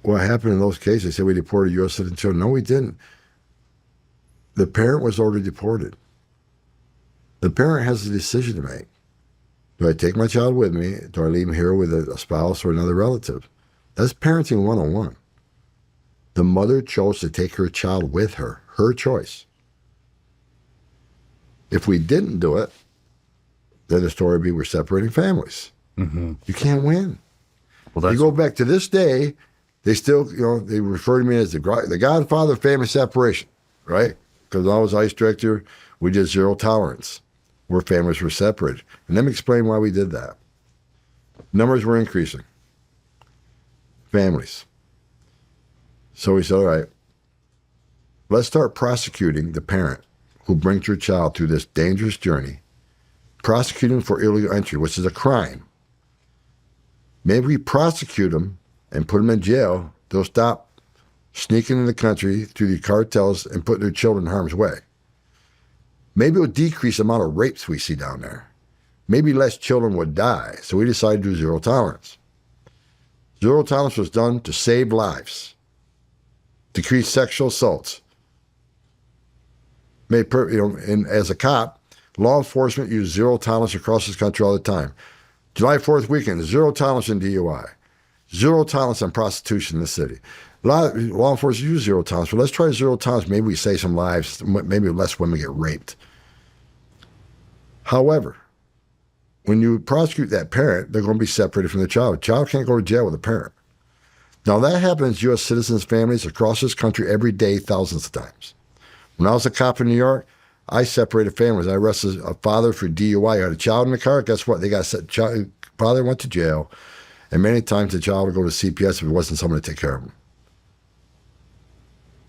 What happened in those cases? They said we deported U.S. citizen children. No, we didn't. The parent was already deported. The parent has a decision to make. Do I take my child with me? Do I leave him here with a spouse or another relative? That's parenting 101. The mother chose to take her child with her, her choice. If we didn't do it, then the story would be we're separating families. Mm-hmm. You can't win. Well, You go back to this day, they still, they refer to me as the godfather of family separation, right? Because I was ICE director, we did zero tolerance where families were separated. And let me explain why we did that. Numbers were increasing. Families. So we said, all right, let's start prosecuting the parent who brings your child through this dangerous journey, prosecuting for illegal entry, which is a crime. Maybe we prosecute them and put them in jail. They'll stop sneaking in the country through the cartels and putting their children in harm's way. Maybe it'll decrease the amount of rapes we see down there. Maybe less children would die. So we decided to do zero tolerance. Zero tolerance was done to save lives, decrease sexual assaults. And as a cop, law enforcement used zero tolerance across this country all the time. July 4th weekend, zero tolerance in DUI, zero tolerance on prostitution in the city. A lot of law enforcement use zero tolerance, but let's try zero tolerance. Maybe we save some lives, maybe less women get raped. However, when you prosecute that parent, they're going to be separated from the child. The child can't go to jail with a parent. Now, that happens to U.S. citizens' families across this country every day, thousands of times. When I was a cop in New York, I separated families. I arrested a father for DUI. I had a child in the car. Guess what? They got set. Father went to jail, and many times the child would go to CPS if it wasn't someone to take care of him.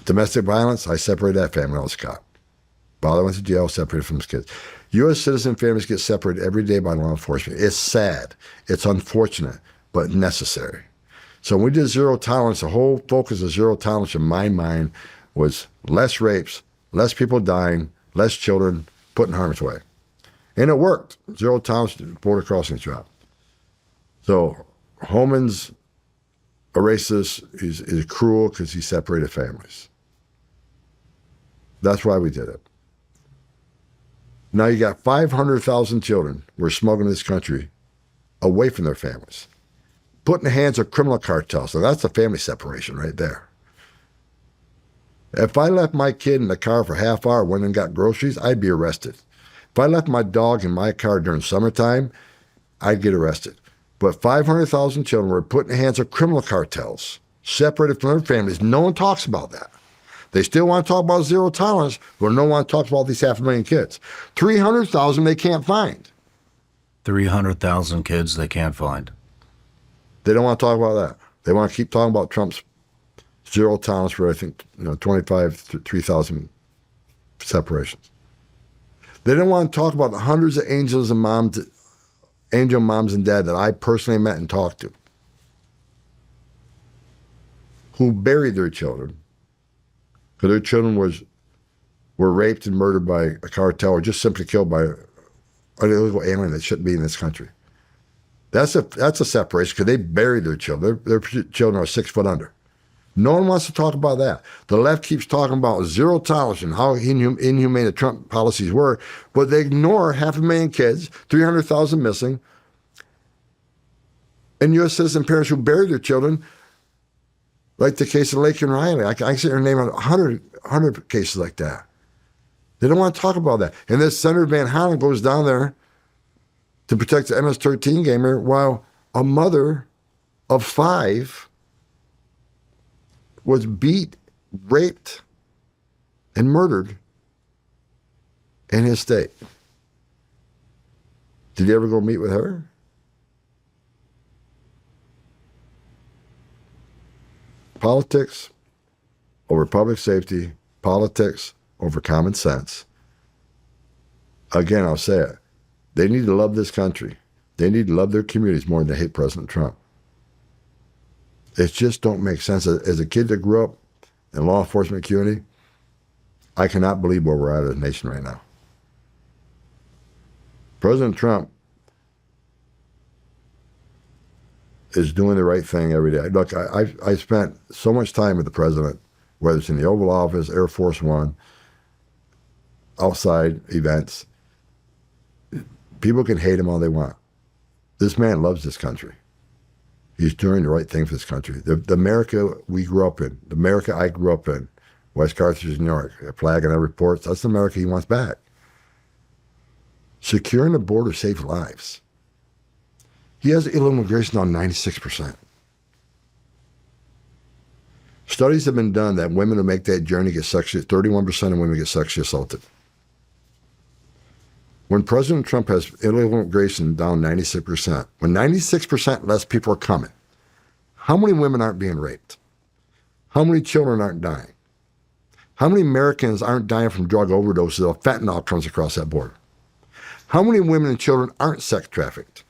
Domestic violence, I separated that family when I was a cop. Father went to jail, separated from his kids. U.S. citizen families get separated every day by law enforcement. It's sad. It's unfortunate, but necessary. So when we did zero tolerance, the whole focus of zero tolerance in my mind was less rapes, less people dying, less children put in harm's way. And it worked. Zero tolerance border crossing job. So Homan's a racist, is cruel because he separated families. That's why we did it. Now you got 500,000 children we're smuggling this country away from their families, put in the hands of criminal cartels. So that's a family separation right there. If I left my kid in the car for a half hour, went and got groceries, I'd be arrested. If I left my dog in my car during summertime, I'd get arrested. But 500,000 children were put in the hands of criminal cartels, separated from their families. No one talks about that. They still want to talk about zero tolerance, but no one talks about these 500,000 kids. 300,000 they can't find. 300,000 kids they can't find. They don't want to talk about that. They want to keep talking about Trump's zero tolerance for, I think, 25 to 3,000 separations. They don't want to talk about the hundreds of angel moms and dads that I personally met and talked to, who buried their children because their children were raped and murdered by a cartel or just simply killed by an illegal alien that shouldn't be in this country. That's a separation because they buried their children. Their children are 6 foot under. No one wants to talk about that. The left keeps talking about zero tolerance and how inhumane the Trump policies were, but they ignore 500,000 kids, 300,000 missing, and U.S. citizen parents who buried their children, like the case of Lake and Riley. I can sit here and name 100 cases like that. They don't want to talk about that. And this Senator Van Hollen goes down there to protect the MS-13 gamer while a mother of 5 was beat, raped, and murdered in his state. Did you ever go meet with her? Politics over public safety, politics over common sense. Again, I'll say it. They need to love this country. They need to love their communities more than they hate President Trump. It just don't make sense. As a kid that grew up in law enforcement community, I cannot believe where we're at as a nation right now. President Trump is doing the right thing every day. Look, I spent so much time with the president, whether it's in the Oval Office, Air Force One, outside events. People can hate him all they want. This man loves this country. He's doing the right thing for this country. The America we grew up in, the America I grew up in, West Carthage, New York, a flag in our reports, that's the America he wants back. Securing the border saves lives. He has illegal immigration on 96%. Studies have been done that women who make that journey get sexually, 31% of women get sexually assaulted. When President Trump has illegal immigration down 96%, when 96% less people are coming, how many women aren't being raped? How many children aren't dying? How many Americans aren't dying from drug overdoses or fentanyl comes across that border? How many women and children aren't sex trafficked?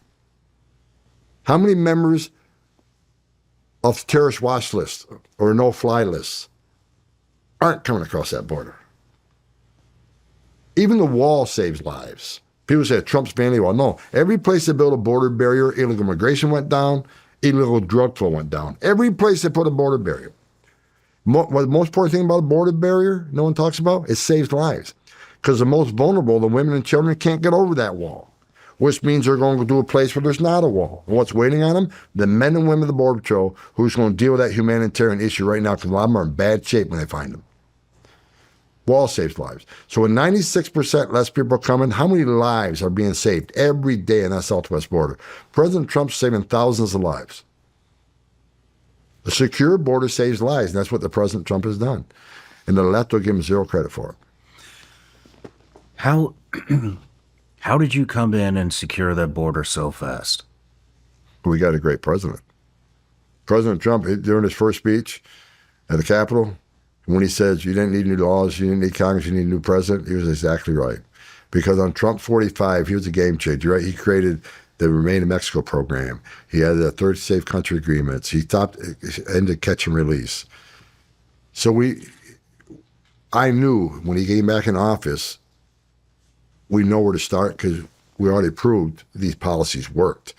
How many members of the terrorist watch list or no-fly lists aren't coming across that border? Even the wall saves lives. People say Trump's banning the wall. No, every place they built a border barrier, illegal immigration went down, illegal drug flow went down. Every place they put a border barrier. What the most important thing about a border barrier no one talks about, it saves lives. Because the most vulnerable, the women and children, can't get over that wall, which means they're going to do a place where there's not a wall. And what's waiting on them? The men and women of the Border Patrol who's going to deal with that humanitarian issue right now, because a lot of them are in bad shape when they find them. Wall saves lives. So when 96% less people are coming, how many lives are being saved every day in that southwest border? President Trump's saving thousands of lives. A secure border saves lives, and that's what the President Trump has done. And the left will give him zero credit for it. How did you come in and secure that border so fast? We got a great president. President Trump, during his first speech at the Capitol, when he says you didn't need new laws, you didn't need Congress, you need a new president, he was exactly right. Because on Trump 45, he was a game changer, right? He created the Remain in Mexico program. He had the third safe country agreements. He ended catch and release. So I knew when he came back in office, we know where to start because we already proved these policies worked.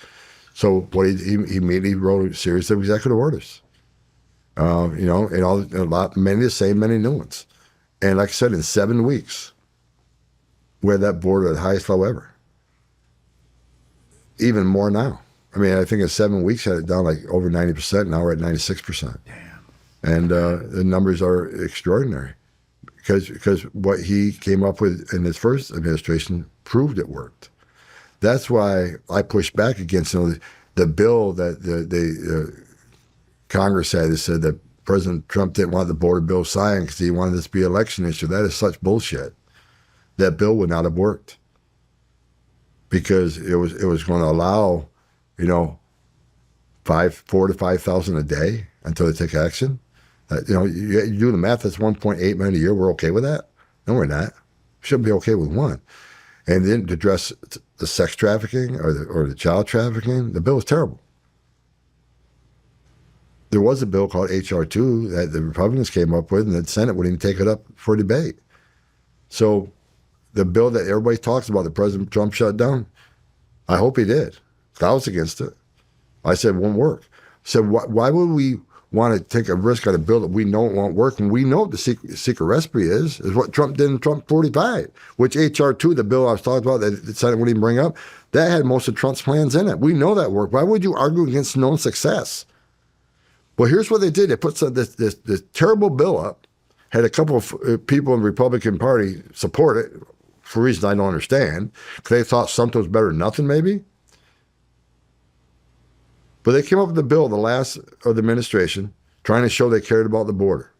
So what he immediately wrote a series of executive orders. Many the same, many new ones. And like I said, in 7 weeks, we had that border at the highest level ever. Even more now. I mean, I think in 7 weeks, had it down like over 90%. Now we're at 96%. Damn. And the numbers are extraordinary because what he came up with in his first administration proved it worked. That's why I pushed back against the bill that the Congress had. It said that President Trump didn't want the border bill signed because he wanted this to be an election issue. That is such bullshit. That bill would not have worked because it was going to allow, 4,000 to 5,000 a day until they take action. You do the math. That's 1.8 million a year. We're okay with that? No, we're not. We shouldn't be okay with one. And then to address the sex trafficking or the child trafficking, the bill is terrible. There was a bill called H.R. 2 that the Republicans came up with, and the Senate wouldn't even take it up for debate. So the bill that everybody talks about, that President Trump shut down, I hope he did. I was against it. I said it won't work. I said, why would we want to take a risk on a bill that we know it won't work when we know what the secret recipe is what Trump did in Trump 45, which H.R. 2, the bill I was talking about that the Senate wouldn't even bring up, that had most of Trump's plans in it. We know that worked. Why would you argue against known success? Well, here's what they did. They put this terrible bill up, had a couple of people in the Republican Party support it for reasons I don't understand, because they thought something was better than nothing, maybe. But they came up with the bill, the last of the administration, trying to show they cared about the border.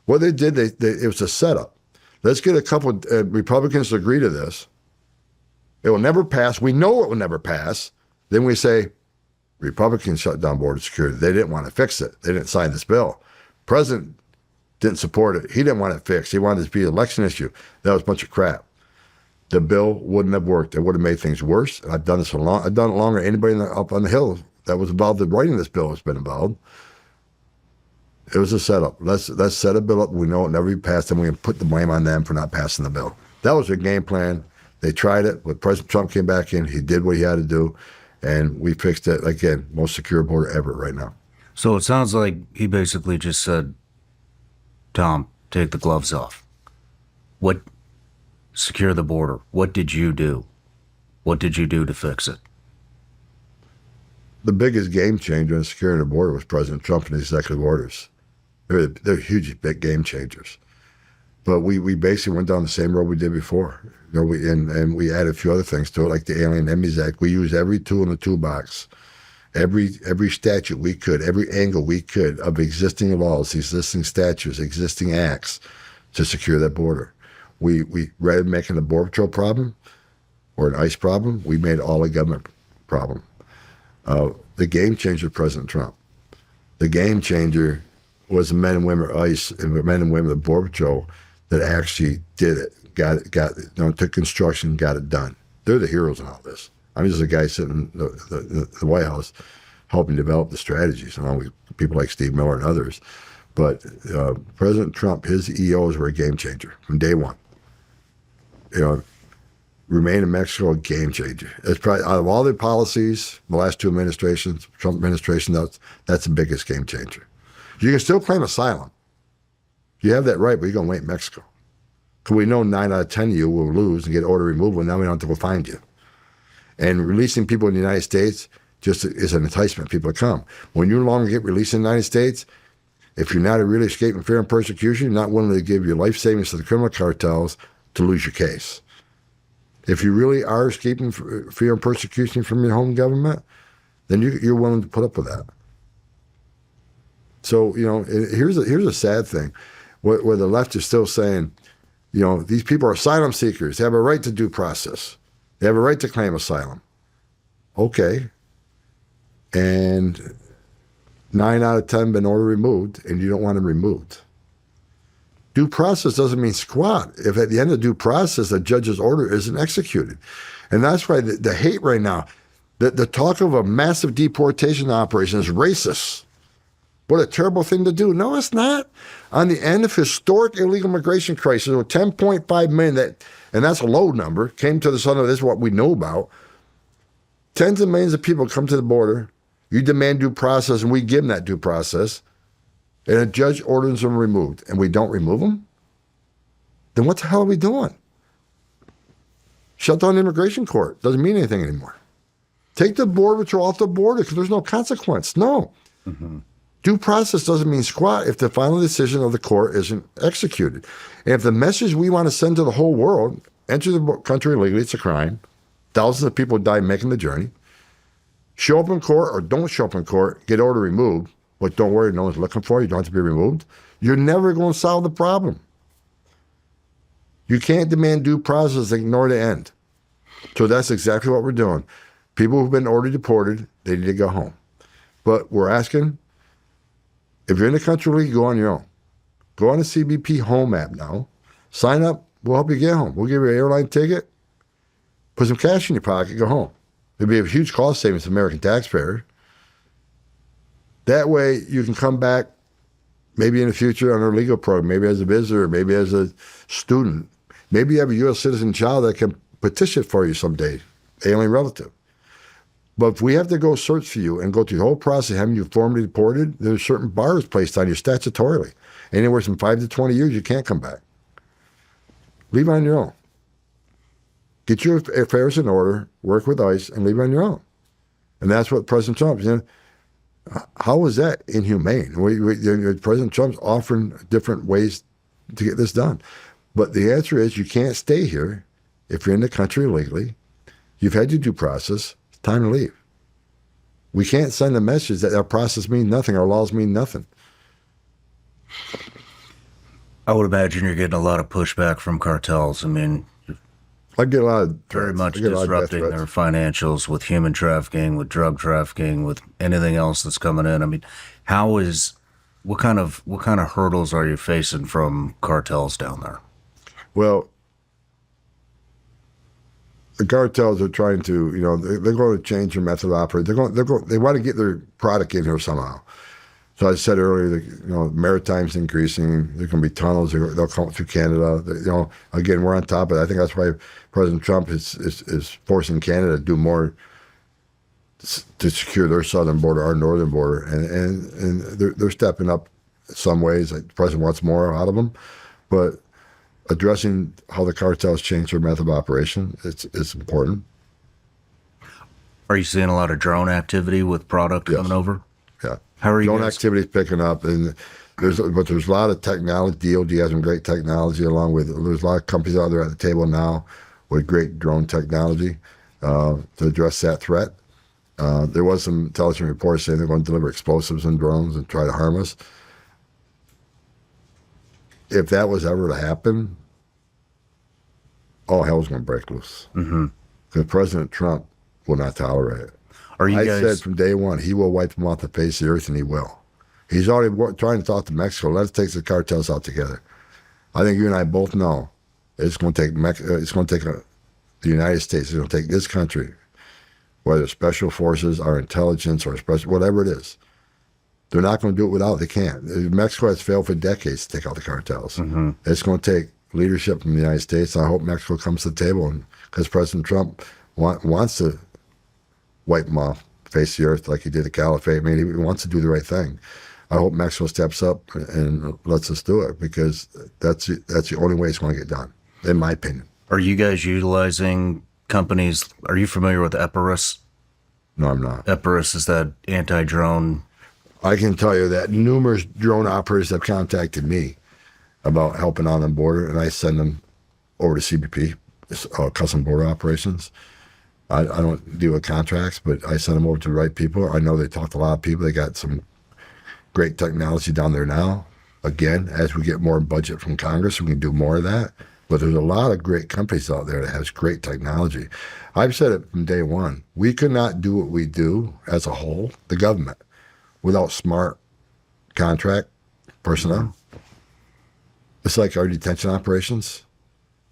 What they did, it was a setup. Let's get a couple of Republicans to agree to this. It will never pass. We know it will never pass. Then we say, Republicans shut down border security. They didn't want to fix it. They didn't sign this bill. President didn't support it. He didn't want it fixed. He wanted it to be an election issue. That was a bunch of crap. The bill wouldn't have worked. It would have made things worse. I've done this for long. I've done it longer than anybody up on the Hill that was involved in writing this bill has been involved. It was a setup. Let's set a bill up. We know it never be passed, and we can put the blame on them for not passing the bill. That was their game plan. They tried it. When President Trump came back in, he did what he had to do, And we fixed it, again, most secure border ever right now. So it sounds like he basically just said, Tom, take the gloves off. What, secure the border. What did you do? What did you do to fix it? The biggest game changer in securing the border was President Trump and his executive orders. They're huge, big game changers. But we basically went down the same road we did before. And we added a few other things to it, like the Alien Enemies Act. We used every tool in the toolbox, every statute we could, every angle we could of existing laws, existing statutes, existing acts to secure that border. We rather than making the Border Patrol problem or an ICE problem, we made all a government problem. The game changer was President Trump. The game changer was the men and women of ICE and the men and women of the Border Patrol that actually did it, took construction, got it done. They're the heroes in all this. I'm just a guy sitting in the White House helping develop the strategies, along with people like Steve Miller and others. But President Trump, his EOs were a game changer from day one. Remain in Mexico, a game changer. It's probably, out of all the policies, the last two administrations, Trump administration, that's the biggest game changer. You can still claim asylum. You have that right, but you're going to wait in Mexico. Because we know 9 out of 10 of you will lose and get order removal, and now we don't have to go find you. And releasing people in the United States just is an enticement for people to come. When you no longer get released in the United States, if you're not really escaping fear and persecution, you're not willing to give your life savings to the criminal cartels to lose your case. If you really are escaping fear and persecution from your home government, then you're willing to put up with that. So, here's a sad thing. Where the left is still saying, these people are asylum seekers. They have a right to due process. They have a right to claim asylum. Okay. And 9 out of 10 been ordered removed, and you don't want them removed. Due process doesn't mean squat if at the end of due process the judge's order isn't executed. And that's why the hate right now, the talk of a massive deportation operation is racist. What a terrible thing to do. No, it's not. On the end of historic illegal immigration crisis, with 10.5 million, and that's a low number, came to the sun of this is what we know about. Tens of millions of people come to the border. You demand due process, and we give them that due process. And a judge orders them removed, and we don't remove them? Then what the hell are we doing? Shut down the immigration court. Doesn't mean anything anymore. Take the Border Patrol off the border because there's no consequence. No. Mm-hmm. Due process doesn't mean squat if the final decision of the court isn't executed. And if the message we want to send to the whole world, enter the country illegally, it's a crime. Thousands of people die making the journey. Show up in court or don't show up in court, get order removed. But don't worry, no one's looking for you. You don't have to be removed. You're never going to solve the problem. You can't demand due process and ignore the end. So that's exactly what we're doing. People who've been ordered deported, they need to go home. But we're asking, if you're in the country, go on your own. Go on the CBP Home app now. Sign up. We'll help you get home. We'll give you an airline ticket. Put some cash in your pocket. Go home. It'll be a huge cost savings to the American taxpayer. That way, you can come back maybe in the future on our legal program, maybe as a visitor, maybe as a student. Maybe you have a U.S. citizen child that can petition for you someday, alien relative. But if we have to go search for you and go through the whole process, having you formally deported, there's certain bars placed on you statutorily. Anywhere from 5 to 20 years, you can't come back. Leave on your own. Get your affairs in order, work with ICE, and leave on your own. And that's what President Trump, how is that inhumane? President Trump's offering different ways to get this done. But the answer is you can't stay here if you're in the country illegally. You've had your due process. It's time to leave. We can't send a message that our process means nothing, our laws mean nothing. I would imagine you're getting a lot of pushback from cartels. I mean, I get a lot of very much disrupting their financials with human trafficking, with drug trafficking, with anything else that's coming in. I mean, what kind of hurdles are you facing from cartels down there? Well, the cartels are trying to, they're going to change their method of operating. They want to get their product in here somehow. So I said earlier, maritime's increasing. There's going to be tunnels. They'll come through Canada. Again, we're on top of it. I think that's why President Trump is forcing Canada to do more to secure their southern border, our northern border, and they're stepping up in some ways. Like the president wants more out of them, but addressing how the cartels change their method of operation, it's important. Are you seeing a lot of drone activity with product coming over? Yeah. How are you Drone guys? activity is picking up, and there's a lot of technology. DoD has some great technology, along with there's a lot of companies out there at the table now with great drone technology to address that threat. There was some intelligence reports saying they're going to deliver explosives and drones and try to harm us. If that was ever to happen, all hell's going to break loose. Because President Trump will not tolerate it. Are you I guys? said from day one, he will wipe them off the face of the earth, and he will. He's already trying to talk to Mexico. Let's take the cartels out together. I think you and I both know it's going to take the United States. It's going to take this country, whether it's special forces, our intelligence, or whatever it is. They're not going to do it without. They can't. Mexico has failed for decades to take out the cartels. It's going to take leadership from the United States. I hope Mexico comes to the table, and because President Trump wants to wipe them off the face of the earth like he did the caliphate. I mean, he wants to do the right thing. I hope Mexico steps up and lets us do it, because that's the only way it's going to get done, in my opinion. Are you guys utilizing companies? Are you familiar with SRS? No, I'm not. SRS is that anti-drone. I can tell you that numerous drone operators have contacted me about helping on the border, and I send them over to CBP, Custom Border Operations. I don't deal with contracts, but I send them over to the right people. I know they talk to a lot of people. They got some great technology down there now. Again, as we get more budget from Congress, we can do more of that. But there's a lot of great companies out there that has great technology. I've said it from day one. We could not do what we do as a whole, the government, without smart contract personnel. It's like our detention operations.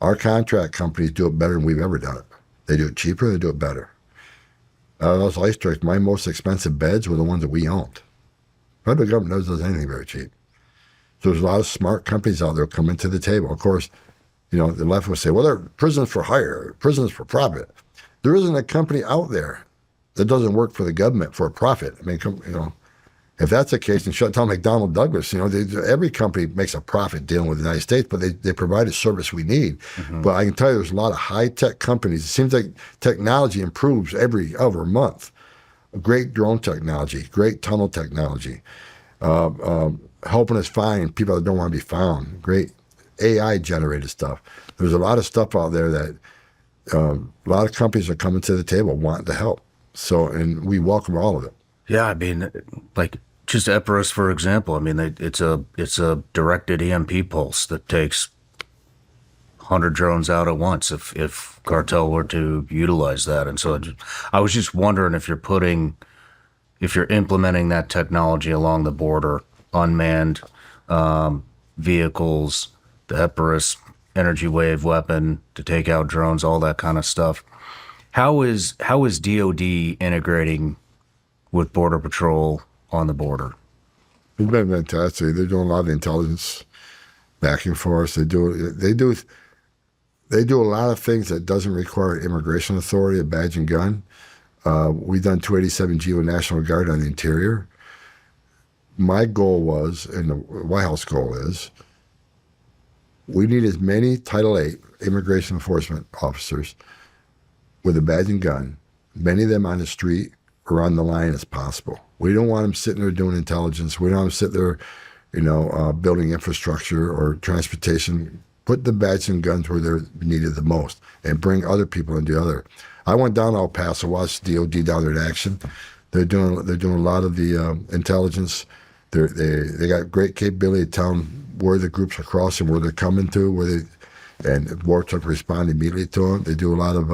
Our contract companies do it better than we've ever done it. They do it cheaper, they do it better. Those ice tracks, my most expensive beds were the ones that we owned. Federal government does anything very cheap. So there's a lot of smart companies out there coming to the table. Of course, the left will say, well, they're prisons for hire, prisons for profit. There isn't a company out there that doesn't work for the government for a profit. I mean, if that's the case, then shut down McDonnell Douglas. Every company makes a profit dealing with the United States, but they provide a service we need. But I can tell you there's a lot of high-tech companies. It seems like technology improves every other month. Great drone technology, great tunnel technology, helping us find people that don't want to be found, great AI-generated stuff. There's a lot of stuff out there that a lot of companies are coming to the table wanting to help. So, and we welcome all of it. Yeah, I mean, like just SRS, for example. I mean, it's a directed EMP pulse that takes 100 drones out at once if cartel were to utilize that. And so I was just wondering if you're implementing that technology along the border, unmanned vehicles, the SRS energy wave weapon to take out drones, all that kind of stuff. How is DoD integrating with Border Patrol on the border? It's been fantastic. They're doing a lot of intelligence backing for us. They do a lot of things that doesn't require immigration authority, a badge and gun. We've done 287G with National Guard on the interior. My goal was, and the White House goal is, we need as many Title VIII immigration enforcement officers with a badge and gun, many of them on the street or on the line as possible. We don't want them sitting there doing intelligence. We don't want them sitting there, building infrastructure or transportation. Put the badges and guns where they're needed the most and bring other people into the other. I went down to El Paso, watched DoD down there in action. They're doing a lot of the intelligence. They got great capability of telling where the groups are crossing, where they're coming to, and War Truck respond immediately to them. They do a lot of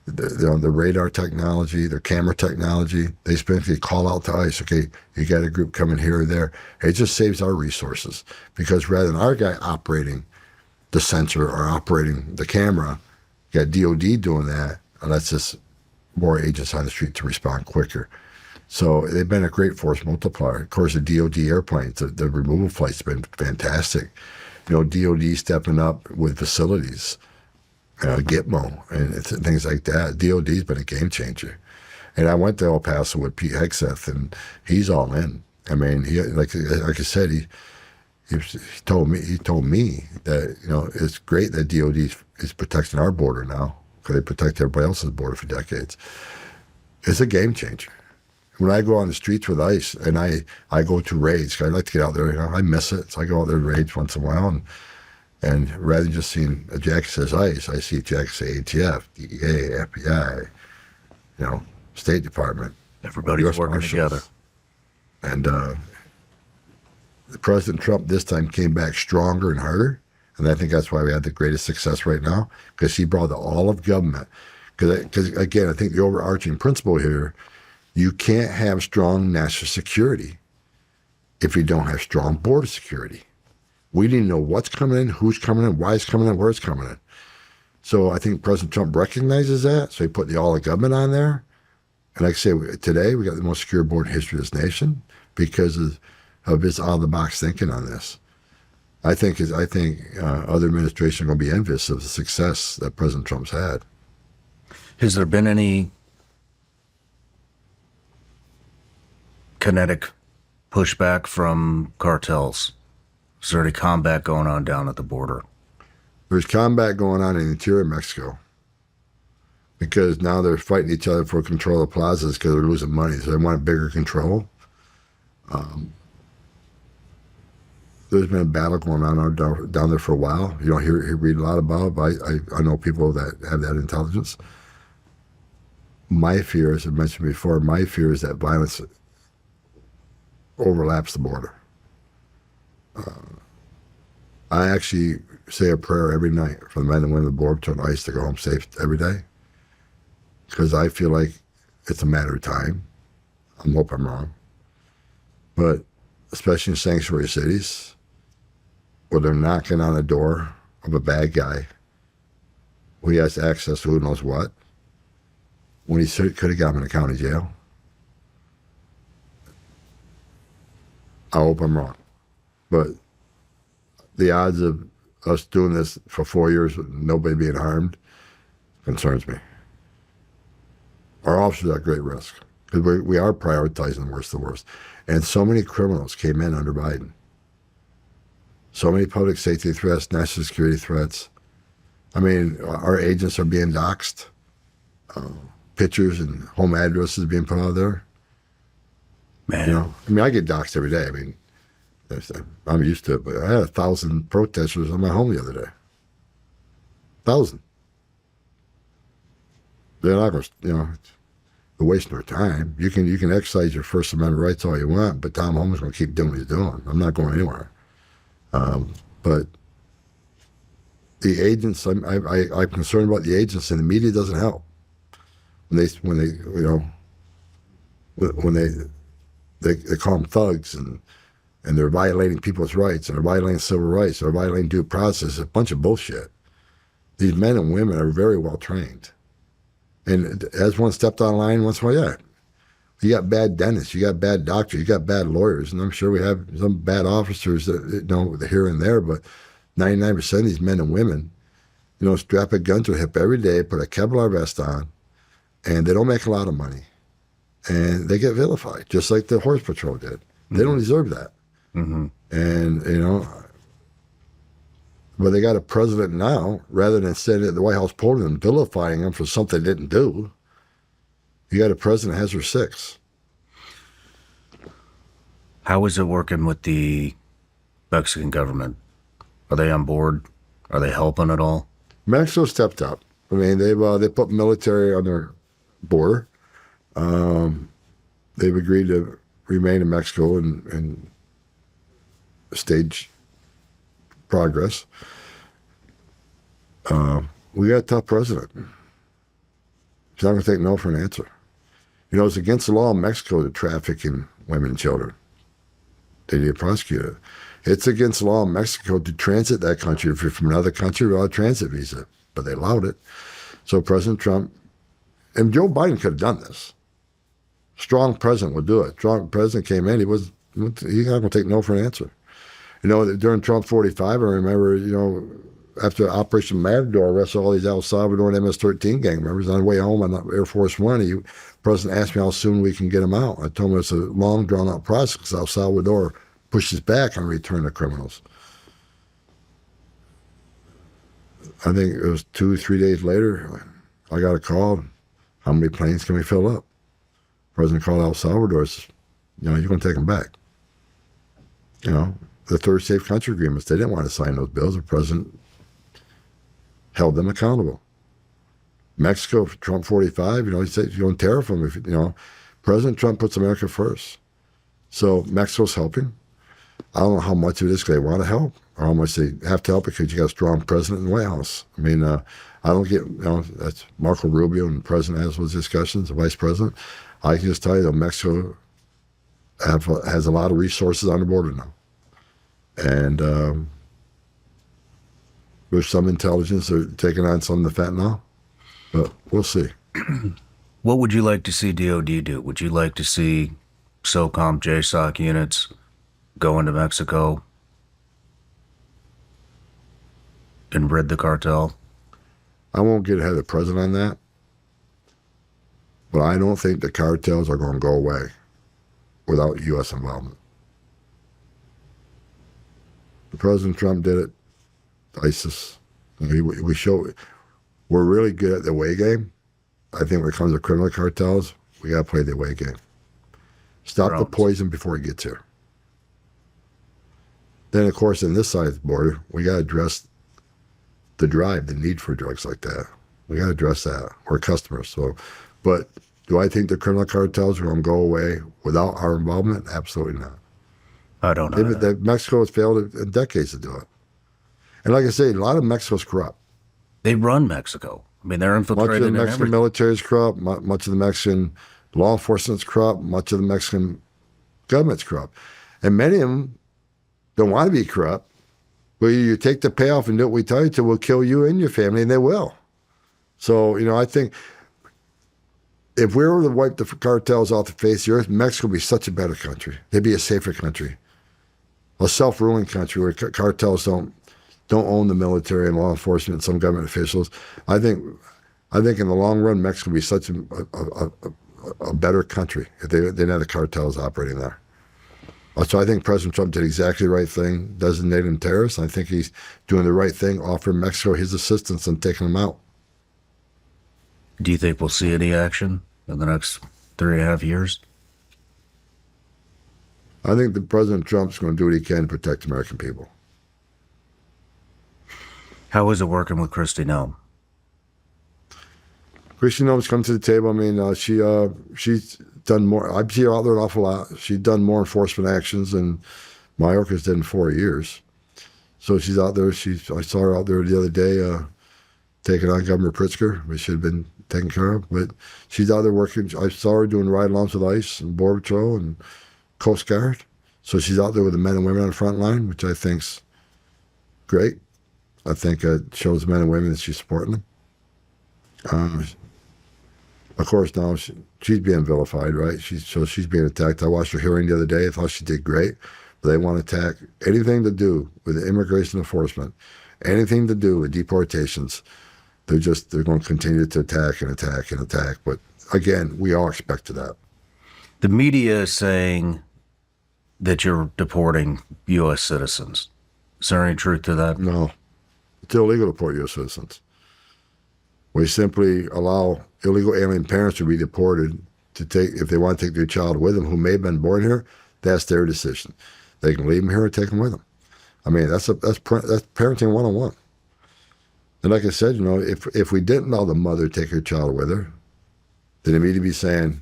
the radar technology, their camera technology. They basically call out to ICE, okay, you got a group coming here or there. It just saves our resources, because rather than our guy operating the sensor or operating the camera, you got DoD doing that, and that's just more agents on the street to respond quicker. So they've been a great force multiplier. Of course, the DoD airplanes, the removal flight's been fantastic. DoD stepping up with facilities, Gitmo, and things like that. DoD's been a game changer. And I went to El Paso with Pete Hegseth, and he's all in. I mean, he like I said, he told me that, you know, it's great that DOD is protecting our border now, because they protect everybody else's border for decades. It's a game changer. When I go on the streets with ICE and I go to raids, 'cause I like to get out there, you know, I miss it. So I go out there to raids once in a while, and rather than just seeing a jacket says ICE, I see a jacket say ATF, DEA, FBI, you know, State Department. Everybody's US working Marshals. together. And President Trump this time came back stronger and harder. And I think that's why we had the greatest success right now, because he brought all of government. Because again, I think the overarching principle here, you can't have strong national security if you don't have strong border security. We need to know what's coming in, who's coming in, why it's coming in, where it's coming in. So I think President Trump recognizes that. So he put the all of government on there. And like I say, today we got the most secure border in the history of this nation because of his out-of-the-box thinking on this. I think other administrations are going to be envious of the success that President Trump's had. Has there been any kinetic pushback from cartels? Is there any combat going on down at the border? There's combat going on in the interior of Mexico because now they're fighting each other for control of plazas because they're losing money. So they want bigger control. There's been a battle going on down there for a while. You don't read a lot about it, but I know people that have that intelligence. My fear, as I mentioned before, my fear is that violence overlaps the border. I actually say a prayer every night for the men and women of the border between ICE to go home safe every day, because I feel like it's a matter of time. I hope I'm wrong. But especially in sanctuary cities, where they're knocking on the door of a bad guy who has access to who knows what, when he could have got him in a county jail. I hope I'm wrong. But the odds of us doing this for 4 years with nobody being harmed concerns me. Our officers are at great risk because we are prioritizing the worst of the worst. And so many criminals came in under Biden. So many public safety threats, national security threats. I mean, our agents are being doxxed. Pictures and home addresses being put out there. Man. You know, I mean, I get doxxed every day. I mean, I'm used to it, but I had 1,000 protesters on my home the other day. 1,000. They're not going to, you know, they're wasting their time. You can exercise your First Amendment rights all you want, but Tom Homan's going to keep doing what he's doing. I'm not going anywhere. But the agents, I'm concerned about the agents, and the media doesn't help. When they call them thugs and they're violating people's rights and they're violating civil rights, they're violating due process, a bunch of bullshit. These men and women are very well trained. And as one stepped on line once in a while, yeah, you got bad dentists, you got bad doctors, you got bad lawyers, and I'm sure we have some bad officers that, you know, here and there, but 99% of these men and women, you know, strap a gun to their hip every day, put a Kevlar vest on, and they don't make a lot of money. And they get vilified, just like the Horse Patrol did. Mm-hmm. They don't deserve that. Mm-hmm. And, you know, but they got a president now, rather than sitting at the White House podium vilifying them for something they didn't do, you got a president that has her six. How is it working with the Mexican government? Are they on board? Are they helping at all? Mexico stepped up. I mean, they put military on their border. They've agreed to remain in Mexico and stage progress. We got a tough president. He's not going to take no for an answer. You know, it's against the law in Mexico to traffic in women and children. They need to prosecute it. It's against the law in Mexico to transit that country if you're from another country without a transit visa, but they allowed it. So President Trump, and Joe Biden could have done this. Strong president would do it. Strong president came in, he's not going to take no for an answer. You know, during Trump 45, I remember, you know, after Operation Matador, arrested all these El Salvadoran MS-13 gang members. On the way home on Air Force One, the president asked me how soon we can get them out. I told him it's a long, drawn-out process because El Salvador pushes back on return of criminals. I think it was 2-3 days later, I got a call. How many planes can we fill up? The president called El Salvador. Says, you're going to take them back. The third safe country agreements, they didn't want to sign those bills. The president held them accountable. Mexico, Trump 45, he said, you don't tariff them. President Trump puts America first. So Mexico's helping. I don't know how much of it is because they want to help or how much they have to help because you got a strong president in the White House. I mean, I don't get, that's Marco Rubio and the president has those discussions, the vice president. I can just tell you that Mexico has a lot of resources on the border now. And there's some intelligence. They're taking on some of the fentanyl, but we'll see. What would you like to see DOD do? Would you like to see SOCOM, JSOC units go into Mexico and rid the cartel? I won't get ahead of the president on that, but I don't think the cartels are going to go away without U.S. involvement. President Trump did it. ISIS. We show we're really good at the away game. I think when it comes to criminal cartels, we got to play the away game. Stop the poison before it gets here. Then, of course, on this side of the border, we got to address the drive, the need for drugs like that. We got to address that. We're customers. So, but do I think the criminal cartels are going to go away without our involvement? Absolutely not. I don't know. Mexico has failed in decades to do it. And like I say, a lot of Mexico's corrupt. They run Mexico. I mean, they're infiltrated. Much of the Mexican military is corrupt. Much of the Mexican law enforcement is corrupt. Much of the Mexican government's corrupt. And many of them don't want to be corrupt. But you take the payoff and do what we tell you to, we'll kill you and your family, and they will. So, I think if we were to wipe the cartels off the face of the earth, Mexico would be such a better country. They'd be a safer country. A self-ruling country where cartels don't own the military and law enforcement and some government officials. I think in the long run, Mexico would be such a better country if they didn't have the cartels operating there. So I think President Trump did exactly the right thing, designating them terrorists. I think he's doing the right thing, offering Mexico his assistance in taking them out. Do you think we'll see any action in the next 3.5 years? I think that President Trump's going to do what he can to protect American people. How is it working with Kristi Noem? Kristi Noem's come to the table. I mean, she's done more. I see her out there an awful lot. She's done more enforcement actions than Mayorkas did in 4 years. So she's out there. I saw her out there the other day taking on Governor Pritzker, which should have been taken care of. But she's out there working. I saw her doing ride-alongs with ICE and Border Patrol and Coast Guard. So she's out there with the men and women on the front line, which I think's great. I think it shows the men and women that she's supporting them. Of course, now she's being vilified, right? She's being attacked. I watched her hearing the other day. I thought she did great. But they want to attack anything to do with immigration enforcement, anything to do with deportations. They're going to continue to attack and attack and attack. But again, we all expected that. The media is saying that you're deporting U.S. citizens. Is there any truth to that? No. It's illegal to deport U.S. citizens. We simply allow illegal alien parents to be deported if they want to take their child with them who may have been born here. That's their decision. They can leave them here or take them with them. I mean, that's parenting 101. And like I said, if we didn't allow the mother to take her child with her, then immediately be saying,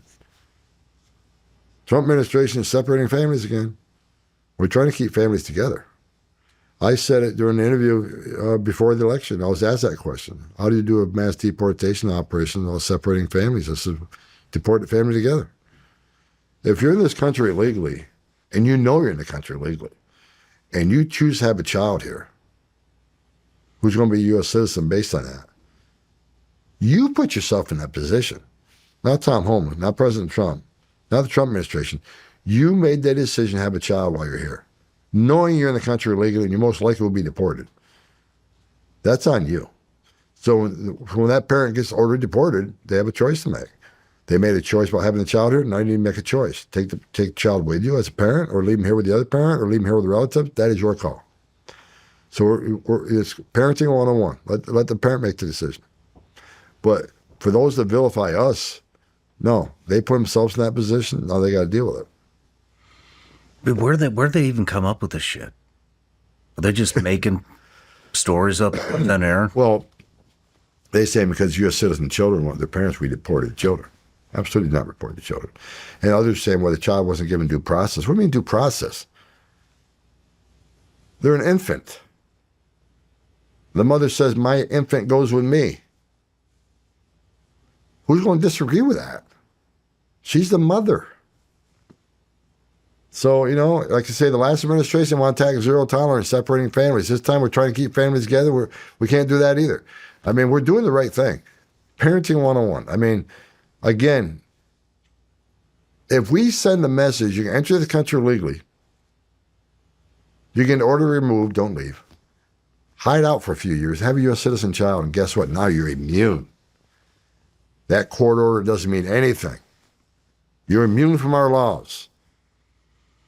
Trump administration is separating families again. We're trying to keep families together. I said it during the interview before the election. I was asked that question. How do you do a mass deportation operation while separating families? I said, deport the family together. If you're in this country illegally, and you know you're in the country illegally, and you choose to have a child here who's going to be a U.S. citizen based on that, you put yourself in that position. Not Tom Homan, not President Trump, not the Trump administration. You made that decision to have a child while you're here, knowing you're in the country illegally and you most likely will be deported. That's on you. So when that parent gets ordered deported, they have a choice to make. They made a choice about having the child here. Now you need to make a choice. Take the child with you as a parent, or leave him here with the other parent, or leave him here with a relative. That is your call. So it's parenting 101. Let the parent make the decision. But for those that vilify us, no, they put themselves in that position. Now they got to deal with it. But where'd they even come up with this shit? Are they just making stories up in thin air? Well, they say because U.S. citizen children want their parents, we deported children. Absolutely not reported children. And others saying, well, the child wasn't given due process. What do you mean due process? They're an infant. The mother says, my infant goes with me. Who's going to disagree with that? She's the mother. So, like I say, the last administration wanted to attack zero tolerance, separating families. This time we're trying to keep families together. We can't do that either. I mean, we're doing the right thing. Parenting 101. I mean, again, if we send the message, you can enter the country legally, you can order removed, don't leave. Hide out for a few years, have a U.S. citizen child, and guess what? Now you're immune. That court order doesn't mean anything. You're immune from our laws.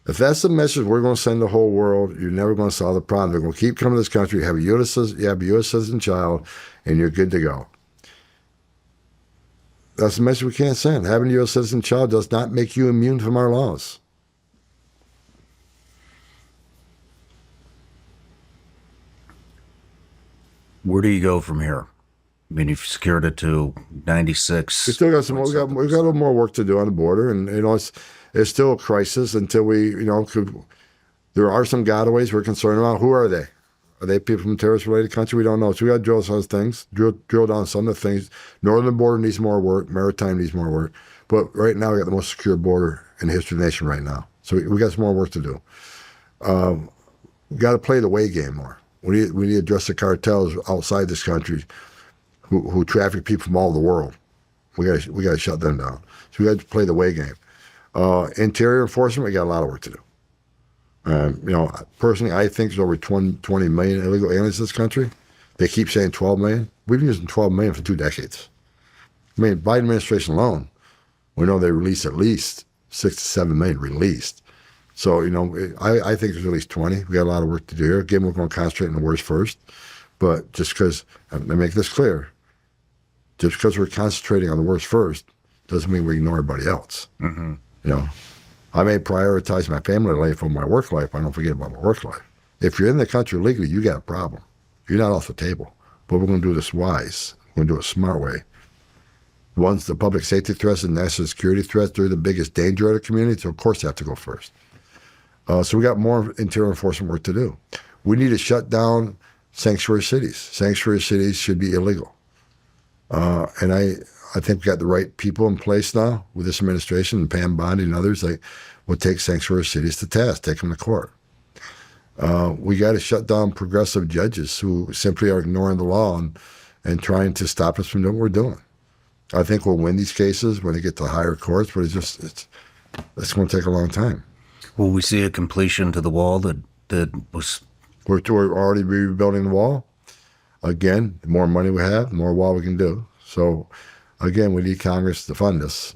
If that's the message we're going to send the whole world, you're never going to solve the problem. They're going to keep coming to this country. You have a U.S. citizen child, and you're good to go. That's the message we can't send. Having a U.S. citizen child does not make you immune from our laws. Where do you go from here? I mean, you've secured it to 96. We still got we've got a little more work to do on the border, and it's still a crisis until we, there are some gotaways we're concerned about. Who are they? Are they people from terrorist-related country? We don't know. So we got to drill some things, drill down some of the things. Northern border needs more work. Maritime needs more work. But right now, we got the most secure border in the history of the nation right now. So we got some more work to do. We got to play the way game more. We need to address the cartels outside this country who traffic people from all over the world. We got to shut them down. So we got to play the way game. Interior enforcement, we got a lot of work to do. Personally, I think there's over 20 million illegal aliens in this country. They keep saying 12 million. We've been using 12 million for 2 decades. I mean, Biden administration alone, we know they released at least 6 to 7 million released. So, I think there's at least 20. We got a lot of work to do here. Again, we're going to concentrate on the worst first. But just because, let me make this clear, just because we're concentrating on the worst first doesn't mean we ignore everybody else. Mm-hmm. I may prioritize my family life over my work life. I don't forget about my work life. If you're in the country legally, you got a problem. You're not off the table. But we're going to do this wise. We're going to do it a smart way. Once the public safety threats and national security threats, they're the biggest danger of the community, so of course they have to go first. So we got more interior enforcement work to do. We need to shut down sanctuary cities. Sanctuary cities should be illegal. And I think we got the right people in place now with this administration and Pam Bondi and others that will take sanctuary cities to task, take them to court. We got to shut down progressive judges who simply are ignoring the law and trying to stop us from doing what we're doing. I think we'll win these cases when they get to higher courts, but it's going to take a long time. Will we see a completion to the wall that was? We're already rebuilding the wall. Again, the more money we have, the more wall we can do. So, again, we need Congress to fund us.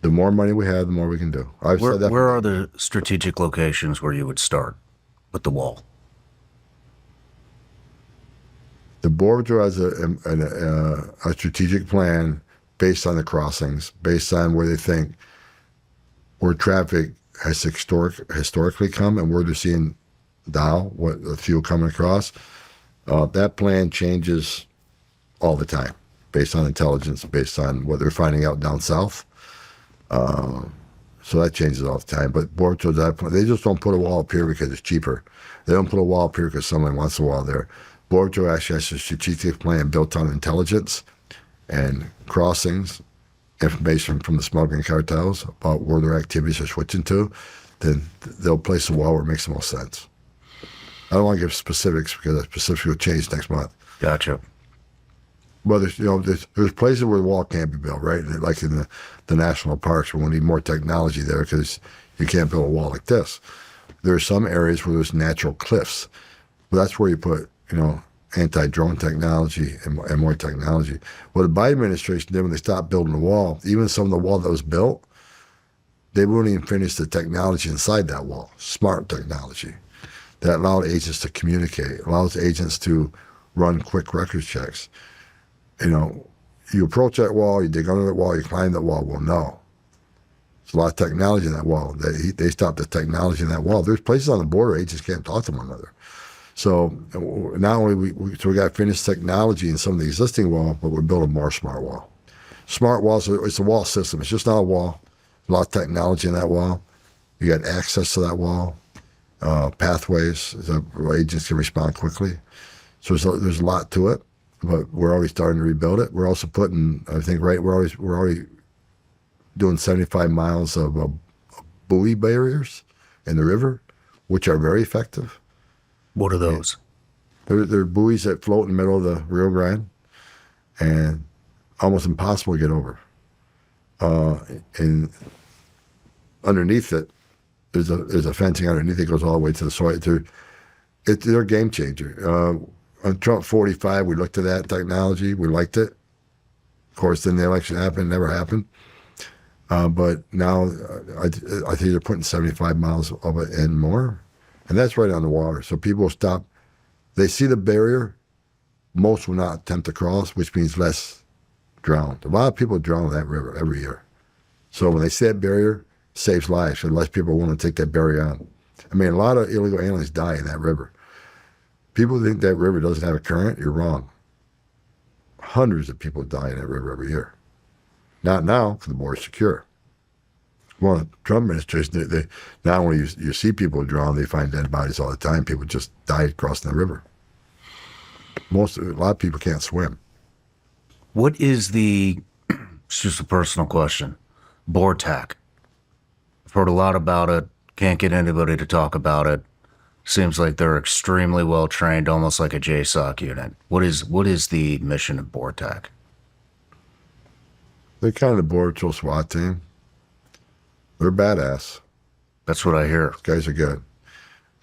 The more money we have, the more we can do. Where are the strategic locations where you would start with the wall? The Border Patrol has a strategic plan based on the crossings, based on where they think where traffic has historically come and where they're seeing what the fuel coming across. That plan changes all the time based on intelligence, based on what they're finding out down south. So that changes all the time. But Border Patrol, they just don't put a wall up here because it's cheaper. They don't put a wall up here because someone wants a wall there. Border Patrol actually has a strategic plan built on intelligence and crossings, information from the smuggling cartels about where their activities are switching to. Then they'll place a wall where it makes the most sense. I don't want to give specifics because that specifics will change next month. Gotcha. Well, there's places where the wall can't be built, right? Like in the national parks, where we need more technology there because you can't build a wall like this. There are some areas where there's natural cliffs. But that's where you put anti-drone technology and more technology. What the Biden administration did when they stopped building the wall, even some of the wall that was built, they wouldn't even finish the technology inside that wall, smart technology that allowed agents to communicate, allows agents to run quick record checks. You approach that wall, you dig under the wall, you climb that wall. Well, no. There's a lot of technology in that wall. They stopped the technology in that wall. There's places on the border, agents can't talk to one another. So not only we got to finish technology in some of the existing wall, but we're building more smart wall. Smart walls, it's a wall system. It's just not a wall. A lot of technology in that wall. You got access to that wall, pathways so agents can respond quickly. So there's a lot to it, but we're already starting to rebuild it. We're also putting, I think, we're already doing 75 miles of buoy barriers in the river, which are very effective. What are those? They're buoys that float in the middle of the Rio Grande, and almost impossible to get over. And underneath it, there's a fencing underneath it goes all the way to the soil. They're a game changer. On Trump 45, we looked at that technology. We liked it. Of course, then the election happened. Never happened. But now I think they're putting 75 miles of it in more. And that's right on the water. So people will stop. They see the barrier. Most will not attempt to cross, which means less drowned. A lot of people drown in that river every year. So when they see that barrier, it saves lives. And less people want to take that barrier on. I mean, a lot of illegal aliens die in that river. People think that river doesn't have a current. You're wrong. Hundreds of people die in that river every year. Not now, because the border's secure. Well, the Trump administration, they not only you see people drown, they find dead bodies all the time. People just died crossing the river. A lot of people can't swim. What is it's just a personal question, BORTAC? I've heard a lot about it. Can't get anybody to talk about it. Seems like they're extremely well trained, almost like a JSOC unit. What is the mission of BORTAC? They're kind of the Border Patrol SWAT team. They're badass. That's what I hear. These guys are good.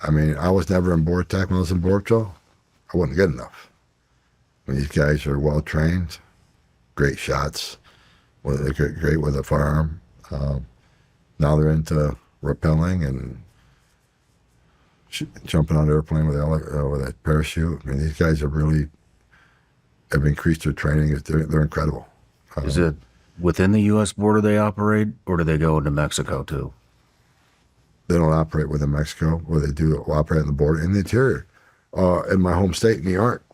I mean, I was never in BORTAC when I was in Border Patrol. I wasn't good enough. I mean, these guys are well trained, great shots. They're great with a firearm. Now they're into rappelling and jumping on an airplane with a parachute. I mean, these guys have increased their training. They're incredible. Is it within the U.S. border they operate, or do they go into Mexico too? They don't operate within Mexico, or they do operate on the border in the interior. In my home state, New York,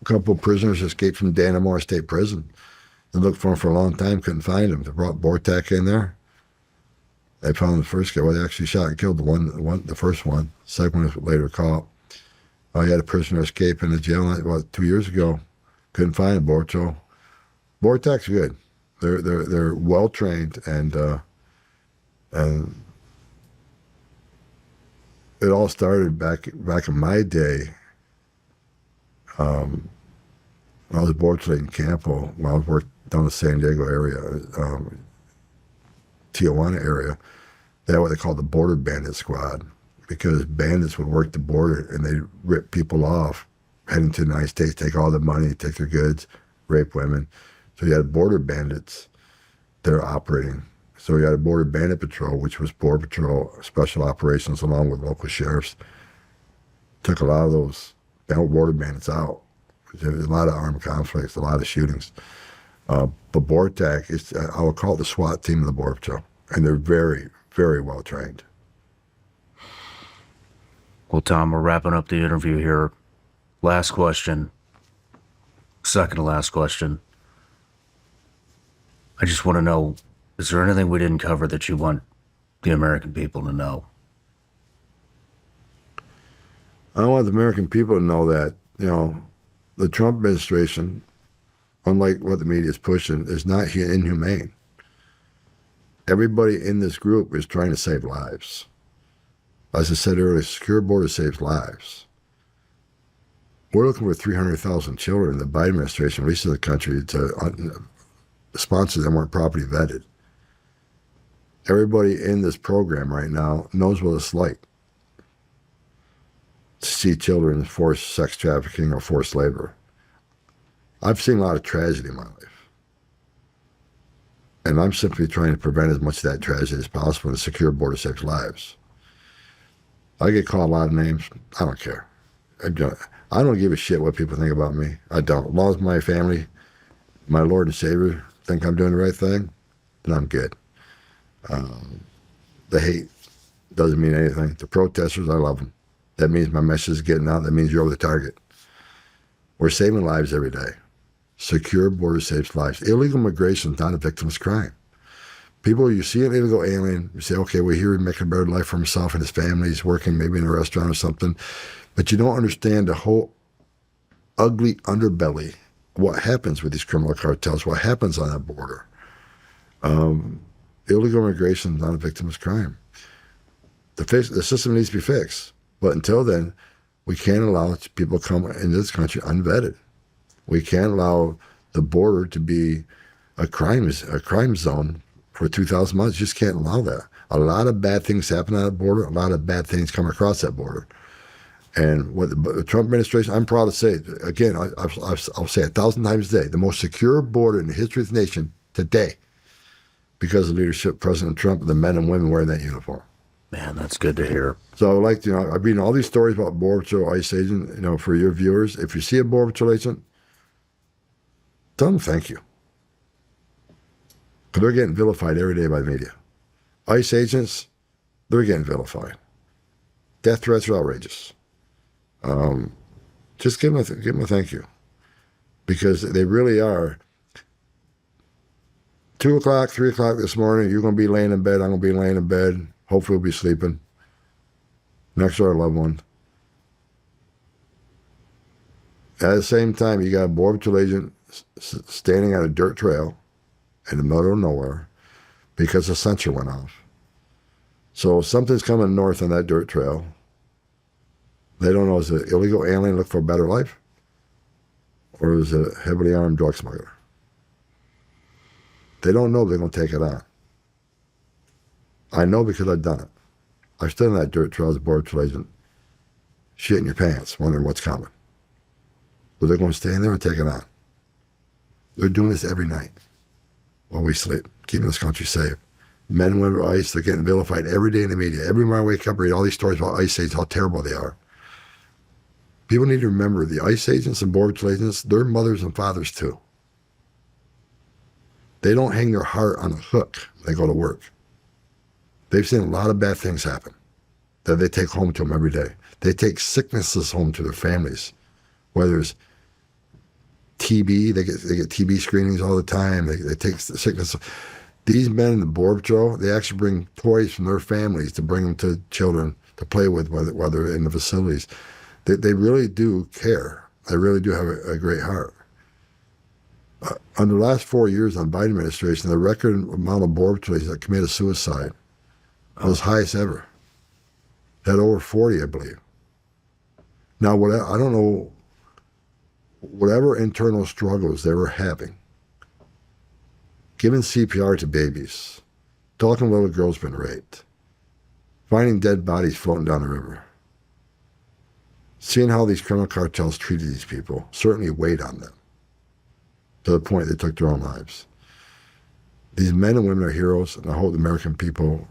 a couple of prisoners escaped from Dannemora State Prison. They looked for them for a long time, couldn't find them. They brought BORTAC in there. They found the first guy. Well, they actually shot and killed the first one. The second one was later caught. He had a prisoner escape in the jail about 2 years ago. Couldn't find him, Borto. BORTAC's good. They're well trained, and it all started back in my day. When I was a Borto in Campo, when I worked down the San Diego area, Tijuana area, they had what they called the Border Bandit Squad, because bandits would work the border and they'd rip people off, head into the United States, take all their money, take their goods, rape women. So you had border bandits that are operating. So you had a Border Bandit Patrol, which was Border Patrol Special Operations along with local sheriffs. Took a lot of those border bandits out. There was a lot of armed conflicts, a lot of shootings. But BORTAC, I would call it the SWAT team of the Border Patrol. And they're very, very well trained. Well, Tom, we're wrapping up the interview here. Last question. Second to last question. I just want to know, is there anything we didn't cover that you want the American people to know? I want the American people to know that, the Trump administration, unlike what the media is pushing, is not inhumane. Everybody in this group is trying to save lives. As I said earlier, secure border saves lives. We're looking for 300,000 children the Biden administration released to the country to sponsor them weren't properly vetted. Everybody in this program right now knows what it's like. to see children in forced sex trafficking or forced labor. I've seen a lot of tragedy in my life. And I'm simply trying to prevent as much of that tragedy as possible and secure border safe lives. I get called a lot of names. I don't care. I don't give a shit what people think about me. I don't. As long as my family, my Lord and Savior, think I'm doing the right thing, then I'm good. The hate doesn't mean anything. The protesters, I love them. That means my message is getting out. That means you're over the target. We're saving lives every day. Secure border saves lives. Illegal immigration is not a victimless crime. People, you see an illegal alien, you say, okay, we're here to make a better life for himself and his family. He's working maybe in a restaurant or something. But you don't understand the whole ugly underbelly, what happens with these criminal cartels, what happens on that border. Illegal immigration is not a victimless crime. The system needs to be fixed. But until then, we can't allow people to come into this country unvetted. We can't allow the border to be a crime zone for 2,000 miles. You just can't allow that. A lot of bad things happen on that border. A lot of bad things come across that border. And what the Trump administration, I'm proud to say, again, I'll say 1,000 times a day, the most secure border in the history of the nation today, because of the leadership of President Trump and the men and women wearing that uniform. Man, that's good to hear. So I would like to, I've read all these stories about Border Patrol ICE agent, for your viewers. If you see a Border Patrol agent, tell them thank you. Because they're getting vilified every day by the media. ICE agents, they're getting vilified. Death threats are outrageous. Just give them a thank you. Because they really are. 2 o'clock, 3 o'clock this morning, you're going to be laying in bed, I'm going to be laying in bed. Hopefully we'll be sleeping next to our loved one. At the same time, you got a Border Patrol agent standing on a dirt trail in the middle of nowhere because the sensor went off. So something's coming north on that dirt trail. They don't know, is it an illegal alien looking for a better life? Or is it a heavily armed drug smuggler? They don't know they're going to take it on. I know because I've done it. I stood on that dirt trail as a Border Patrol agent, shitting your pants, wondering what's coming. But they're going to stay in there and take it on. They're doing this every night while we sleep, keeping this country safe. Men and women of ICE, they're getting vilified every day in the media. Every morning I wake up, I read all these stories about ICE agents, how terrible they are. People need to remember the ICE agents and Border Patrol agents, they're mothers and fathers too. They don't hang their heart on a hook when they go to work. They've seen a lot of bad things happen that they take home to them every day. They take sicknesses home to their families, whether it's TB, they get TB screenings all the time. They take sickness. These men in the Border Patrol, they actually bring toys from their families to bring them to children to play with, whether in the facilities. They really do care. They really do have a great heart. Under the last 4 years on Biden administration, the record amount of Border Patrol that committed suicide was highest ever. Had over 40, I believe. Now, I don't know, whatever internal struggles they were having, giving CPR to babies, talking to little girls been raped, finding dead bodies floating down the river, seeing how these criminal cartels treated these people certainly weighed on them to the point they took their own lives. These men and women are heroes, and I hope the American people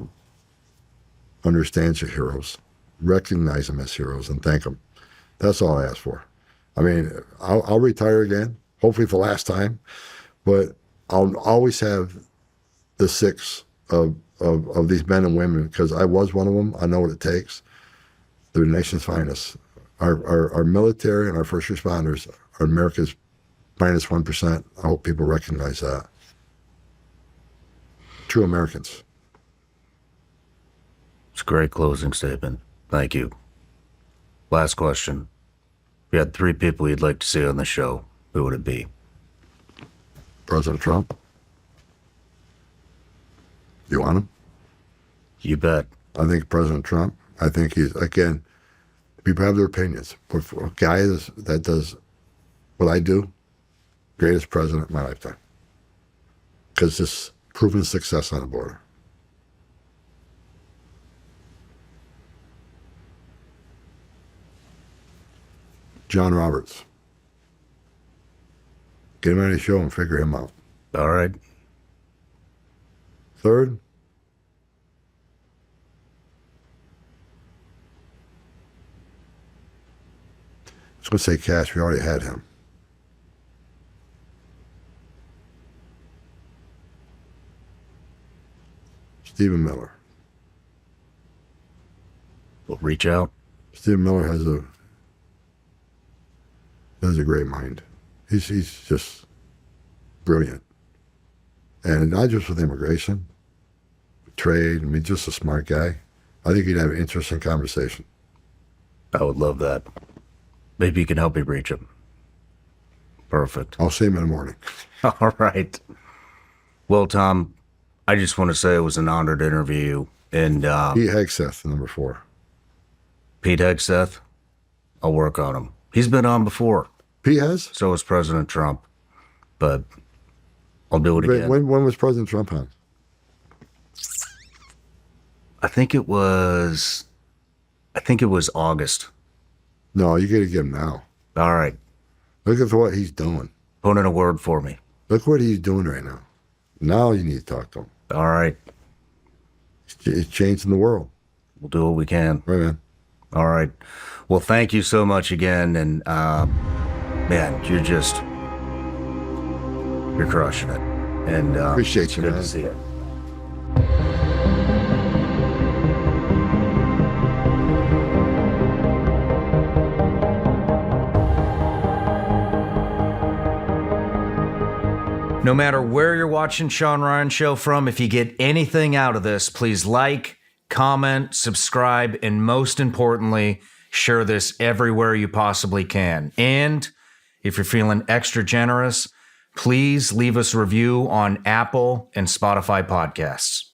understands your heroes, recognize them as heroes, and thank them. That's all I ask for. I mean, I'll retire again, hopefully for the last time, but I'll always have the six of these men and women, because I was one of them. I know what it takes. They're the nation's finest. Our military and our first responders are America's minus 1%. I hope people recognize that. True Americans. It's a great closing statement. Thank you. Last question. If you had 3 people you'd like to see on the show, who would it be? President Trump. You want him? You bet. I think President Trump, I think he's, again, people have their opinions. But for a guy that does what I do, greatest president of my lifetime. Because this proven success on the border. John Roberts. Get him on the show and figure him out. All right. Third, I was going to say Cash. We already had him. Stephen Miller. We'll reach out. Stephen Miller has a great mind. He's just brilliant. And not just with immigration, trade. I mean, just a smart guy. I think he'd have an interesting conversation. I would love that. Maybe you can help me reach him. Perfect. I'll see him in the morning. All right. Well, Tom, I just want to say it was an honor to interview you. And Pete Hegseth, number 4. Pete Hegseth, I'll work on him. He's been on before. Pete has? So was President Trump. But I'll do it again. When was President Trump on? I think it was August. No, you got to get him now. All right. Look at what he's doing. Put in a word for me. Look what he's doing right now. Now you need to talk to him. All right. It's changing the world. We'll do what we can. Right, man. All right. Well, thank you so much again. And, man, you're crushing it. And Appreciate you, good man. to see you. No matter where you're watching Sean Ryan Show from, if you get anything out of this, please like, comment, subscribe, and most importantly, share this everywhere you possibly can. And if you're feeling extra generous, please leave us a review on Apple and Spotify podcasts.